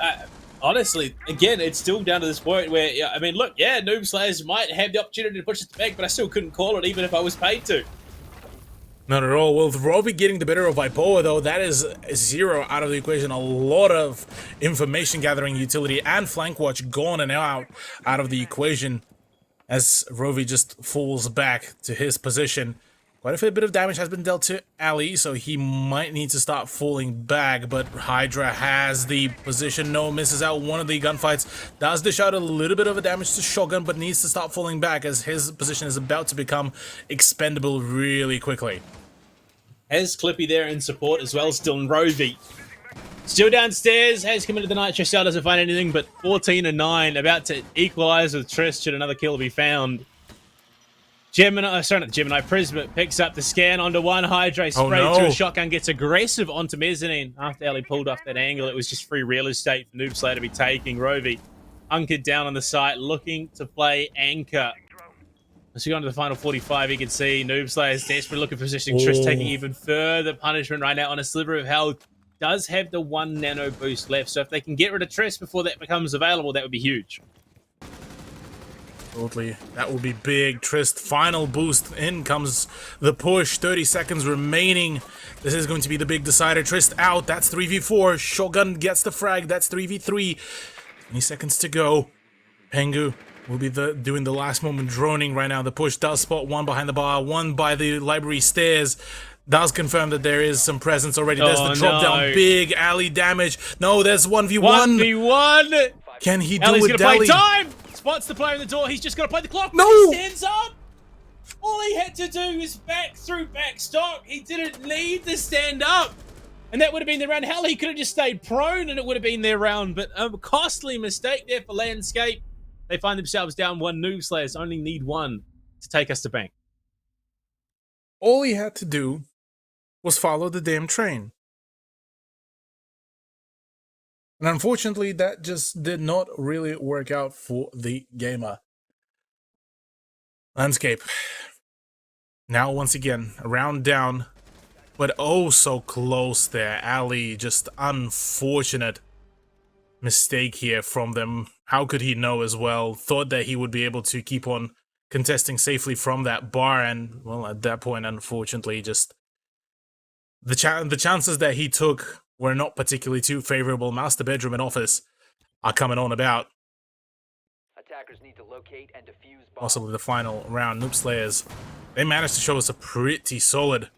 honestly, again, it's still down to this point where, I mean, look, yeah, Noob Slayers might have the opportunity to push it back, but I still couldn't call it even if I was paid to. Not at all. With Rovi getting the better of Vipoa, though, that is 0 out of the equation. A lot of information gathering utility and flank watch gone and out of the equation as Rovi just falls back to his position. Quite a fair bit of damage has been dealt to Ali, so he might need to start falling back, but Hydra has the position. No, misses out one of the gunfights. Does dish out a little bit of a damage to Shotgun, but needs to start falling back as his position is about to become expendable really quickly. Has Clippy there in support as well, still in Rovi. Still downstairs, has come into the Nitro Cell, doesn't find anything, but 14-9, about to equalize with Trist should another kill be found. Gemini, sorry, not Gemini, Prisma picks up the scan onto one Hydra, sprayed through a shotgun, gets aggressive onto mezzanine. After Ali pulled off that angle, it was just free real estate for Noob Slayer to be taking. Rovi hunkered down on the site, looking to play anchor. As we go into the final 45, you can see Noob Slayer's desperate looking for positioning. Trist taking even further punishment right now on a sliver of health. Does have the 1 nano boost left, so if they can get rid of Trist before that becomes available, that would be huge. Absolutely. That will be big. Trist, final boost. In comes the push. 30 seconds remaining. This is going to be the big decider. Trist out. That's 3v4. Shotgun gets the frag. That's 3v3. 20 seconds to go. Pengu will be doing the last moment droning right now. The push does spot one behind the bar, one by the library stairs. Does confirm that there is some presence already. There's the drop down. Big Ali damage. No, there's 1v1. 1v1. Can he do Ali's it, gonna play Dali? time. Spots the player in the door. He's just got to play the clock. No! He stands up. All he had to do is back through back stock. He didn't need to stand up. And that would have been their round. Hell, he could have just stayed prone and it would have been their round. But a costly mistake there for Landscape. They find themselves down 1. Noob Slayers only need 1 to take us to bank. All he had to do was follow the damn train. And unfortunately, that just did not really work out for the gamer. Landscape. Now, once again, a round down, but oh so close there. Ali, just unfortunate mistake here from them. How could he know as well? Thought that he would be able to keep on contesting safely from that bar, and, well, at that point, unfortunately, just the chances that he took were not particularly too favorable. Master bedroom and office are coming on about. attackers need to locate and defuse bombs. possibly the final round. Noob Slayers, they managed to show us a pretty solid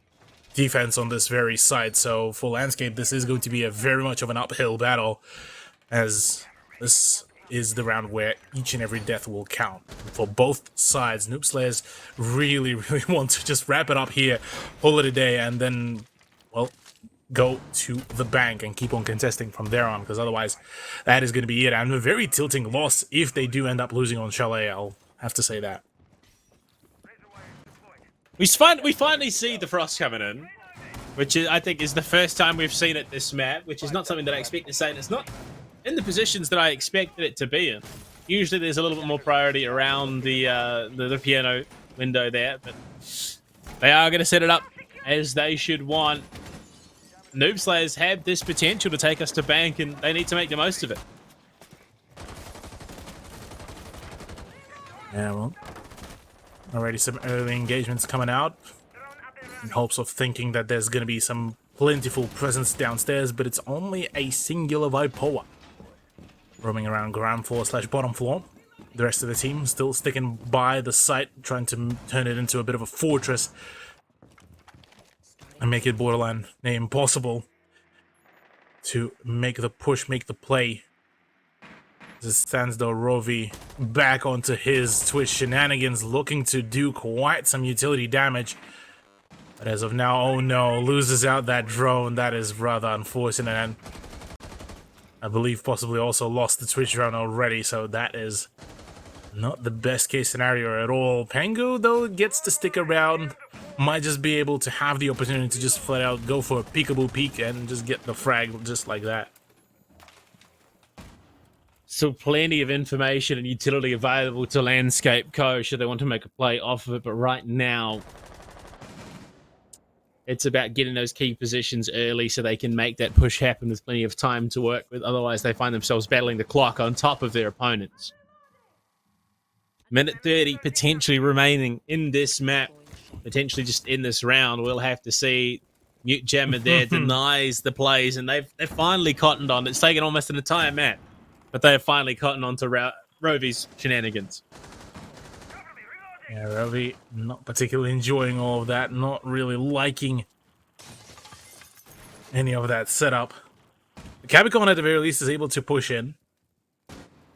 defense on this very side. So for Landscape, this is going to be a very much of an uphill battle, as this is the round where each and every death will count. For both sides, Noob Slayers really want to just wrap it up here, call it a day, and then, well, go to the bank and keep on contesting from there on, because otherwise that is going to be it. And a very tilting loss if they do end up losing on Chalet, I'll have to say that. We finally see the Frost coming in, which is, I think, is the first time we've seen it this map, which is not something that I expect to say, and it's not in the positions that I expected it to be in. Usually there's a little bit more priority around the piano window there, but they are going to set it up as they should want. Noob Slayers have this potential to take us to bank, and they need to make the most of it. Yeah, well, already some early engagements coming out in hopes of thinking that there's going to be some plentiful presence downstairs, but it's only a singular Vipoa roaming around ground floor / bottom floor. The rest of the team still sticking by the site, trying to turn it into a bit of a fortress and make it borderline impossible to make the push, make the play. As it stands though, Rovi back onto his Twitch shenanigans, looking to do quite some utility damage. But as of now, oh no, loses out that drone. That is rather unfortunate, and I believe possibly also lost the Twitch drone already, so that is not the best case scenario at all. Pangu, though, gets to stick around. Might just be able to have the opportunity to just flat out go for a peekaboo peek and just get the frag just like that. So plenty of information and utility available to Landscape Co. should they want to make a play off of it, but right now it's about getting those key positions early so they can make that push happen with plenty of time to work with. Otherwise, they find themselves battling the clock on top of their opponents. Minute 30 potentially remaining in this map, potentially just in this round. We'll have to see. Mute Jammer there denies the plays, and they've finally cottoned on. It's taken almost an entire map, but they have finally cottoned on to Rovi's shenanigans. Yeah, Rovi not particularly enjoying all of that, not really liking any of that setup. Capicon at the very least is able to push in.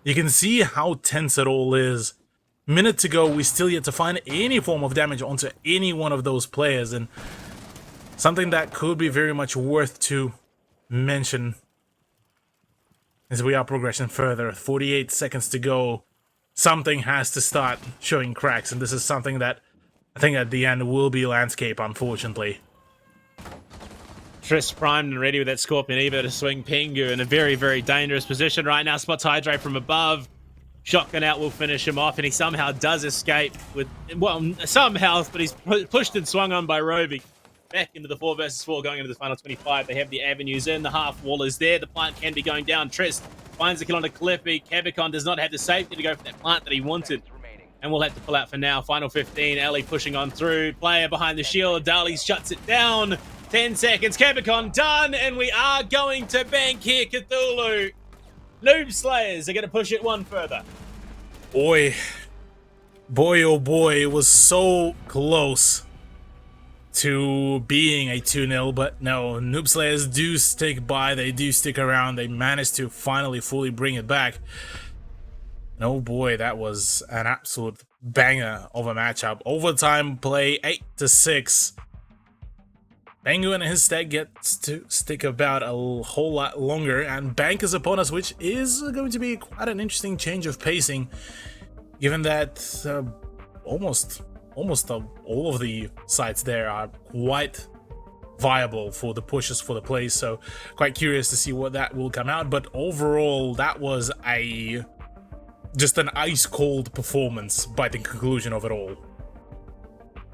You can see how tense it all is. Minute to go, we still yet to find any form of damage onto any one of those players, and something that could be very much worth to mention as we are progressing further. 48 seconds to go. Something has to start showing cracks, and this is something that I think at the end will be Landscape, unfortunately. Triss primed and ready with that Scorpion Evo to swing Pingu in a very, very dangerous position right now. Spots Hydra from above. Shotgun out will finish him off, and he somehow does escape with, well, some health, but he's pushed and swung on by Rovi. Back into the 4 versus 4 going into the final 25. They have the avenues in. The half wall is there. The plant can be going down. Triss finds the kill on a Clippy. Cabicon does not have the safety to go for that plant that he wanted. And we'll have to pull out for now. Final 15. Ellie pushing on through. Player behind the shield. Dali shuts it down. 10 seconds. Cabicon done. And we are going to bank here, Cthulhu. Noob Slayers are going to push it one further. Boy, oh boy, it was so close to being a 2-0, but no, Noob Slayers do stick by, they do stick around, they managed to finally fully bring it back. And oh boy, that was an absolute banger of a matchup. Overtime play, 8-6. Bangu and his stack gets to stick about a whole lot longer, and Bank is upon us, which is going to be quite an interesting change of pacing, given that almost all of the sites there are quite viable for the pushes for the plays, so quite curious to see what that will come out. But overall, that was just an ice-cold performance by the conclusion of it all.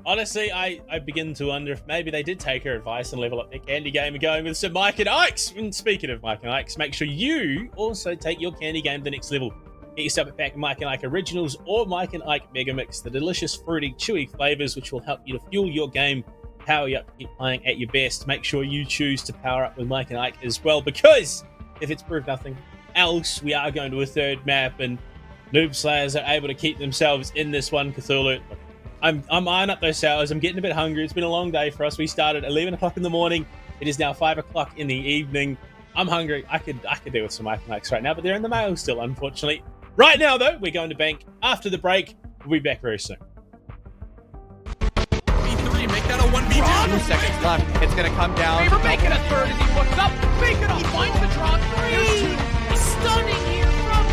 Honestly, I begin to wonder if maybe they did take her advice and level up their candy game and going with some Mike and Ikes. And speaking of Mike and Ikes, make sure you also take your candy game to the next level. Get yourself a pack of Mike and Ike Originals or Mike and Ike Mega Mix, the delicious, fruity, chewy flavors which will help you to fuel your game, power you up to keep playing at your best. Make sure you choose to power up with Mike and Ike as well, because if it's proved nothing else, we are going to a third map, and Noob Slayers are able to keep themselves in this one, Cthulhu. I'm eyeing up those sours. I'm getting a bit hungry. It's been a long day for us. We started at 11 o'clock in the morning. It is now 5 o'clock in the evening. I'm hungry. I could do with some item likes right now, but they're in the mail still, unfortunately. Right now, though, we're going to bank. After the break, we'll be back very soon. B3, make that a 1v2. 2 seconds left. It's gonna come down. Favor to making double. a third as he puts up. Bacon he finds the draw. Three. Stunning here from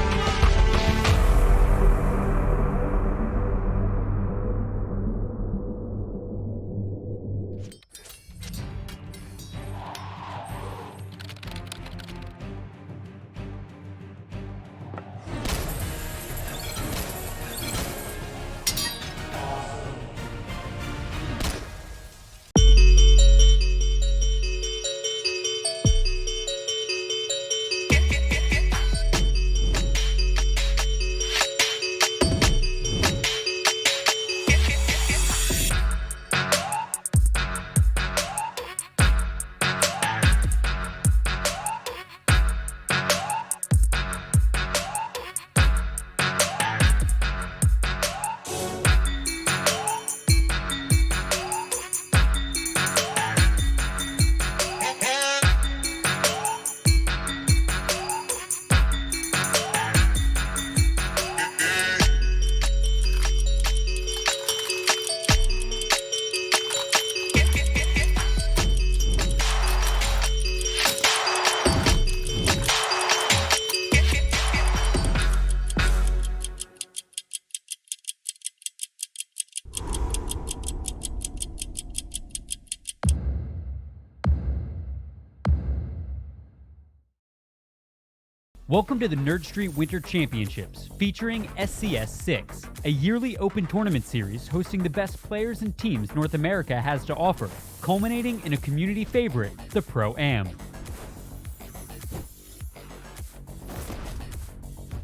Welcome to the NerdStreet Winter Championships, featuring SCS6, a yearly open tournament series hosting the best players and teams North America has to offer, culminating in a community favorite, the Pro-Am.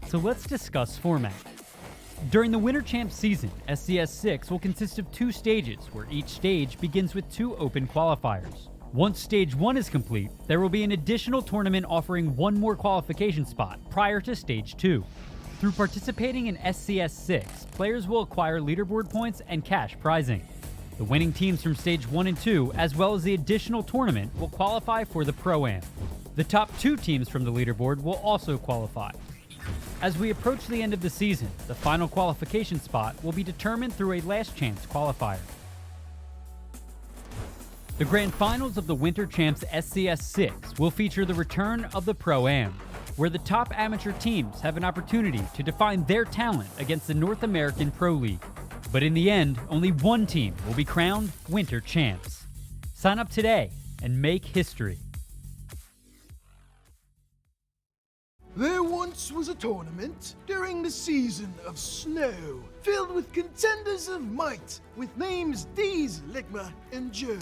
So let's discuss format. During the Winter Champs season, SCS6 will consist of 2 stages, where each stage begins with 2 open qualifiers. Once Stage 1 is complete, there will be an additional tournament offering 1 more qualification spot prior to Stage 2. Through participating in SCS6, players will acquire leaderboard points and cash prizing. The winning teams from Stage 1 and 2, as well as the additional tournament, will qualify for the Pro-Am. The top 2 teams from the leaderboard will also qualify. As we approach the end of the season, the final qualification spot will be determined through a last chance qualifier. The grand finals of the Winter Champs SCS6 will feature the return of the Pro-Am, where the top amateur teams have an opportunity to define their talent against the North American Pro League. But in the end, only one team will be crowned Winter Champs. Sign up today and make history. There once was a tournament during the season of snow, filled with contenders of might, with names Deez, Ligma, and Joe.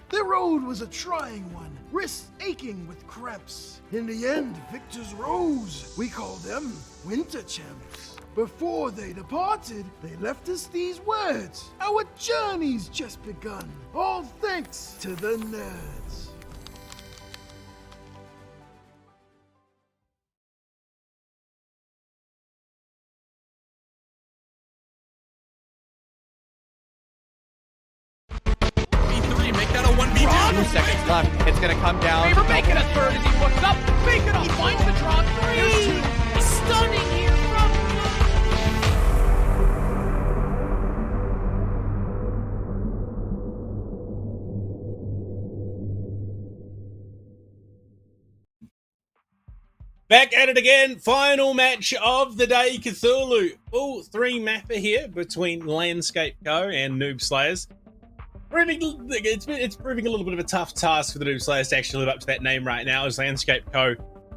The road was a trying one, wrists aching with cramps. In the end, victors rose. We call them Winter Champs. Before they departed, they left us these words. Our journey's just begun. All thanks to the nerds. B3, make that a 1v2. 2 seconds left. It's gonna come down. Favor to making double. a third as he puts up. Bacon he finds the draw. Three. Stunning here from Back at it again. Final match of the day, Cthulhu. All 3 mapper here between Landscape Co. and Noob Slayers. It's proving a little bit of a tough task for the Noob Slayers to actually live up to that name right now, as Landscape Co.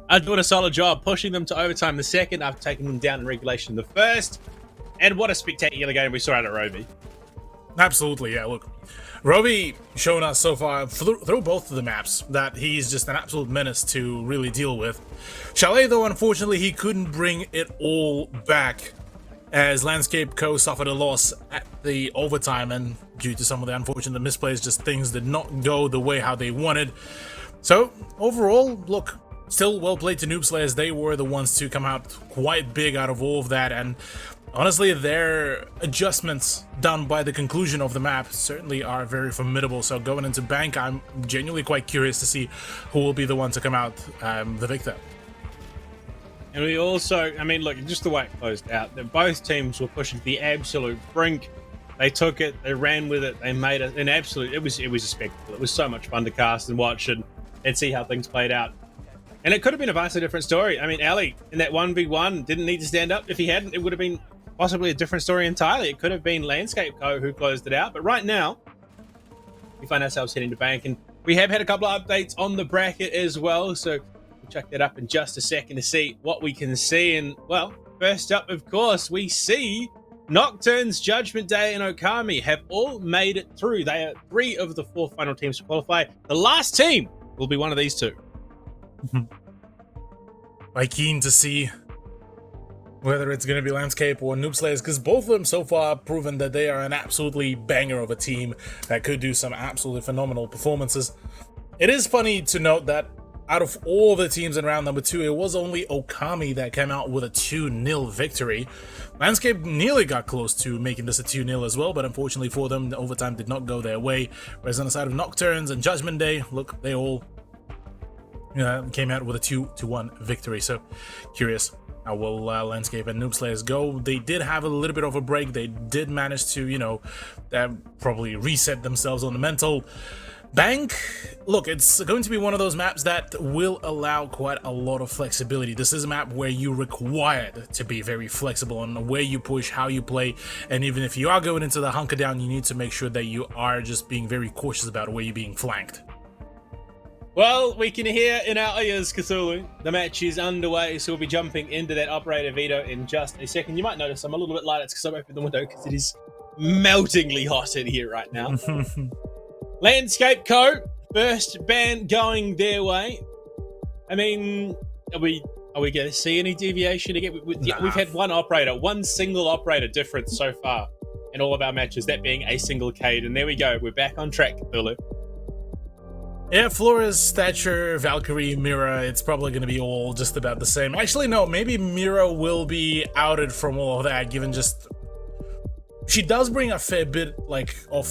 are doing a solid job pushing them to overtime the second after taking them down in regulation in the first. And what a spectacular game we saw out at Roby. Absolutely, yeah. Look, Roby shown us so far through both of the maps that he's just an absolute menace to really deal with. Chalet, though, unfortunately, he couldn't bring it all back, as Landscape Co. suffered a loss at the overtime, and due to some of the unfortunate misplays, just things did not go the way how they wanted. So, overall, look, still well played to Noob Slayers. They were the ones to come out quite big out of all of that, and honestly, their adjustments done by the conclusion of the map certainly are very formidable. So going into Bank, I'm genuinely quite curious to see who will be the one to come out the victor. And we also, I mean, look, just the way it closed out, that both teams were pushing the absolute brink. They took it, they ran with it, they made it an absolute, it was a spectacle. It was so much fun to cast and watch and see how things played out. And it could have been a vastly different story. I mean, Ali, in that 1v1, didn't need to stand up. If he hadn't, it would have been possibly a different story entirely. It could have been Landscape Co. who closed it out. But right now, we find ourselves heading to Bank. And we have had a couple of updates on the bracket as well. So we'll check that up in just a second to see what we can see. And, well, first up, of course, we see Nocturne's, Judgment Day, and Okami have all made it through. They are 3 of the 4 final teams to qualify. The last team will be one of these 2. I'm keen to see whether it's going to be Landscape or Noob Slayers, because both of them so far have proven that they are an absolutely banger of a team that could do some absolutely phenomenal performances. It is funny to note that out of all the teams in round number 2, it was only Okami that came out with a 2-0 victory. Landscape nearly got close to making this a 2-0 as well, but unfortunately for them, the overtime did not go their way. Whereas on the side of Nocturnes and Judgment Day, look, they all came out with a 2-1 victory. So curious how will Landscape and Noob Slayers go. They did have a little bit of a break. They did manage to, probably reset themselves on the mental. Bank, look, it's going to be one of those maps that will allow quite a lot of flexibility. This is a map where you're required to be very flexible on where you push, how you play, and even if you are going into the hunker down, you need to make sure that you are just being very cautious about where you're being flanked. Well, we can hear in our ears, Cthulhu. The match is underway, so we'll be jumping into that operator veto in just a second. You might notice I'm a little bit light. It's because I'm opening the window because it is meltingly hot in here right now. Landscape Co. First ban going their way. I mean, are we going to see any deviation again? We've had one single operator difference so far in all of our matches, that being a single Cade. And there we go. We're back on track, Cthulhu. Yeah, Flora's, Thatcher, Valkyrie, Mira, it's probably going to be all just about the same. Actually, no, maybe Mira will be outed from all of that, given just... She does bring a fair bit, of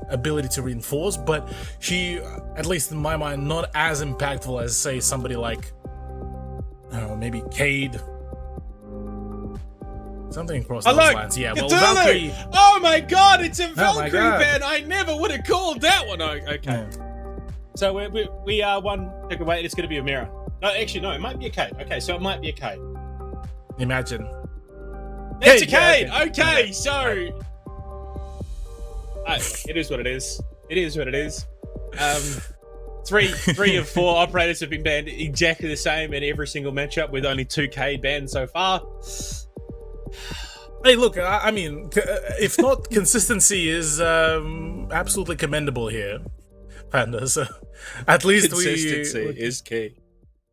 ability to reinforce, but she, at least in my mind, not as impactful as, say, somebody like, I don't know, maybe Cade. Something across those lines. Yeah, well, Valkyrie... Oh my god, it's a Valkyrie ban! I never would have called that one. Oh, okay. Yeah. So we are one pick away. It's going to be a Mira. No, actually, no, it might be a Cade. Okay, so it might be a Cade. Imagine. It's a Cade! Yeah, okay, so... it is what it is. It is what it is. Three of 4 operators have been banned exactly the same in every single matchup, with only 2 Cade banned so far. Hey, look, I mean, if not, consistency is absolutely commendable here, Panda. So at least consistency is key.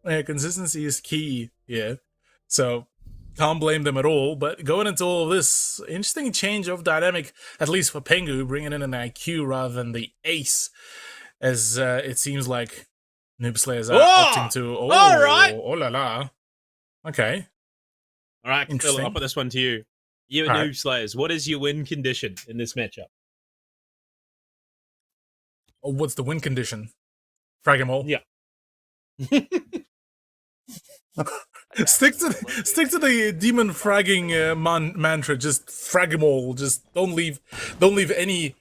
Yeah, consistency is key. Yeah, so can't blame them at all. But going into all of this, interesting change of dynamic, at least for Pengu, bringing in an IQ rather than the ace, as it seems like Noob Slayers are opting to. Oh, all right. Oh la la. Okay. All right, Phil, I'll put this one to you. You and Noob Slayers, what is your win condition in this matchup? Oh, what's the win condition? Frag them all? Yeah. Stick to the demon fragging mantra. Just frag them all. Just don't leave any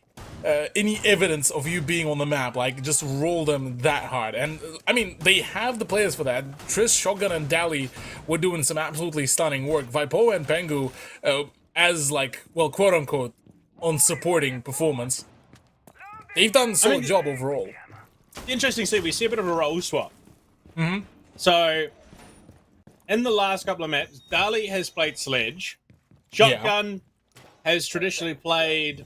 evidence of you being on the map. Like, just roll them that hard. And I mean, they have the players for that. Triss, Shotgun, and Dali were doing some absolutely stunning work. Vipo and Pengu, as quote unquote, on supporting performance, they've done a solid job overall. Interesting to see. We see a bit of a role swap. Mm-hmm. So, in the last couple of maps, Dali has played Sledge. Shotgun has traditionally played...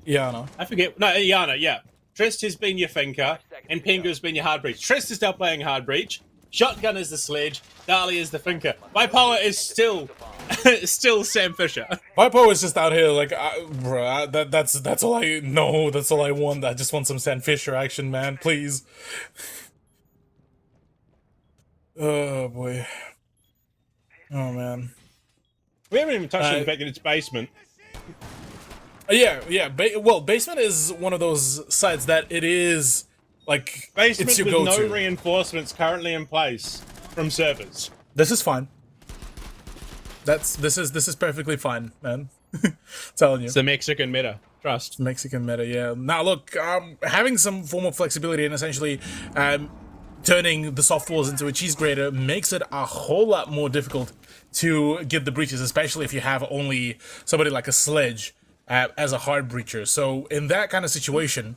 Iana. I forget. No, Iana, yeah. Trist has been your Finker, and Pengu has been your Hard Breach. Trist is now playing Hard Breach. Shotgun is the Sledge. Dali is the Finker. My power is still Still Sam Fisher. Vipo is just out here like, bruh, that's all I know. That's all I want. I just want some Sam Fisher action, man. Please. Oh boy. Oh man. We haven't even touched on the fact that it's basement. Yeah. Well, basement is one of those sites that it is like Basement it's your with go-to. no reinforcements currently in place from servers. This is fine. This is perfectly fine, man. Telling you. It's the Mexican meta. Trust. Mexican meta, yeah. Now look, having some form of flexibility and essentially turning the soft walls into a cheese grater makes it a whole lot more difficult to get the breaches, especially if you have only somebody like a Sledge as a hard breacher. So in that kind of situation,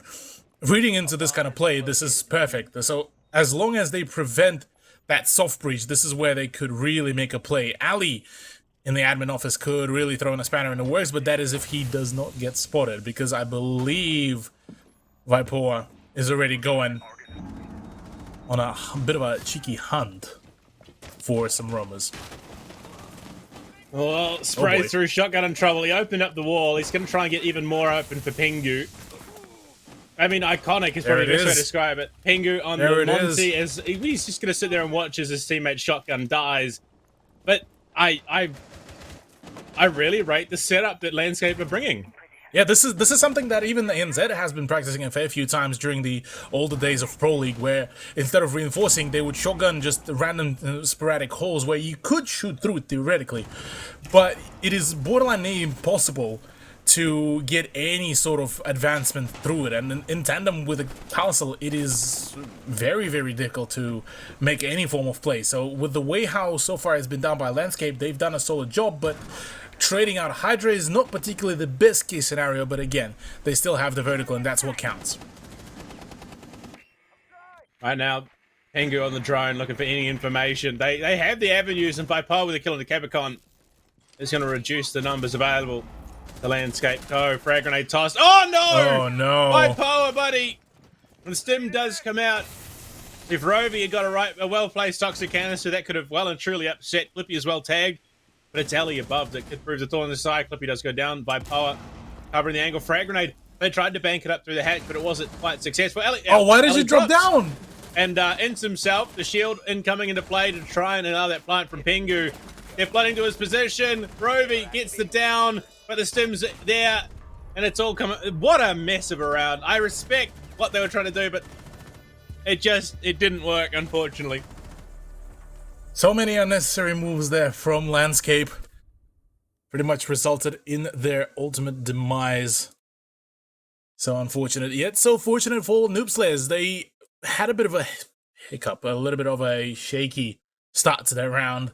reading into this kind of play, this is perfect. So as long as they prevent that soft breach, this is where they could really make a play. Ali in the admin office could really throw in a spanner in the works, but that is if he does not get spotted, because I believe Viper is already going on a bit of a cheeky hunt for some roamers. Well, spray boy. through, shotgun in trouble. He opened up the wall. He's going to try and get even more open for Pingu. I mean, iconic is probably the best way to describe it. Pingu on the Monty, he's just going to sit there and watch as his teammate shotgun dies. But I really rate the setup that Landscape are bringing. Yeah, this is something that even the NZ has been practicing a fair few times during the older days of Pro League, where instead of reinforcing, they would shotgun just random sporadic holes where you could shoot through it theoretically, but it is borderline nearly impossible to get any sort of advancement through it, and in tandem with a Palisade, it is very, very difficult to make any form of play. So with the way how so far it's been done by Landscape, they've done a solid job, but trading out Hydra is not particularly the best case scenario, but again, they still have the vertical, and that's what counts. Right now, Pingu on the drone looking for any information. They have the avenues, and by power with a kill on the Capricorn, it's going to reduce the numbers available. The Landscape go, frag grenade tossed. Oh no! Oh no! By power, buddy! When the stim does come out, if Rovi had got a well-placed toxic canister, that could have well and truly upset Clippy as well tagged. But it's Ali above that could prove the thorn in the side. Clippy does go down by power, covering the angle. Frag grenade. They tried to bank it up through the hatch, but it wasn't quite successful. Why did you drop down? And ends himself. The shield incoming into play to try and allow that plant from Pingu. They're flooding to his position. Rovi gets the down, but the stim's there, and it's all coming. What a mess of a round. I respect what they were trying to do, but it didn't work, unfortunately. So many unnecessary moves there from Landscape. Pretty much resulted in their ultimate demise. So unfortunate, yet so fortunate for Noob Slayers. They had a bit of a hiccup, a little bit of a shaky start to their round.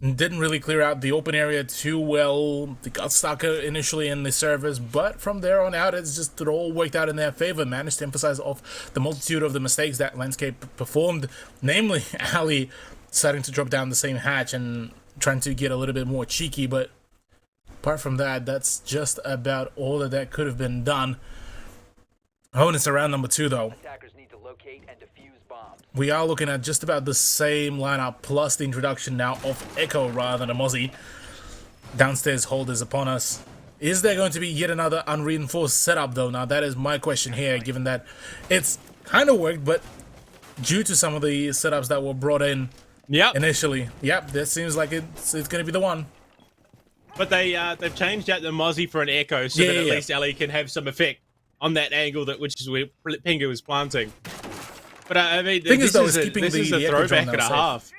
And didn't really clear out the open area too well. They got stuck initially in the servers, but from there on out, it all worked out in their favor. Managed to emphasize off the multitude of the mistakes that Landscape performed, namely Ali starting to drop down the same hatch and trying to get a little bit more cheeky, but apart from that, that's just about all that could have been done. Oh, and it's around number 2 though. Attackers need to locate and defuse bombs. We are looking at just about the same lineup, plus the introduction now of Echo rather than a Mozzie. Downstairs hold is upon us. Is there going to be yet another unreinforced setup though? Now that is my question here, given that it's kind of worked, but due to some of the setups that were brought in initially, that seems like it's going to be the one. But they've changed out the Mozzie for an Echo, so that at least Ali can have some effect on that angle, which is where Pingu is planting. But I mean, this is a throwback and a half.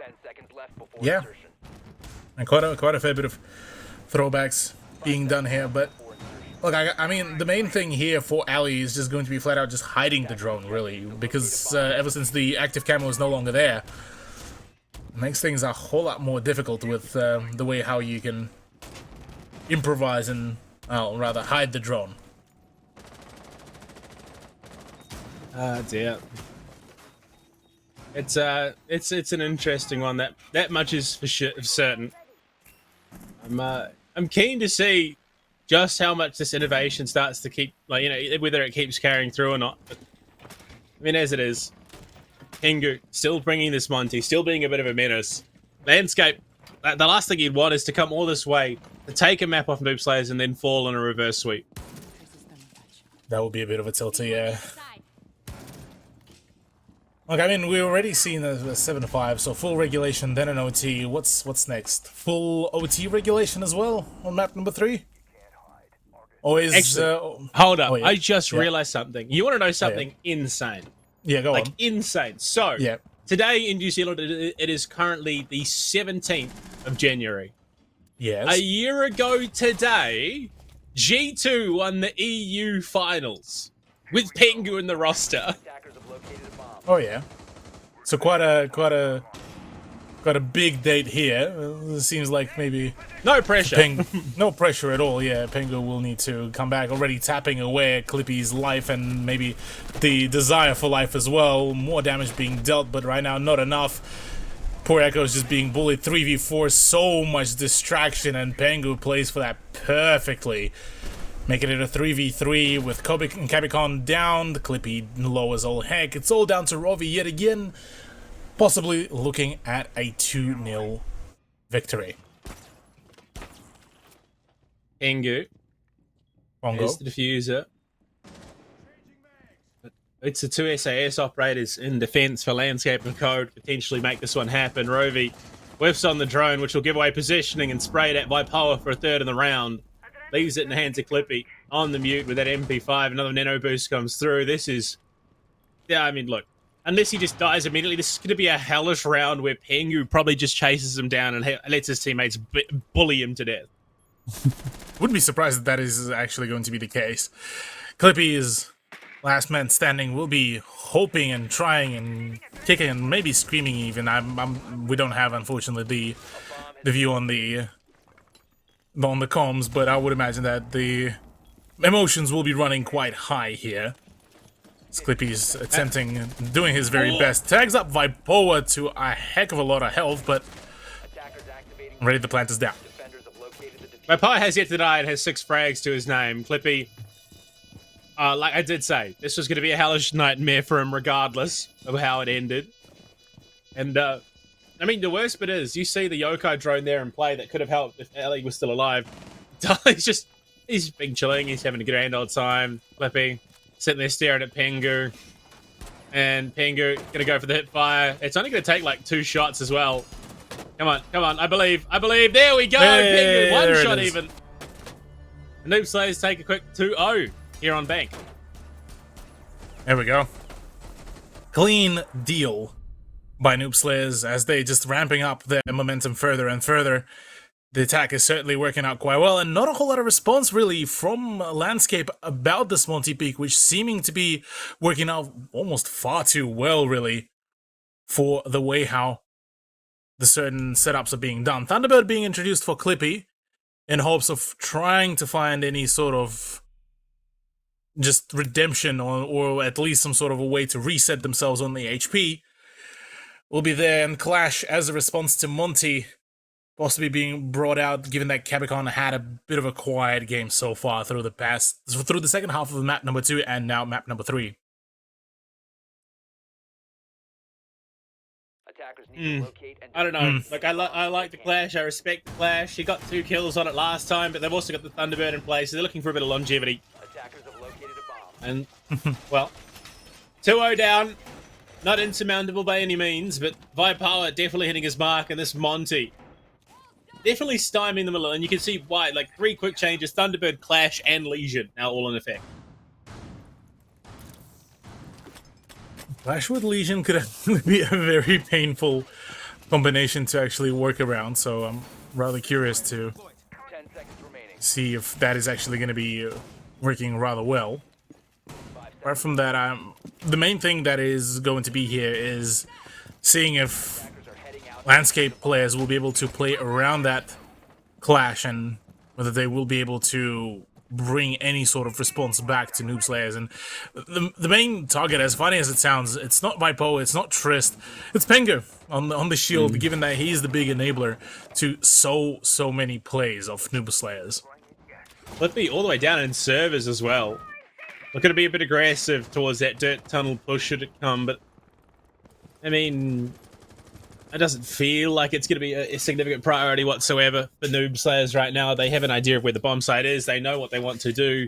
10 seconds left before Yeah, insertion. and quite a fair bit of throwbacks being done here. But look, I mean, the main thing here for Ali is just going to be flat out just hiding the drone, really, because ever since the active camera is no longer there, it makes things a whole lot more difficult with the way how you can improvise and, rather, hide the drone. Ah, dear. It's an interesting one. That much is for certain. I'm keen to see just how much this innovation starts to keep, whether it keeps carrying through or not. But, I mean, as it is, Pingu still bringing this Monty, still being a bit of a menace. Landscape the last thing you'd want is to come all this way to take a map off Noob Slayers and then fall in a reverse sweep. That would be a bit of a tilter, yeah. Look, I mean, we've already seen a 7-5, so full regulation, then an OT. What's next? Full OT regulation as well on map number 3? Or is... Actually, hold up. oh, yeah. I just realized something. You want to know something insane? Yeah, go on. Like, insane. So, Yeah. today in New Zealand, it is currently the 17th of January. Yes. A year ago today, G2 won the EU finals with Pengu in the roster. Attackers have located a bomb. Oh yeah. So quite a big date here. It seems like maybe No pressure. no pressure at all. Yeah, Pengu will need to come back, already tapping away at Clippy's life and maybe the desire for life as well. More damage being dealt, but right now not enough. Poor Echo is just being bullied 3v4, so much distraction, and Pengu plays for that perfectly. Making it a 3v3 with Kobik and Cabicon down, the Clippy low as all heck. It's all down to Rovi yet again, possibly looking at a 2-0 victory. Pengu. Bongo. Here's the diffuser. It's the 2 SAS operators in defense for Landscape and Code. Potentially make this one happen. Rovi whiffs on the drone, which will give away positioning and sprayed at by Power for a third in the round. Leaves it in the hands of Clippy on the mute with that MP5. Another nano boost comes through. This is... Yeah, I mean, look. Unless he just dies immediately, this is going to be a hellish round where Pengu probably just chases him down and lets his teammates bully him to death. Wouldn't be surprised if that is actually going to be the case. Clippy is last man standing. Will be hoping and trying and kicking and maybe screaming even. We don't have, unfortunately, the view on the comms, but I would imagine that the emotions will be running quite high here. Clippy's attempting, doing his very best. Tags up Vipoa to a heck of a lot of health, but ready to plant us down. Vipoa has yet to die and has 6 frags to his name. Clippy, like I did say, this was going to be a hellish nightmare for him regardless of how it ended. And, I mean, the worst bit is, you see the Yokai drone there in play that could have helped if Ellie was still alive. He's been chilling, he's having a grand old time. Clippy, sitting there staring at Pengu. And Pengu gonna go for the hip fire. It's only gonna take like 2 shots as well. Come on, I believe. There we go, Hey, Pengu, 1 there it shot is. even. The Noob Slayers take a quick 2-0 here on Bank. There we go. Clean deal by Noob Slayers as they just ramping up their momentum further and further. The attack is certainly working out quite well, and not a whole lot of response really from Landscape about this Monty Peak, which seeming to be working out almost far too well really for the way how the certain setups are being done. Thunderbird being introduced for Clippy in hopes of trying to find any sort of just redemption or at least some sort of a way to reset themselves on the HP. Will be there, and Clash as a response to Monty possibly being brought out, given that Cabicon had a bit of a quiet game so far through the second half of map number 2 and now map number 3. Attackers need to locate and I don't know. Like I like the Clash. I respect the Clash. He got 2 kills on it last time, but they've also got the Thunderbird in place, so they're looking for a bit of longevity. attackers have located a bomb. And well, 2-0 down. Not insurmountable by any means, but Vipower definitely hitting his mark, and this Monty definitely stymieing them a little. And you can see why, like 3 quick changes: Thunderbird, Clash, and Legion now all in effect. Clash with Legion could actually be a very painful combination to actually work around, so I'm rather curious to 10 seconds remaining. see if that is actually going to be working rather well. Apart from that, the main thing that is going to be here is seeing if Landscape players will be able to play around that Clash and whether they will be able to bring any sort of response back to Noob Slayers. And the main target, as funny as it sounds, it's not Vipo, it's not Trist, it's Pengu on the shield, given that he's the big enabler to so many plays of Noob Slayers. Flippy all the way down in servers as well. We're going to be a bit aggressive towards that dirt tunnel push should it come, but I mean, It doesn't feel like it's going to be a significant priority whatsoever for Noob Slayers right now. They have an idea of where the bomb site is. They know what they want to do.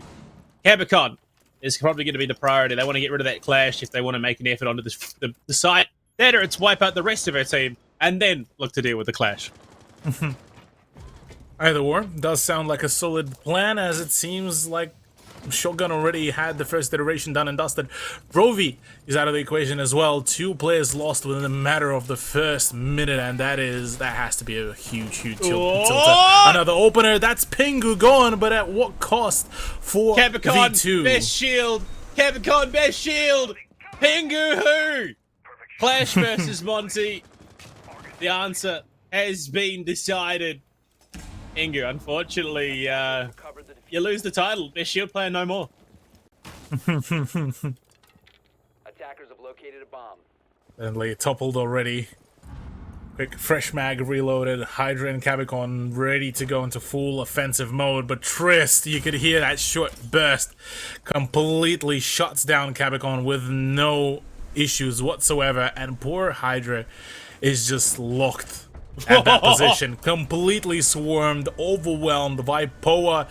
Cabicon is probably going to be the priority. They want to get rid of that clash if they want to make an effort onto the site. That or it's wipe out the rest of our team and then look to deal with the clash. Either or, does sound like a solid plan, as it seems like Shotgun already had the first iteration done and dusted. Rovi is out of the equation as well. 2 players lost within a matter of the first minute, and that has to be a huge tilter. Another opener. That's Pingu gone, but at what cost for Cabicon, V2? best shield. Cabicon, best shield. Pingu who? Clash versus Monty. The answer has been decided. Pingu, unfortunately, you lose the title. Best shield player no more. Attackers have located a bomb. Bentley toppled already. Quick fresh mag reloaded. Hydra and Cabicon ready to go into full offensive mode, but Trist, you could hear that short burst, completely shuts down Cabicon with no issues whatsoever, and poor Hydra is just locked at that position, completely swarmed, overwhelmed. Vipoa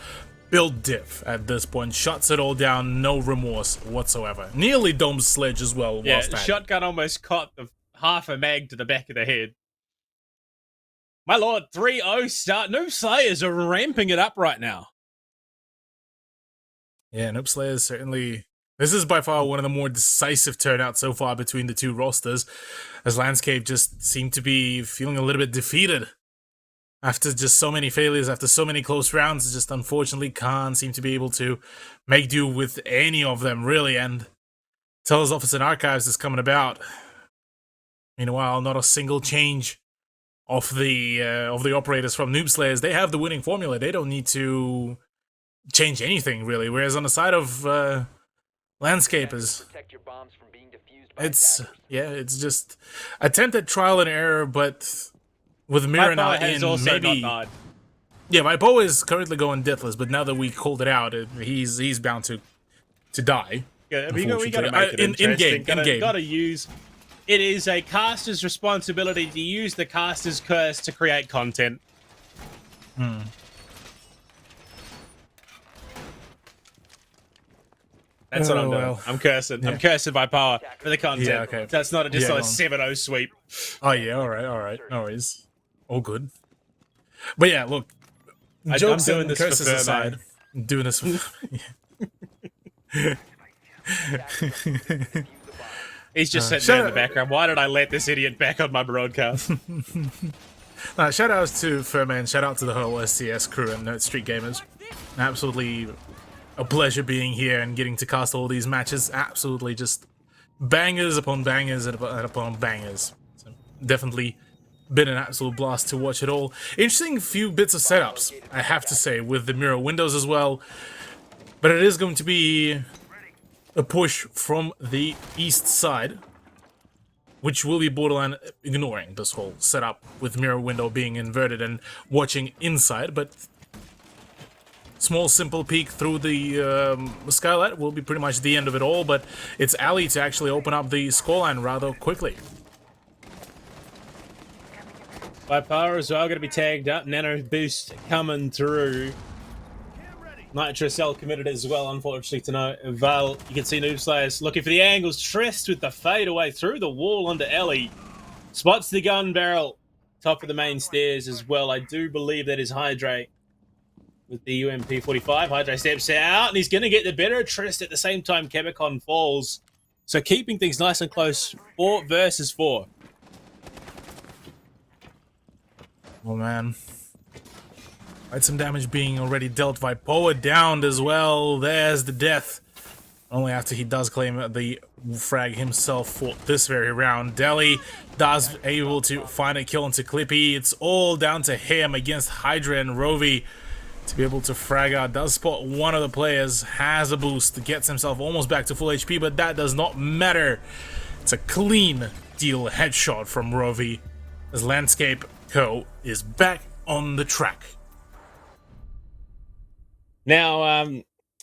build diff at this point, shuts it all down, no remorse whatsoever. Nearly domed sledge as well. Yeah, whilst at it. shotgun almost caught the half a mag to the back of the head. My lord, 3-0 start. Noob Slayers are ramping it up right now. Yeah, Noob Slayers certainly. This is by far one of the more decisive turnouts so far between the two rosters, as Landscape just seemed to be feeling a little bit defeated after just so many failures, after so many close rounds. Just unfortunately can't seem to be able to make do with any of them, really. And Teller's Office and Archives is coming about. Meanwhile, not a single change of the operators from Noob Slayers. They have the winning formula. They don't need to change anything, really. Whereas on the side of Landscapers, Protect your bombs from being defused by it's just attempted trial and error, but with Mira now in, maybe. Not died. Yeah, my bow is currently going deathless, but now that we called it out, he's bound to die. Yeah, we gotta make it in interesting. game. Gotta use. It is a caster's responsibility to use the caster's curse to create content. That's what I'm doing. Well. I'm cursing. I'm cursing by power for the content. Yeah, okay. That's not just Yeah, a go on. 7-0 sweep. Oh yeah, all right, no worries, all good. But yeah, look, I'm jokes doing and this for curses Fur, aside, man. doing this. He's just sitting shout there in the out- background. Why did I let this idiot back on my broadcast? Shout outs to Furman, shout out to the whole SCS crew and NerdStreet Gamers. Absolutely a pleasure being here and getting to cast all these matches. Absolutely just bangers upon bangers and upon bangers. So definitely been an absolute blast to watch it all. Interesting few bits of setups, I have to say, with the mirror windows as well. But it is going to be a push from the east side, which will be borderline ignoring this whole setup with mirror window being inverted and watching inside, but small simple peek through the skylight will be pretty much the end of it all, but it's Ali to actually open up the scoreline rather quickly. By power as well, going to be tagged up. Nano boost coming through. Nitro Cell committed as well, unfortunately, to no avail. You can see Noob Slayers looking for the angles. Trist with the fadeaway through the wall onto Ellie. Spots the gun barrel. Top of the main stairs as well. I do believe that is Hydra with the UMP-45. Hydra steps out, and he's going to get the better of Trist at the same time. Cabicon falls. So keeping things nice and close. 4 versus 4. Oh man. Quite some damage being already dealt. Vipoa downed as well. There's the death. Only after he does claim the frag himself for this very round. Deli does able to find a kill into Clippy. It's all down to him against Hydra and Rovi to be able to frag out. Does spot one of the players, has a boost, gets himself almost back to full HP, but that does not matter. It's a clean deal headshot from Rovi as Landscape Co. is back on the track. Now,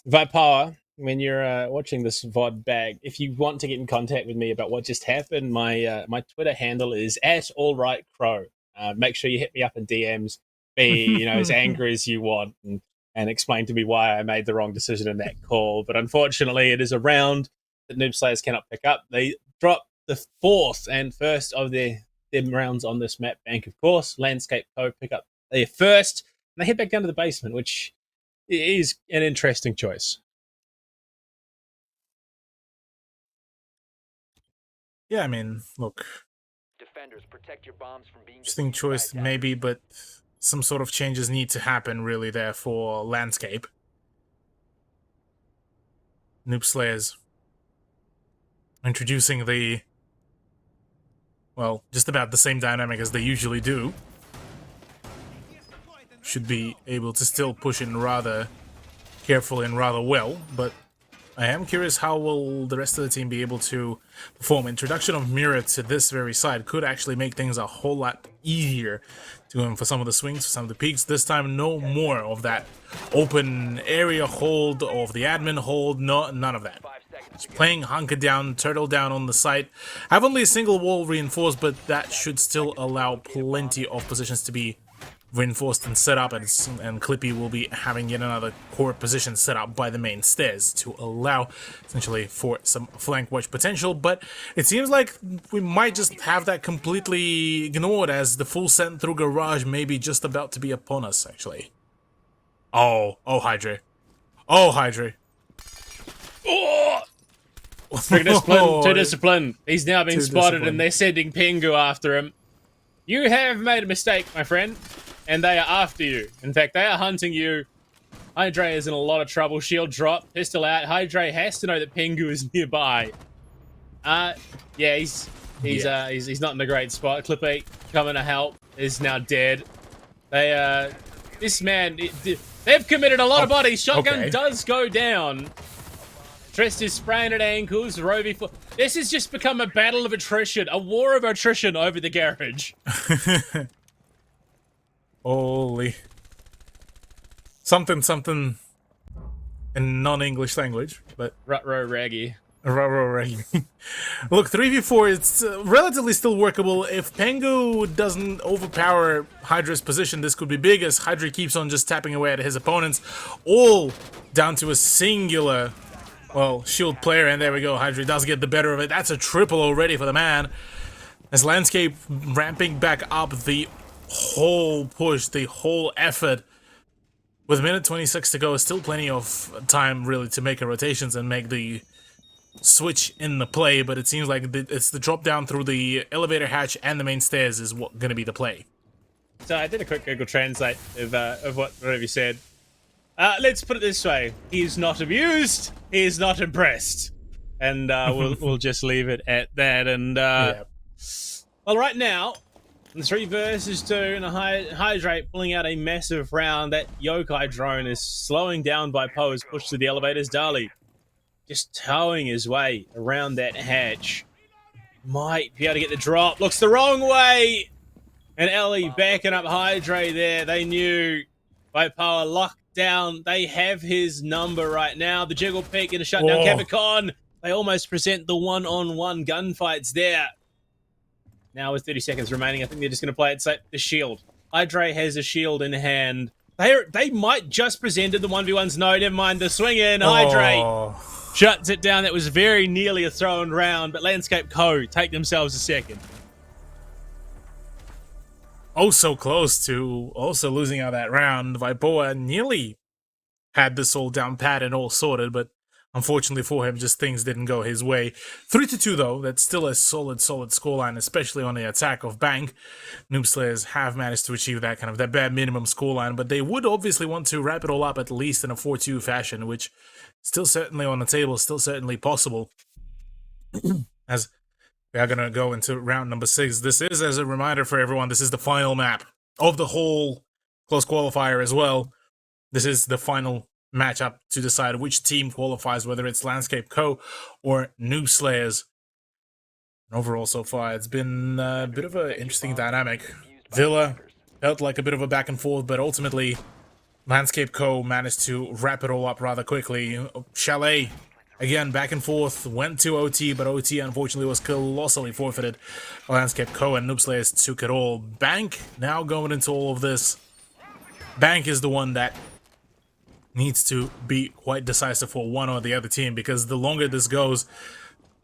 Vipower when you're watching this VOD back, if you want to get in contact with me about what just happened, my Twitter handle is @allrightcrow. Make sure you hit me up in DMs. Be as angry as you want and explain to me why I made the wrong decision in that call. But unfortunately, it is a round that Noob Slayers cannot pick up. They drop the fourth and first of their rounds on this map bank, of course. Landscape Co. pick up their first, and they head back down to the basement, which is an interesting choice. Yeah, I mean, look, Defenders, protect your bombs from being interesting defused by choice attackers. maybe, but some sort of changes need to happen really there for Landscape. Noob Slayers introducing the, well, just about the same dynamic as they usually do. Should be able to still push in rather carefully and rather well, but I am curious how will the rest of the team be able to perform. Introduction of Mirror to this very side could actually make things a whole lot easier to him for some of the swings, for some of the peaks. This time, no more of that open area hold, of the admin hold, none of that. Just playing hunker down, turtle down on the site. Have only a single wall reinforced, but that should still allow plenty of positions to be reinforced and set up, and Clippy will be having yet another core position set up by the main stairs to allow essentially for some flank watch potential. But it seems like we might just have that completely ignored, as the full send through garage may be just about to be upon us actually. Oh Hydra. Oh Hydra. Oh! Too disciplined. He's now been spotted and they're sending Pengu after him. You have made a mistake, my friend, and they are after you. In fact, they are hunting you. Hydra is in a lot of trouble. Shield drop, pistol out. Hydra has to know that Pengu is nearby. Yeah, he's not in a great spot. Clippy coming to help is now dead. They this man, they've committed a lot of bodies. Shotgun does go down. Trist is spraying at ankles. Rovi for this has just become a battle of attrition, a war of attrition over the garage. Holy. Something in non-English language, but Rutro raggy. Look, 3v4, it's relatively still workable. If Pengu doesn't overpower Hydra's position, this could be big, as Hydra keeps on just tapping away at his opponents, all down to a singular, well, shield player, and there we go. Hydra does get the better of it. That's a triple already for the man. As Landscape ramping back up the whole push, the whole effort. With a minute 26 to go, still plenty of time really to make a rotations and make the switch in the play, but it seems like it's the drop down through the elevator hatch and the main stairs is what going to be the play. So I did a quick Google Translate of what Rovi said. Let's put it this way: he is not amused, he is not impressed, and we'll just leave it at that. And well, right now, in 3 versus 2, and a Hydrate pulling out a massive round. That Yokai drone is slowing down by Poe as pushed to the elevators. Dali just towing his way around that hatch. Might be able to get the drop. Looks the wrong way. And Ellie backing up Hydra there. They knew by Power locked down. They have his number right now. The jiggle peak going to shut down Capricorn. They almost present the one-on-one gunfights there. Now with 30 seconds remaining, I think they're just going to play it safe. The shield. Hydra has a shield in hand. They might just presented the 1v1s. No, never mind. The swing in. Hydra shuts it down. That was very nearly a thrown round, but Landscape Co. take themselves a second. Oh, so close to also losing out that round. Vipoa nearly had this all down pat and all sorted, but unfortunately for him, just things didn't go his way. 3-2 though, that's still a solid scoreline, especially on the attack of Bank. Noob Slayers have managed to achieve that kind of that bare minimum scoreline, but they would obviously want to wrap it all up at least in a 4-2 fashion, which still certainly on the table, still certainly possible. As we are going to go into round number 6. This is, as a reminder for everyone, this is the final map of the whole close qualifier as well. This is the final matchup to decide which team qualifies, whether it's Landscape Co. or Noob Slayers. And overall, so far, it's been a bit of an interesting dynamic. Villa felt like a bit of a back and forth, but ultimately, Landscape Co. managed to wrap it all up rather quickly. Chalet, again, back and forth, went to OT, but OT unfortunately was colossally forfeited. Landscape Co. and Noob Slayers took it all. Bank now going into all of this. Bank is the one that needs to be quite decisive for one or the other team, because the longer this goes,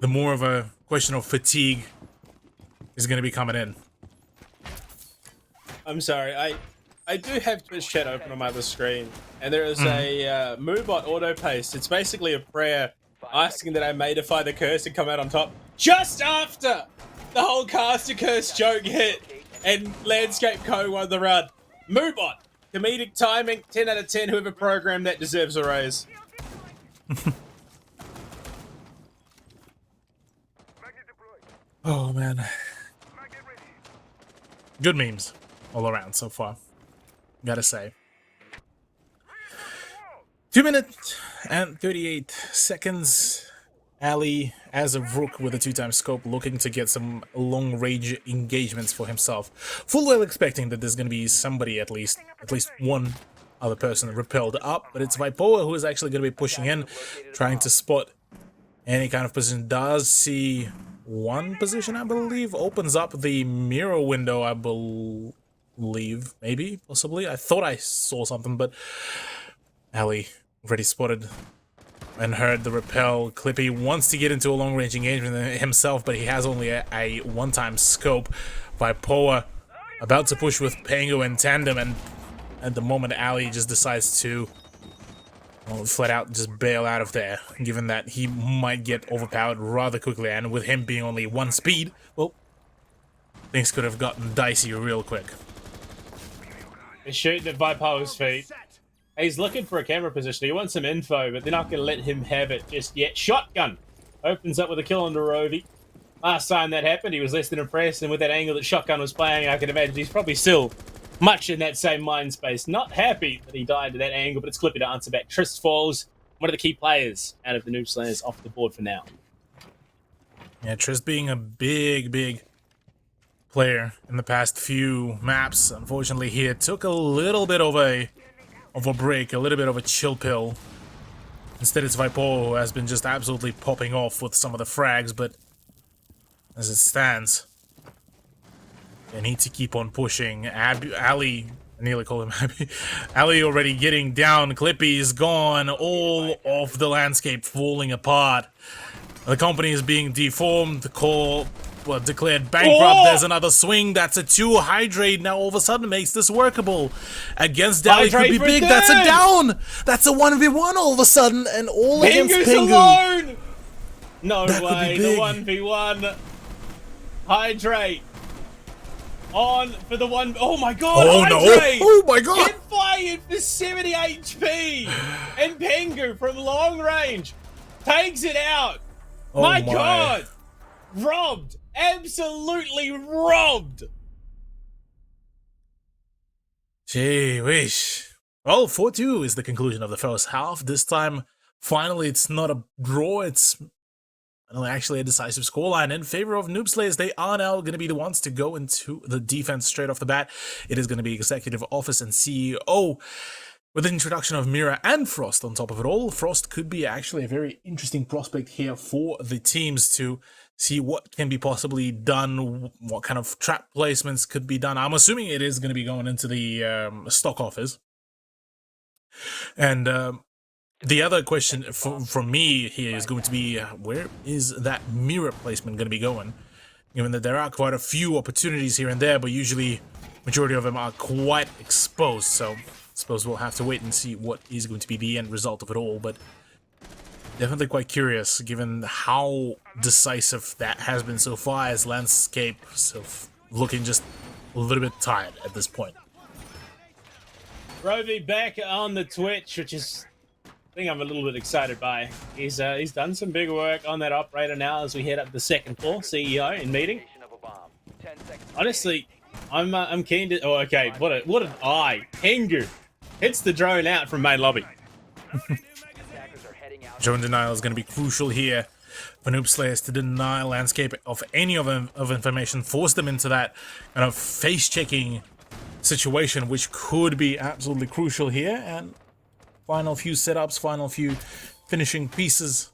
the more of a question of fatigue is going to be coming in. I'm sorry, I do have Twitch chat open on my other screen, and there is a Moobot auto paste. It's basically a prayer asking that I may defy the curse and come out on top just after the whole caster curse joke hit and Landscape Co. won the run. Moobot, comedic timing, 10 out of 10. Whoever programmed that deserves a raise. Oh man, good memes all around so far, gotta say. 2 minutes and 38 seconds. Ali, as a Rook with a 2x scope, looking to get some long-range engagements for himself. Full well expecting that there's going to be somebody, at least one other person repelled up, but it's Vipoa who is actually going to be pushing in, trying to spot any kind of position. Does see one position, I believe, opens up the mirror window, I believe, maybe, possibly. I thought I saw something, but Ali already spotted and heard the repel. Clippy wants to get into a long-range engagement himself, but he has only a one-time scope. Vipoa about to push with Pango in tandem, and at the moment Ali just decides to flat out just bail out of there, given that he might get overpowered rather quickly, and with him being only 1 speed, well, things could have gotten dicey real quick. They're shooting at Vipoa's feet. He's looking for a camera position. He wants some info, but they're not going to let him have it just yet. Shotgun opens up with a kill on Rovi. Last time that happened, he was less than impressed, and with that angle that Shotgun was playing, I can imagine he's probably still much in that same mind space. Not happy that he died to that angle, but it's Clippy to answer back. Trist falls, one of the key players out of the Noob Slayers, off the board for now. Yeah, Trist being a big player in the past few maps, unfortunately here took a little bit of a break, a little bit of a chill pill. Instead it's Vipoa who has been just absolutely popping off with some of the frags, but as it stands, they need to keep on pushing. Ali, I nearly call him Abby. Ali already getting down. Clippy is gone. All of the landscape falling apart. The company is being deformed. The core declared bankrupt. Oh! There's another swing. That's a 2 hydrate. Now all of a sudden makes this workable. Against Dali could be big. That's a down. That's a 1v1 all of a sudden. And all against Pingu. Alone! No That way. could The be 1v1. Hydrate. On for the one. Oh my god. Oh Hydrate. no. Oh my god. Hit flying for 70 HP. And Pengu from long range takes it out. Oh my god. Robbed. Absolutely robbed. Gee whiz. Well, 4-2 is the conclusion of the first half. This time, finally, it's not a draw. It's actually a decisive scoreline in favor of Noob Slayers. They are now going to be the ones to go into the defense straight off the bat. It is going to be Executive Office and CEO. With the introduction of Mira and Frost on top of it all, Frost could be actually a very interesting prospect here for the teams to see what can be possibly done, what kind of trap placements could be done. I'm assuming it is going to be going into the stock office. And the other question from me here is going to be, where is that mirror placement going to be going? Given that there are quite a few opportunities here and there, but usually majority of them are quite exposed, so I suppose we'll have to wait and see what is going to be the end result of it all, but definitely quite curious given how decisive that has been so far, as Landscape looking just a little bit tired at this point. Rovi back on the Twitch, which is thing I'm a little bit excited by. He's done some big work on that operator now as we head up the second floor, CEO in meeting. Honestly, I'm keen to. Oh, okay. What an eye. Pengu hits the drone out from main lobby. Drone denial is going to be crucial here for Noob Slayers to deny Landscape of any of information, force them into that kind of face-checking situation, which could be absolutely crucial here. And final few setups, final few finishing pieces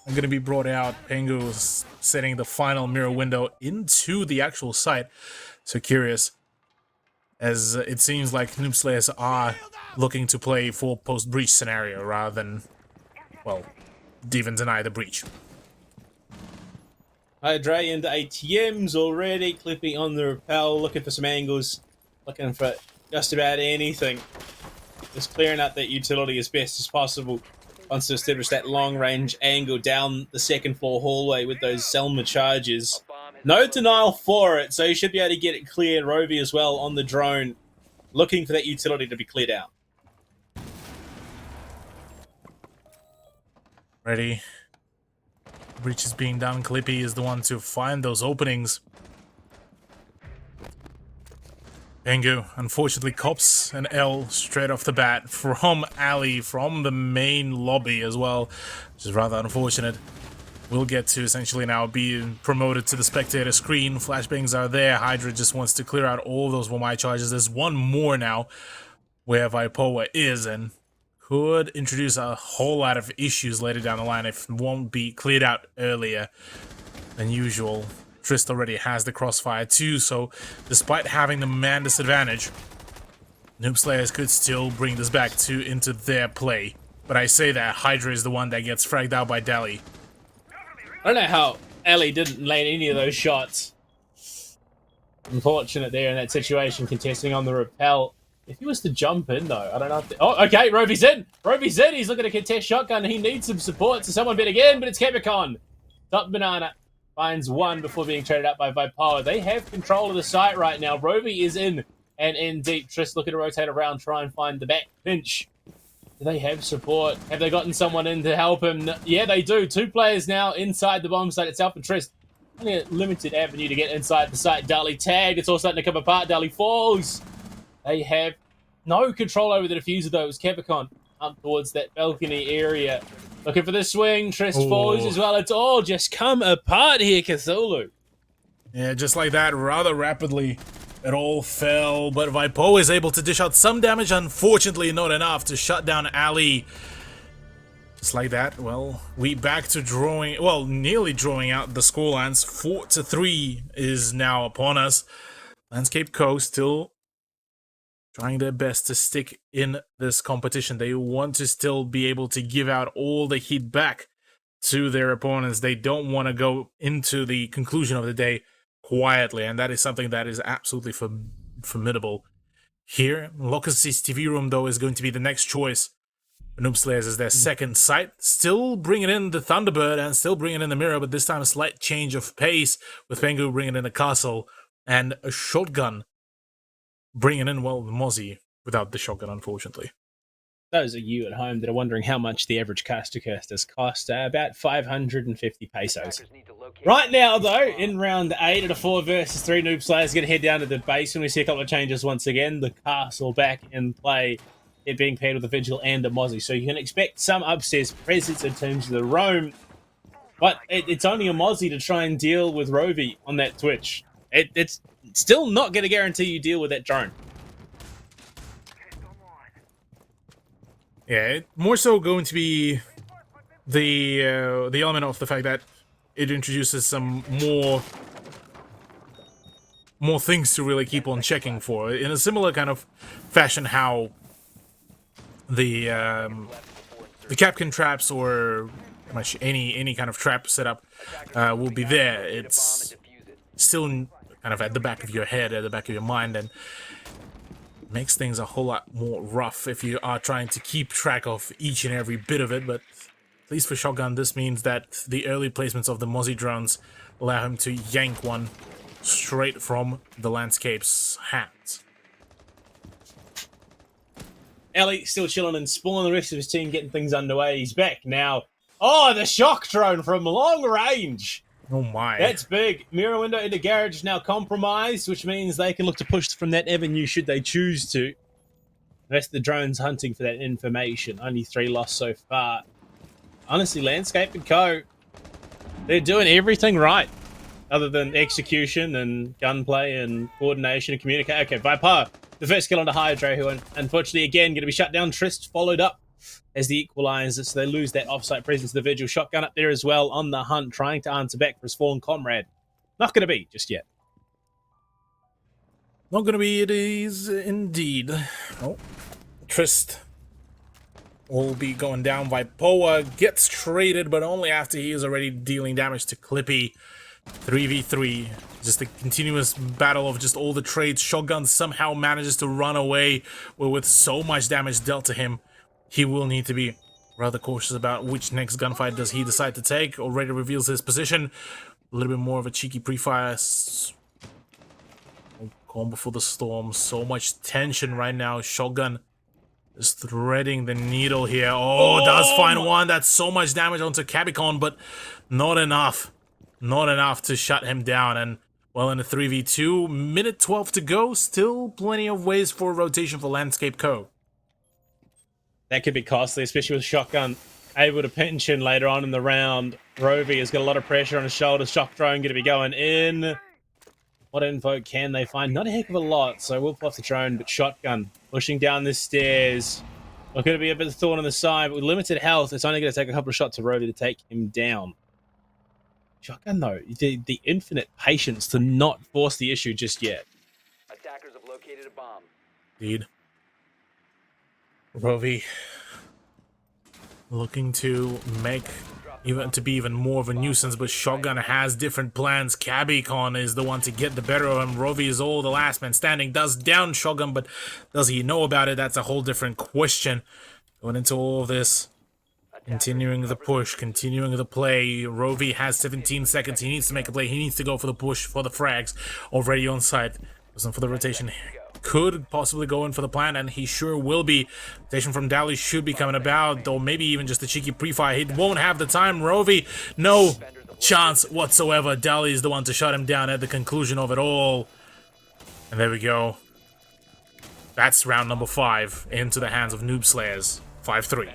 are going to be brought out. Pengu is setting the final mirror window into the actual site. So curious, as it seems like Noob Slayers are looking to play for post-breach scenario rather than, well, even deny the breach. Hydra into ATMs already, clipping on the rappel, looking for some angles, looking for just about anything. Just clearing out that utility as best as possible. Wants to establish that long-range angle down the second floor hallway with those Selma charges. No denial for it, so you should be able to get it cleared. Rovi as well on the drone, looking for that utility to be cleared out. Ready. Breach is being done. Clippy is the one to find those openings. Pengu, unfortunately, cops an L straight off the bat from Ali, from the main lobby as well, which is rather unfortunate. We'll get to essentially now being promoted to the spectator screen. Flashbangs are there. Hydra just wants to clear out all those Wamai charges. There's one more now where Vipoa is, and could introduce a whole lot of issues later down the line if it won't be cleared out earlier than usual. Trist already has the crossfire too, so despite having the man disadvantage, Noob Slayers could still bring this back into their play. But I say that Hydra is the one that gets fragged out by Dali. I don't know how Ellie didn't land any of those shots. Unfortunate there in that situation, contesting on the rappel. If he was to jump in, though, I don't know if... Oh, okay, Rovi's in! Rovi's in! He's looking to contest shotgun. He needs some support, so someone bid again, but it's Capicon. Top Banana finds one before being traded out by Vipoa. They have control of the site right now. Rovi is in and in deep. Trist looking to rotate around, try and find the back pinch. Do they have support? Have they gotten someone in to help him? Yeah, they do. 2 players now inside the bomb site itself, and Trist only a limited avenue to get inside the site. Dali tagged. It's all starting to come apart. Dali falls. They have no control over the diffuser, though. It was Capicon up towards that balcony area. Looking for the swing. Trist falls as well. It's all just come apart here, Cthulhu. Yeah, just like that, rather rapidly, it all fell. But Vipoa is able to dish out some damage. Unfortunately, not enough to shut down Ali. Just like that, well, we back to drawing, well, nearly drawing out the scorelines. 4-3 is now upon us. Landscape Co. still trying their best to stick in this competition. They want to still be able to give out all the heat back to their opponents. They don't want to go into the conclusion of the day quietly, and that is something that is absolutely formidable. Here, Locus's TV room, though, is going to be the next choice. Noob Slayers is their second site. Still bringing in the Thunderbird and still bringing in the Mirror, but this time a slight change of pace with Pengu bringing in the Castle and a shotgun bringing in, well, the Mozzie without the shotgun, unfortunately. Those of you at home that are wondering how much the average caster casters cost, about 550 pesos. Right now, though, in round 8 at a 4 versus 3, Noob Slayers going to head down to the base, and we see a couple of changes once again. The Castle back in play, it being paired with a Vigil and a Mozzie. So you can expect some upstairs presence in terms of the roam, but it's only a Mozzie to try and deal with Rovi on that Twitch. It's still not going to guarantee you deal with that drone. Yeah, more so going to be the element of the fact that it introduces some more things to really keep on checking for, in a similar kind of fashion how the Capcan traps or much any kind of trap setup will be there. It's still kind of at the back of your head, at the back of your mind, and makes things a whole lot more rough if you are trying to keep track of each and every bit of it. But at least for Shotgun, this means that the early placements of the Mozzie drones allow him to yank one straight from the Landscape's hands. Ellie still chilling and spawning, the rest of his team getting things underway. He's back now. Oh, the shock drone from long range. Oh my. That's big. Mirror window into garage is now compromised, which means they can look to push from that avenue should they choose to. The rest of the drones hunting for that information. Only 3 lost so far. Honestly, Landscape and Co., they're doing everything right. other than execution and gunplay and coordination and communication. Okay, Viper, the first kill onto Hydra, who unfortunately again going to be shut down. Trist followed up as the equalizer, so they lose that offsite presence. The Vigil shotgun up there as well on the hunt, trying to answer back for his fallen comrade. Not going to be just yet. Not gonna be, it is indeed. Oh, Trist will be going down. Vipoa gets traded, but only after he is already dealing damage to Clippy. 3v3. Just a continuous battle of just all the trades. Shotgun somehow manages to run away with so much damage dealt to him. He will need to be rather cautious about which next gunfight does he decide to take. Already reveals his position. A little bit more of a cheeky pre-fire. Calm before the storm. So much tension right now. Shotgun is threading the needle here. Oh, does find one. That's so much damage onto Cabicon, but not enough. Not enough to shut him down. And, well, in a 3v2, minute 12 to go. Still plenty of ways for rotation for Landscape Co. That could be costly, especially with Shotgun able to pinch in later on in the round. Rovey has got a lot of pressure on his shoulders. Shock drone going to be going in. What info can they find? Not a heck of a lot, so we'll pull off the drone, but Shotgun pushing down the stairs. Not going to be a bit of thorn on the side, but with limited health, it's only going to take a couple of shots to Rovey to take him down. Shotgun, though, the infinite patience to not force the issue just yet. Attackers have located a bomb. Indeed. Rovey looking to make to be even more of a nuisance, but Shotgun has different plans. Cabicon is the one to get the better of him. Rovey is all the last man standing. Does down Shotgun, but does he know about it? That's a whole different question. Going into all of this, continuing the push, continuing the play. Rovey has 17 seconds. He needs to make a play. He needs to go for the push, for the frags. Already on site. Wasn't for the rotation. Could possibly go in for the plan, and he sure will be. Rotation from Dally should be coming about, though maybe even just a cheeky pre-fire. He won't have the time. Rovey, no chance whatsoever. Dally is the one to shut him down at the conclusion of it all. And there we go. That's round number 5 into the hands of Noob Slayers. 5-3.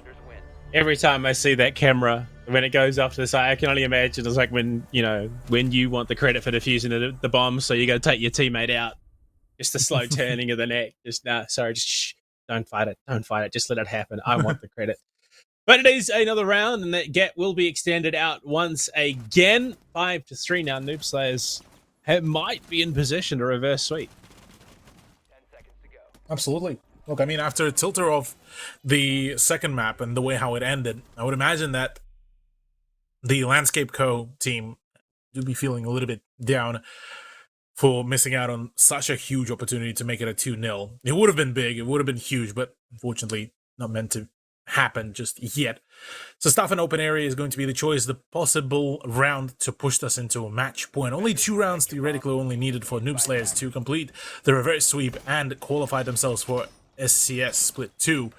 Every time I see that camera, when it goes off to the side, I can only imagine it's like when you want the credit for defusing the bomb, so you got to take your teammate out. Just the slow turning of the neck. Just, sorry, just shh. Don't fight it. Don't fight it. Just let it happen. I want the credit. But it is another round, and that gap will be extended out once again. 5-3 now. Noob Slayers might be in position to reverse sweep. 10 seconds to go. Absolutely. Look, I mean, after a tilter of the second map and the way how it ended, I would imagine that the Landscape Co. team would be feeling a little bit down for missing out on such a huge opportunity to make it a 2-0. It would have been big, it would have been huge, but unfortunately not meant to happen just yet. So stuff in open area is going to be the choice, the possible round to push us into a match point. Only 2 rounds theoretically only needed for Noob Slayers to complete the reverse sweep and qualify themselves for SCS Split 2,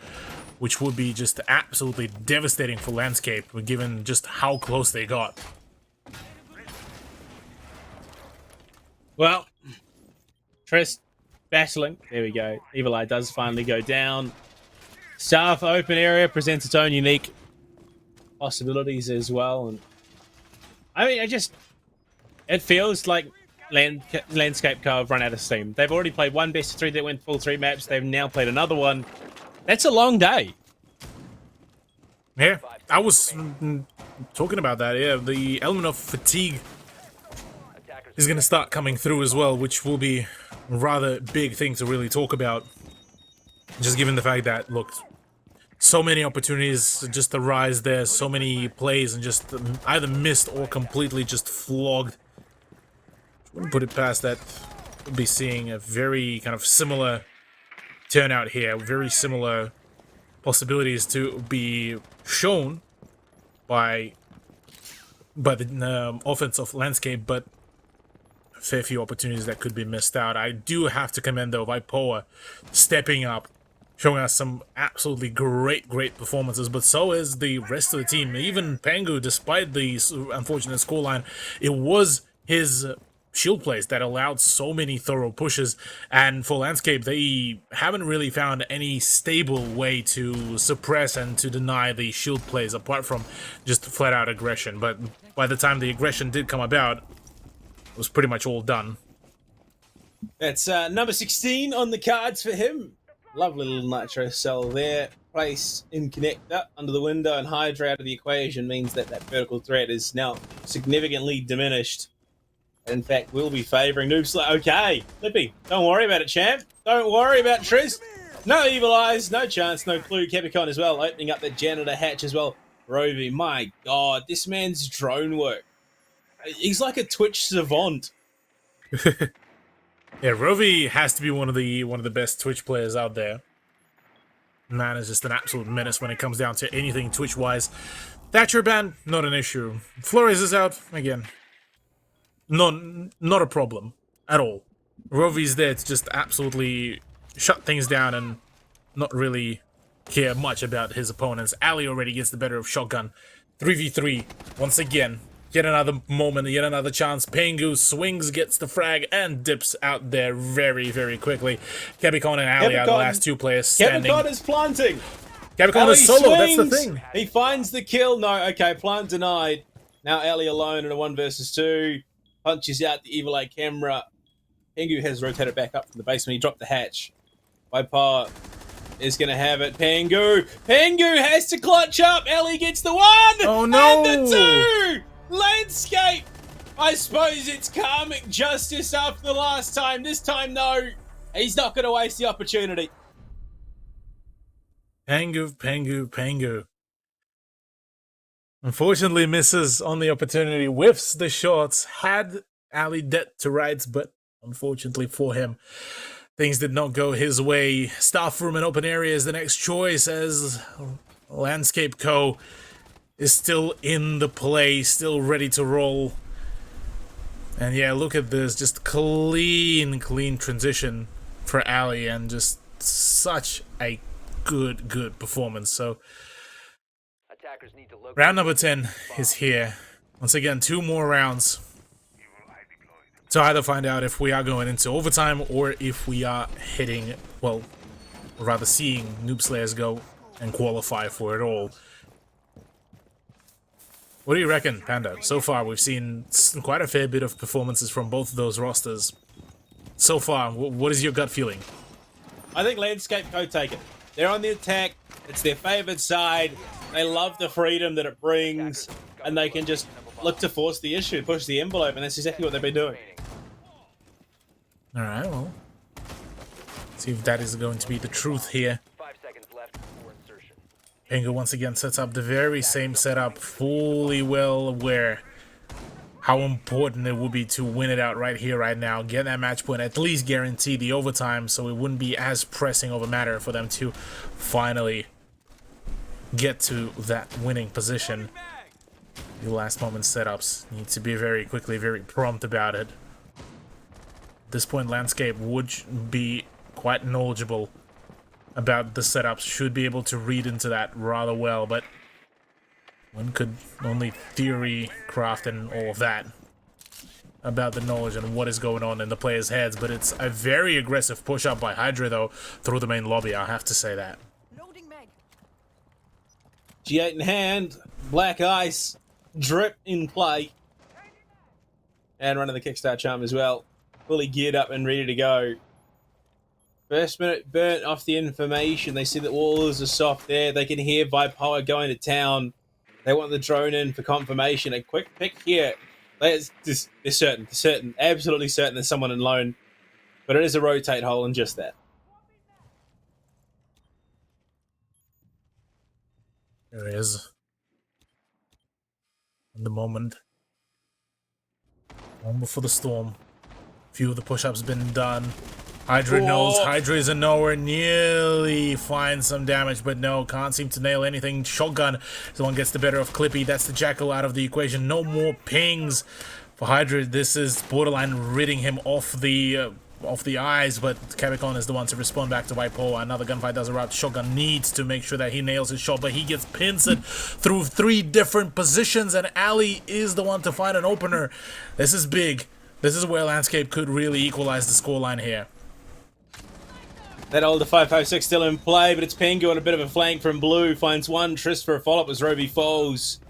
which would be just absolutely devastating for Landscape, given just how close they got. Well, Trist battling. There we go. Evil Eye does finally go down. South open area presents its own unique possibilities as well. And I mean, it feels like Landscape Co. have run out of steam. They've already played one best of 3 that went full 3 maps. They've now played another one. That's a long day. Yeah, I was talking about that. Yeah, the element of fatigue is going to start coming through as well, which will be a rather big thing to really talk about. Just given the fact that, look, so many opportunities just arise there, so many plays, and just either missed or completely just flogged. Wouldn't put it past that we'll be seeing a very kind of similar turnout here, very similar possibilities to be shown by the offense of Landscape, but fair few opportunities that could be missed out. I do have to commend, though, Vipoa stepping up, showing us some absolutely great performances, but so is the rest of the team. Even Pangu, despite the unfortunate scoreline, it was his shield plays that allowed so many thorough pushes, and for Landscape, they haven't really found any stable way to suppress and to deny the shield plays apart from just flat-out aggression. But by the time the aggression did come about, was pretty much all done. That's number 16 on the cards for him. Lovely little nitro cell there. Place in connector under the window, and Hydra out of the equation means that that vertical threat is now significantly diminished. In fact, we'll be favouring NOOB. Okay, Lippy, don't worry about it, champ. Don't worry about Triz. No evil eyes, no chance, no clue. Capicon as well, opening up the janitor hatch as well. Roby, my god, this man's drone work. He's like a Twitch savant. Yeah, Rovi has to be one of the best Twitch players out there. Man is just an absolute menace when it comes down to anything Twitch-wise. Thatcher ban, not an issue. Flores is out, again. Not a problem at all. Rovi's there to just absolutely shut things down and not really care much about his opponents. Ali already gets the better of Shotgun. 3v3, once again. Yet another moment, yet another chance. Pengu swings, gets the frag, and dips out there very, very quickly. Capicon and Ali are the last two players standing. Capicon is planting. Capicon is solo, that's the thing. He finds the kill. No, okay, plant denied. Now Ali alone in a 1 versus 2. Punches out the evil eye camera. Pengu has rotated back up from the basement. He dropped the hatch. Viper is going to have it. Pengu has to clutch up. Ali gets the 1. Oh no. And the 2. Landscape! I suppose it's karmic justice after the last time. This time, no. He's not going to waste the opportunity. Pengu. Unfortunately, misses on the opportunity. Whiffs the shots. Had Ali dead to rights, but unfortunately for him, things did not go his way. Staff room and open area is the next choice as Landscape Co. is still in the play, still ready to roll. And yeah, look at this, just clean transition for Ali, and just such a good performance. So Attackers need to locate round number 10 is here. Once again, 2 more rounds to either find out if we are going into overtime or if we are hitting, well, or rather seeing Noob Slayers go and qualify for it all. What do you reckon, Panda? So far, we've seen quite a fair bit of performances from both of those rosters. So far, what is your gut feeling? I think Landscape Co take it. They're on the attack. It's their favoured side. They love the freedom that it brings, and they can just look to force the issue, push the envelope, and that's exactly what they've been doing. All right, well, see if that is going to be the truth here. 5 seconds left before insertion. Pengu once again sets up the very same setup, fully well aware how important it would be to win it out right here, right now, get that match point, at least guarantee the overtime, so it wouldn't be as pressing of a matter for them to finally get to that winning position. The last moment setups need to be very quickly, very prompt about it. At this point, Landscape would be quite knowledgeable about the setups, should be able to read into that rather well, but one could only theory craft and all of that about the knowledge and what is going on in the players' heads. But it's a very aggressive push-up by Hydra, though, through the main lobby, I have to say that. G8 in hand, Black Ice, Drip in play, and running the kickstart charm as well. Fully geared up and ready to go. First minute burnt off the information. They see that walls are soft there. They can hear Vipower going to town. They want the drone in for confirmation. A quick pick here. They're certain, absolutely certain there's someone in lone. But it is a rotate hole in just that. There he is. In the moment. One before the storm. Few of the push-ups been done. Hydra knows. Hydra is nowhere nearly finds some damage, but no, can't seem to nail anything. Shotgun, someone gets the better of Clippy. That's the Jackal out of the equation. No more pings for Hydra. This is borderline ridding him off the eyes, but Capicon is the one to respond back to Vipo. Another gunfight does erupt. Shotgun needs to make sure that he nails his shot, but he gets pincered through 3 different positions, and Ali is the one to find an opener. This is big. This is where Landscape could really equalize the scoreline here. That older 5.56 still in play, but it's Pengu on a bit of a flank from blue. Finds one. Trist for a follow-up as Roby falls.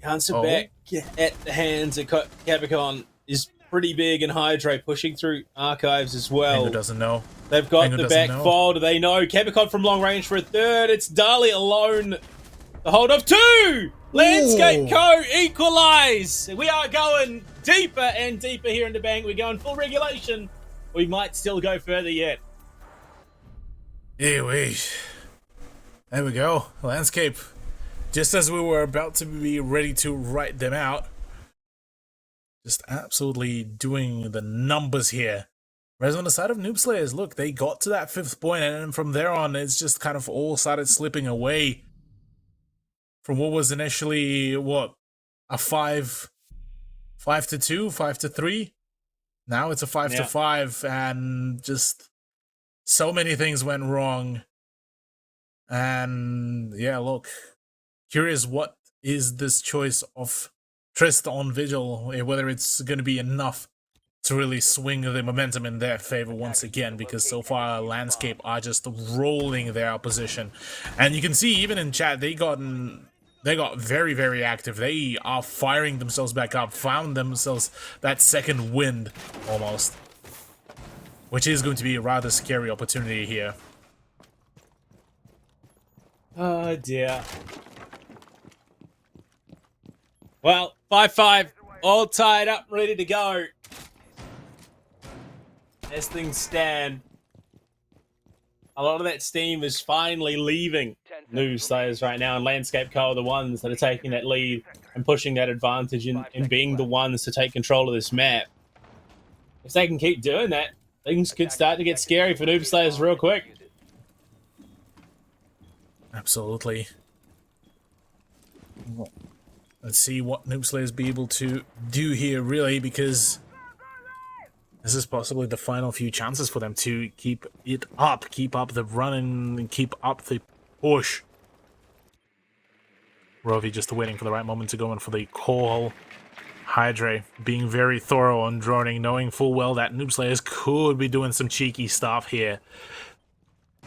Answer back at the hands of Capicon is pretty big, and Hydra pushing through archives as well. Pengu doesn't know. They've got Pengu the doesn't back know. fold. They know. Kebicon from long range for a third. It's Dali alone. The hold of 2! Landscape Co. equalise! We are going deeper and deeper here in the bank. We're going full regulation. We might still go further yet. Hey, wait. There we go. Landscape. Just as we were about to be ready to write them out. Just absolutely doing the numbers here. Whereas on the side of Noob Slayers, look, they got to that 5th point, and then from there on, it's just kind of all started slipping away from what was initially, what, a 5 to 2, 5 to 3. Now it's a 5 to 5, and just so many things went wrong. And yeah, look, curious what is this choice of Trist on Vigil, whether it's going to be enough to really swing the momentum in their favor once again, because so far Landscape are just rolling their opposition. And you can see even in chat, they got very, very active. They are firing themselves back up, found themselves that second wind almost, which is going to be a rather scary opportunity here. Oh dear. Well, 5-5, all tied up, ready to go. As things stand, a lot of that steam is finally leaving Noob Slayers right now, and Landscape Co are the ones that are taking that lead and pushing that advantage in being the ones to take control of this map. If they can keep doing that, things could start to get scary for Noob Slayers real quick. Absolutely. Let's see what Noob Slayers be able to do here, really, because this is possibly the final few chances for them to keep it up, keep up the run, and keep up the push. Rovi just waiting for the right moment to go in for the call. Hydra being very thorough on droning, knowing full well that Noob Slayers could be doing some cheeky stuff here.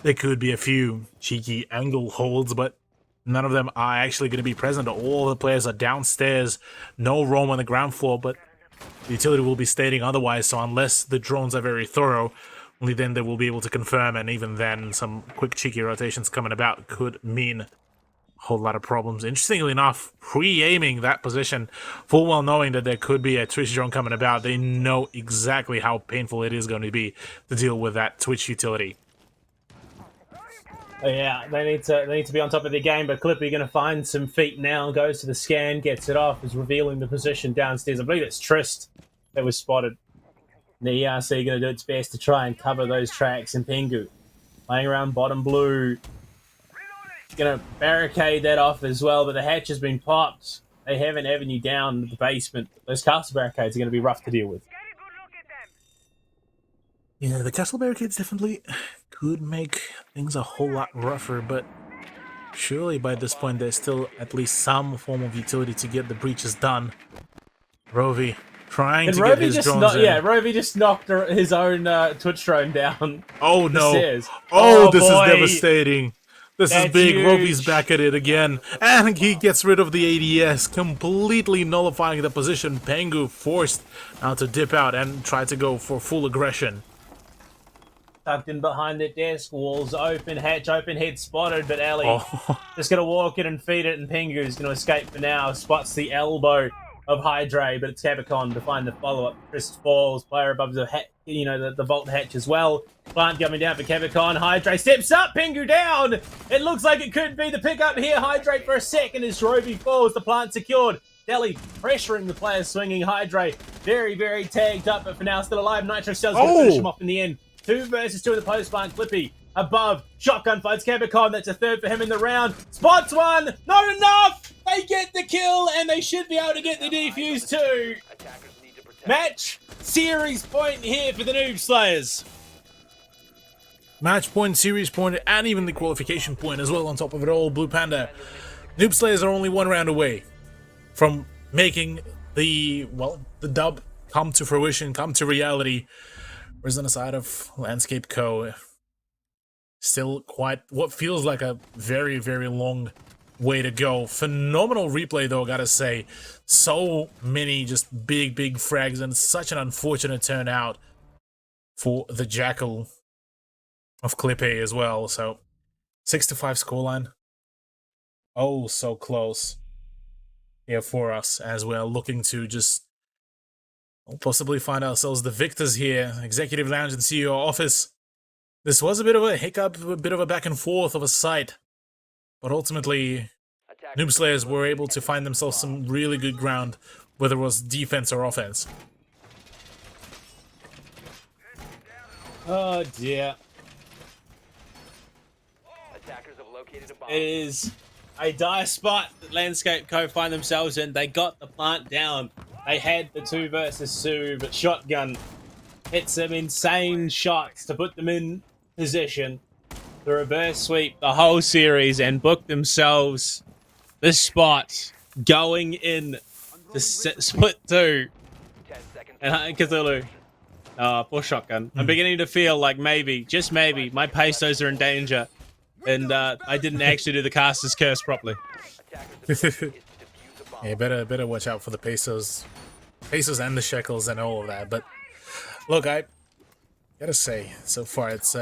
There could be a few cheeky angle holds, but none of them are actually going to be present. All the players are downstairs, no roam on the ground floor, but the utility will be stating otherwise, so unless the drones are very thorough, only then they will be able to confirm, and even then some quick cheeky rotations coming about could mean a whole lot of problems. Interestingly enough, pre-aiming that position, full well knowing that there could be a Twitch drone coming about, they know exactly how painful it is going to be to deal with that Twitch utility. Oh, yeah, they need to be on top of their game, but Clippy going to find some feet now, goes to the scan, gets it off, is revealing the position downstairs. I believe it's Trist that was spotted. The ERC going to do its best to try and cover those tracks, and Pengu playing around bottom blue. Going to barricade that off as well, but the hatch has been popped. They have an avenue down the basement. Those castle barricades are going to be rough to deal with. Yeah, the castle barricades definitely could make things a whole lot rougher, but surely by this point there's still at least some form of utility to get the breaches done. Rovi trying to get his drones in. Yeah, Rovi just knocked his own Twitch drone down. Oh no! Stairs. Oh, this boy. is devastating. This is big. Huge. Rovi's back at it again, and he gets rid of the ADS, completely nullifying the position. Pengu forced now to dip out and try to go for full aggression. Tucked in behind the desk, walls open, hatch open, head spotted, but Ali just going to walk in and feed it, and Pengu's going to escape for now. Spots the elbow of Hydra, but it's Capicon to find the follow-up. Trist falls, player above the the vault hatch as well. Plant coming down for Capicon. Hydra steps up, Pengu down. It looks like it could be the pickup here. Hydra for a second as Rovi falls. The plant secured. Deli pressuring the players, swinging Hydra. Very, very tagged up, but for now still alive. Nitro Cell's going to finish him off in the end. 2 versus 2 in the post plant. Clippy above. Shotgun fights Capicon. That's a third for him in the round. Spots one. Not enough. They get the kill, and they should be able to get the defuse too. Match series point here for the Noob Slayers. Match point, series point, and even the qualification point as well on top of it all. Blue Panda. Noob Slayers are only 1 round away from making the dub come to fruition, come to reality. Whereas on the side of Landscape Co, still quite what feels like a very, very long way to go. Phenomenal replay, though, gotta say. So many just big frags, and such an unfortunate turnout for the Jackal of Clip A as well. So 6-5 scoreline. Oh, so close here for us as we're looking to just possibly find ourselves the victors here. Executive Lounge and CEO office. This was a bit of a hiccup, a bit of a back and forth of a sight, but ultimately Noob Slayers were able to find themselves some really good ground, whether it was defense or offense. Oh dear. Attackers have located a bomb. It is a dire spot that Landscape Co. find themselves in. They got the plant down. They had the 2 versus 2, but Shotgun hit some insane shots to put them in position to reverse sweep the whole series and book themselves this spot going in to split 2. 10 seconds. And Cthulhu. Poor Shotgun. I'm beginning to feel like maybe, just maybe, my pesos are in danger. And I didn't actually do the caster's curse properly. Attackers have located to defuse a bomb. Yeah, better watch out for the pesos and the shekels and all of that. But look, I gotta say, so far it's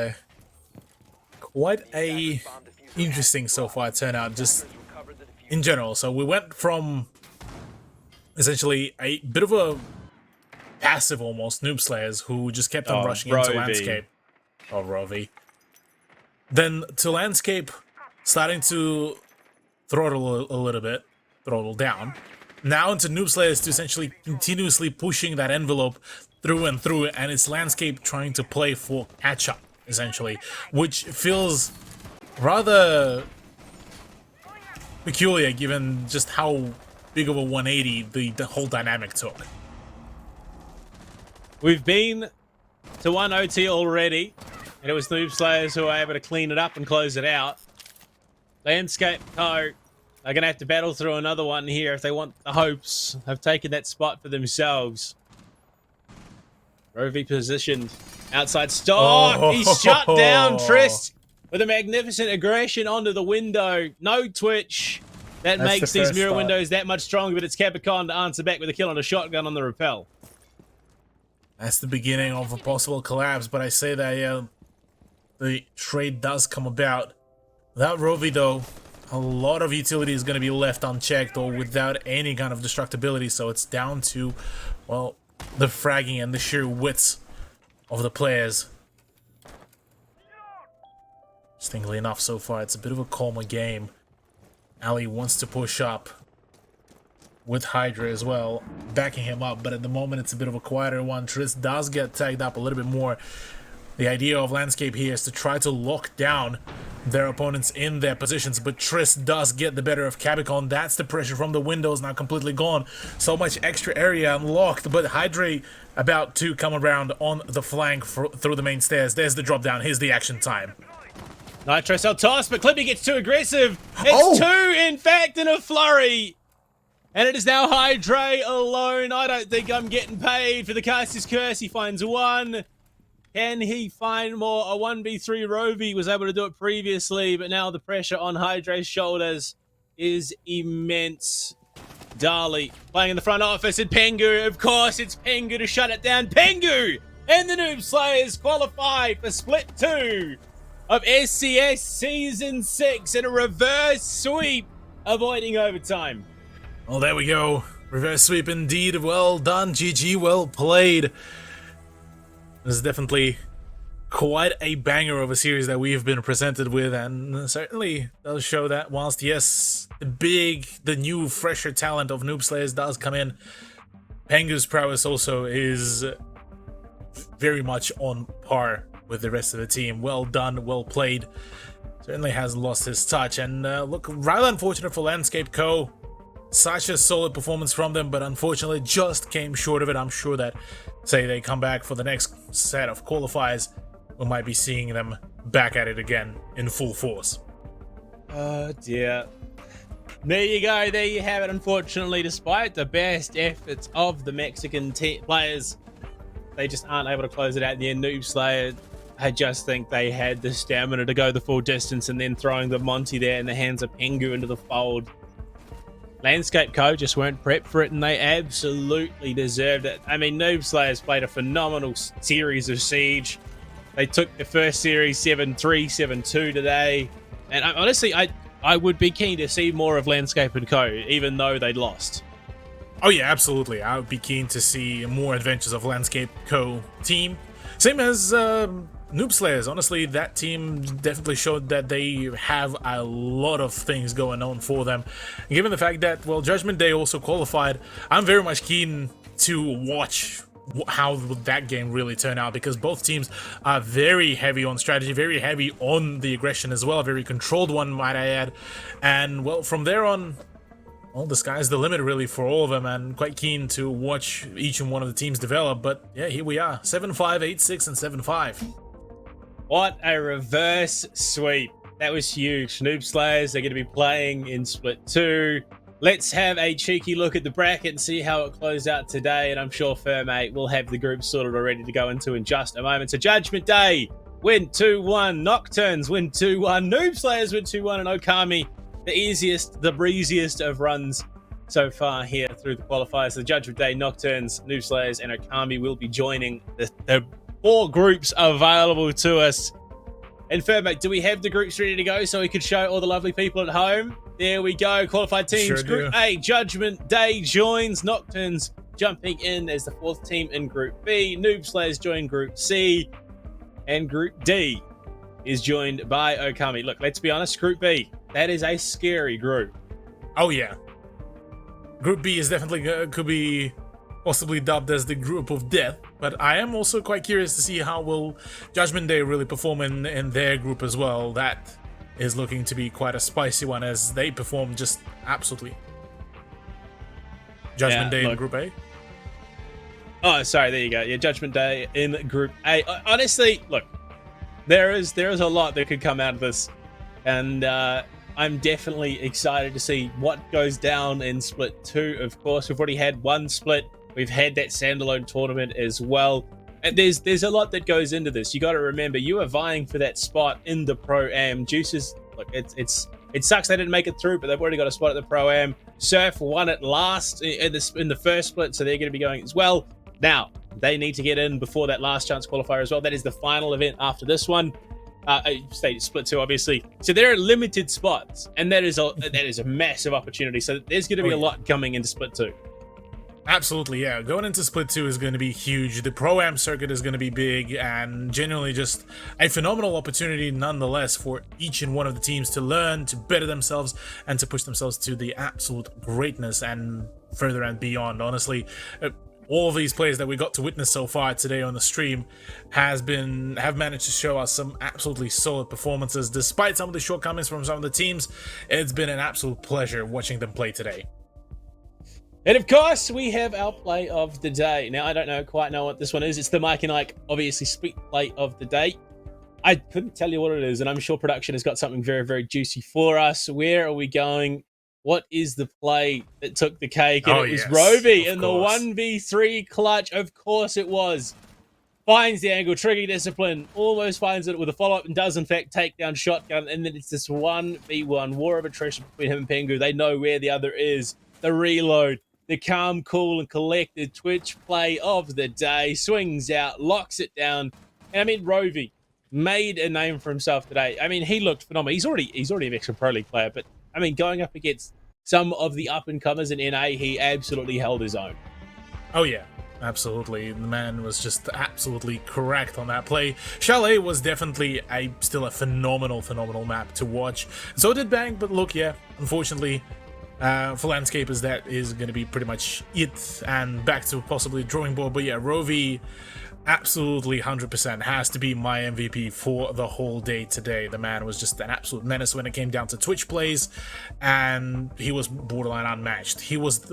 quite a interesting so far turnout, just in general. So we went from essentially a bit of a passive almost Noob Slayers who just kept on rushing into Landscape. Oh, Rovi. Then to Landscape starting to throttle a little bit, throttle down. Now into Noob Slayers to essentially continuously pushing that envelope through and through, and it's Landscape trying to play for catch-up, essentially, which feels rather peculiar given just how big of a 180 the whole dynamic took. We've been to 1 OT already, and it was Noob Slayers who were able to clean it up and close it out. Landscape Co. are going to have to battle through another one here if they want the hopes of taking that spot for themselves. Rovi positioned outside stock. Oh. He's shut down Trist with a magnificent aggression onto the window. No twitch. That That's makes the these first mirror spot. windows that much stronger, but it's Capricorn to answer back with a kill on a shotgun on the rappel. That's the beginning of a possible collapse, but I say that the trade does come about. Without Rovi, though, a lot of utility is going to be left unchecked or without any kind of destructibility, so it's down to, well, the fragging and the sheer wits of the players. Interestingly enough, so far, it's a bit of a calmer game. Ali wants to push up with Hydra as well, backing him up, but at the moment it's a bit of a quieter one. Triss does get tagged up a little bit more. The idea of Landscape here is to try to lock down their opponents in their positions, but Triss does get the better of Cabicon. That's the pressure from the windows now completely gone. So much extra area unlocked, but Hydra about to come around on the flank through the main stairs. There's the drop down. Here's the action time. Nitro cell toss, but Clippy gets too aggressive. It's 2, in fact, in a flurry. And it is now Hydra alone. I don't think I'm getting paid for the caster's curse. He finds 1. Can he find more? A 1v3 Rovi was able to do it previously, but now the pressure on Hydra's shoulders is immense. Dali playing in the front office, and Pengu, of course, it's Pengu to shut it down. Pengu and the Noob Slayers qualify for Split 2 of SCS Season 6 in a reverse sweep, avoiding overtime. Well, there we go. Reverse sweep indeed. Well done, GG. Well played. This is definitely quite a banger of a series that we've been presented with, and certainly does show that whilst, yes, the new, fresher talent of Noob Slayers does come in, Pengu's prowess also is very much on par with the rest of the team. Well done, well played. Certainly hasn't lost his touch, and look, rather unfortunate for Landscape Co. Such a solid performance from them, but unfortunately just came short of it. I'm sure that, say they come back for the next set of qualifiers, we might be seeing them back at it again in full force. Oh dear. There you go, there you have it. Unfortunately, despite the best efforts of the Mexican players, they just aren't able to close it out in the end. Noob Slayer I just think they had the stamina to go the full distance, and then throwing the Monty there in the hands of Pengu into the fold. Landscape Co. just weren't prepped for it, and they absolutely deserved it. I mean, Noob Slayers played a phenomenal series of Siege. They took the first series 7-3, 7-2 today. And honestly, I would be keen to see more of Landscape & Co., even though they lost. Oh yeah, absolutely. I would be keen to see more adventures of Landscape Co. team. Same as Noob Slayers. Honestly, that team definitely showed that they have a lot of things going on for them. And given the fact that, well, Judgment Day also qualified, I'm very much keen to watch how would that game really turn out, because both teams are very heavy on strategy, very heavy on the aggression as well, a very controlled one, might I add. And, well, from there on, well, the sky's the limit really for all of them, and quite keen to watch each and one of the teams develop. But yeah, here we are, 7-5, 8-6, and 7-5. What a reverse sweep. That was huge. Noob Slayers are going to be playing in Split 2. Let's have a cheeky look at the bracket and see how it closed out today, and I'm sure Firmate will have the group sorted or ready to go into in just a moment. So Judgment Day win 2-1, Nocturnes win 2-1, Noob Slayers win 2-1, and Okami, the easiest, the breeziest of runs so far here through the qualifiers. The Judgment Day, Nocturnes, Noob Slayers, and Okami will be joining the 4 groups available to us. And Firmate, do we have the groups ready to go so we could show all the lovely people at home? There we go. Qualified teams. Sure Group do. A, Judgment Day joins. Nocturnes jumping in as the 4th team in Group B. Noob Slayers join Group C. And Group D is joined by Okami. Look, let's be honest. Group B, that is a scary group. Oh yeah. Group B is definitely could be possibly dubbed as the group of death, but I am also quite curious to see how will Judgment Day really perform in their group as well. That is looking to be quite a spicy one, as they perform just absolutely. Judgment Day in Group A? Oh, sorry, there you go. Yeah, Judgment Day in Group A. Honestly, look, there is a lot that could come out of this, and I'm definitely excited to see what goes down in Split 2. Of course, we've already had one split. We've had that standalone tournament as well. And there's a lot that goes into this. You got to remember, you are vying for that spot in the Pro-Am. Juices, look, it sucks they didn't make it through, but they've already got a spot at the Pro-Am. Surf won it last in the first split, so they're going to be going as well. Now, they need to get in before that last chance qualifier as well. That is the final event after this one. Stage Split 2, obviously. So there are limited spots, and that is a massive opportunity. So there's going to be a lot coming into Split 2. Absolutely, yeah. Going into Split 2 is going to be huge. The Pro-Am circuit is going to be big, and genuinely just a phenomenal opportunity nonetheless for each and one of the teams to learn, to better themselves, and to push themselves to the absolute greatness and further and beyond. Honestly, all of these players that we got to witness so far today on the stream have managed to show us some absolutely solid performances. Despite some of the shortcomings from some of the teams, it's been an absolute pleasure watching them play today. And of course, we have our play of the day. Now, I don't quite know what this one is. It's the Mike and Ike, obviously, split play of the day. I couldn't tell you what it is, and I'm sure production has got something very, very juicy for us. Where are we going? What is the play that took the cake? And it was Roby in the 1v3 clutch. Of course it was. Finds the angle, tricky discipline, almost finds it with a follow-up, and does, in fact, take down shotgun. And then it's this 1v1 war of attrition between him and Pengu. They know where the other is. The reload. The calm, cool, and collected Twitch play of the day. Swings out, locks it down. And I mean, Roby made a name for himself today. I mean, he looked phenomenal. He's already an extra Pro League player, but I mean, going up against some of the up-and-comers in NA, he absolutely held his own. Oh yeah, absolutely. The man was just absolutely correct on that play. Chalet was definitely still a phenomenal map to watch. So did Bang, but look, yeah, unfortunately, for Landscapers, that is going to be pretty much it, and back to possibly drawing board. But yeah, Rovi absolutely 100% has to be my MVP for the whole day today. The man was just an absolute menace when it came down to Twitch plays, and he was borderline unmatched. He was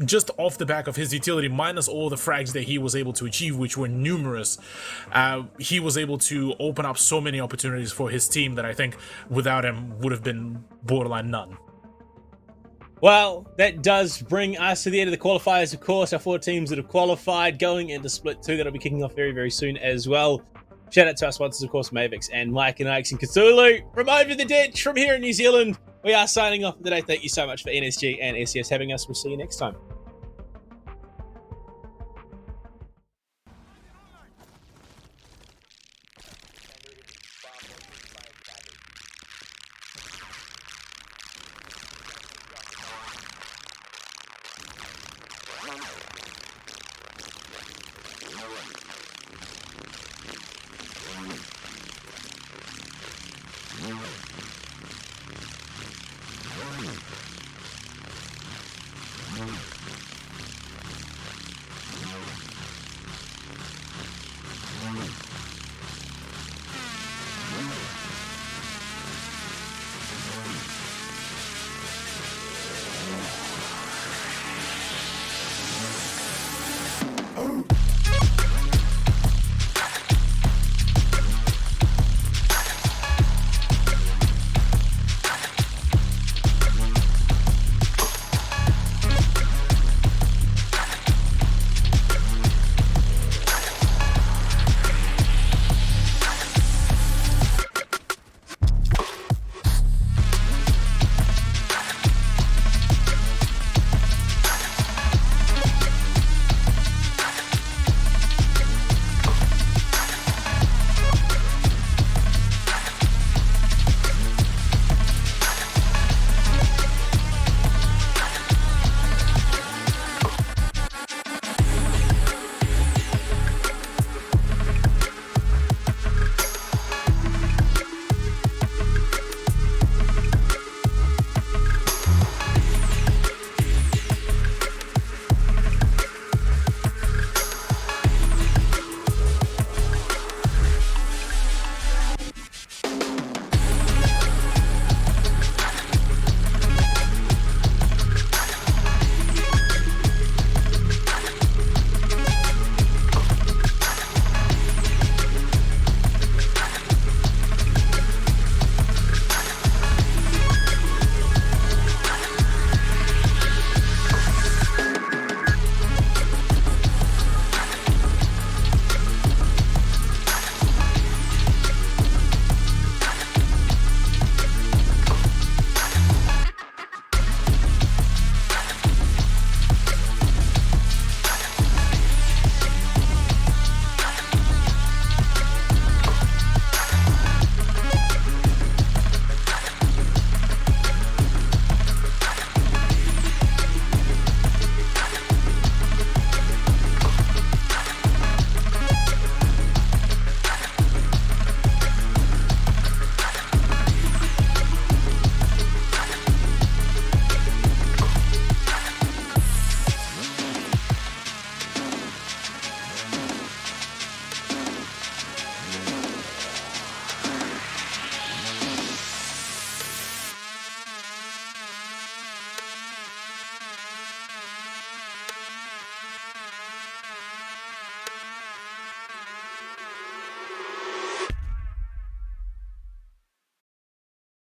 just off the back of his utility, minus all the frags that he was able to achieve, which were numerous. He was able to open up so many opportunities for his team that I think without him would have been borderline none. Well, that does bring us to the end of the qualifiers, of course. Our 4 teams that have qualified going into Split 2. That'll be kicking off very, very soon as well. Shout out to our sponsors, of course, Mavix and Mike and Ike's and Cthulhu. From over the ditch, from here in New Zealand, we are signing off today. Thank you so much for NSG and SCS having us. We'll see you next time.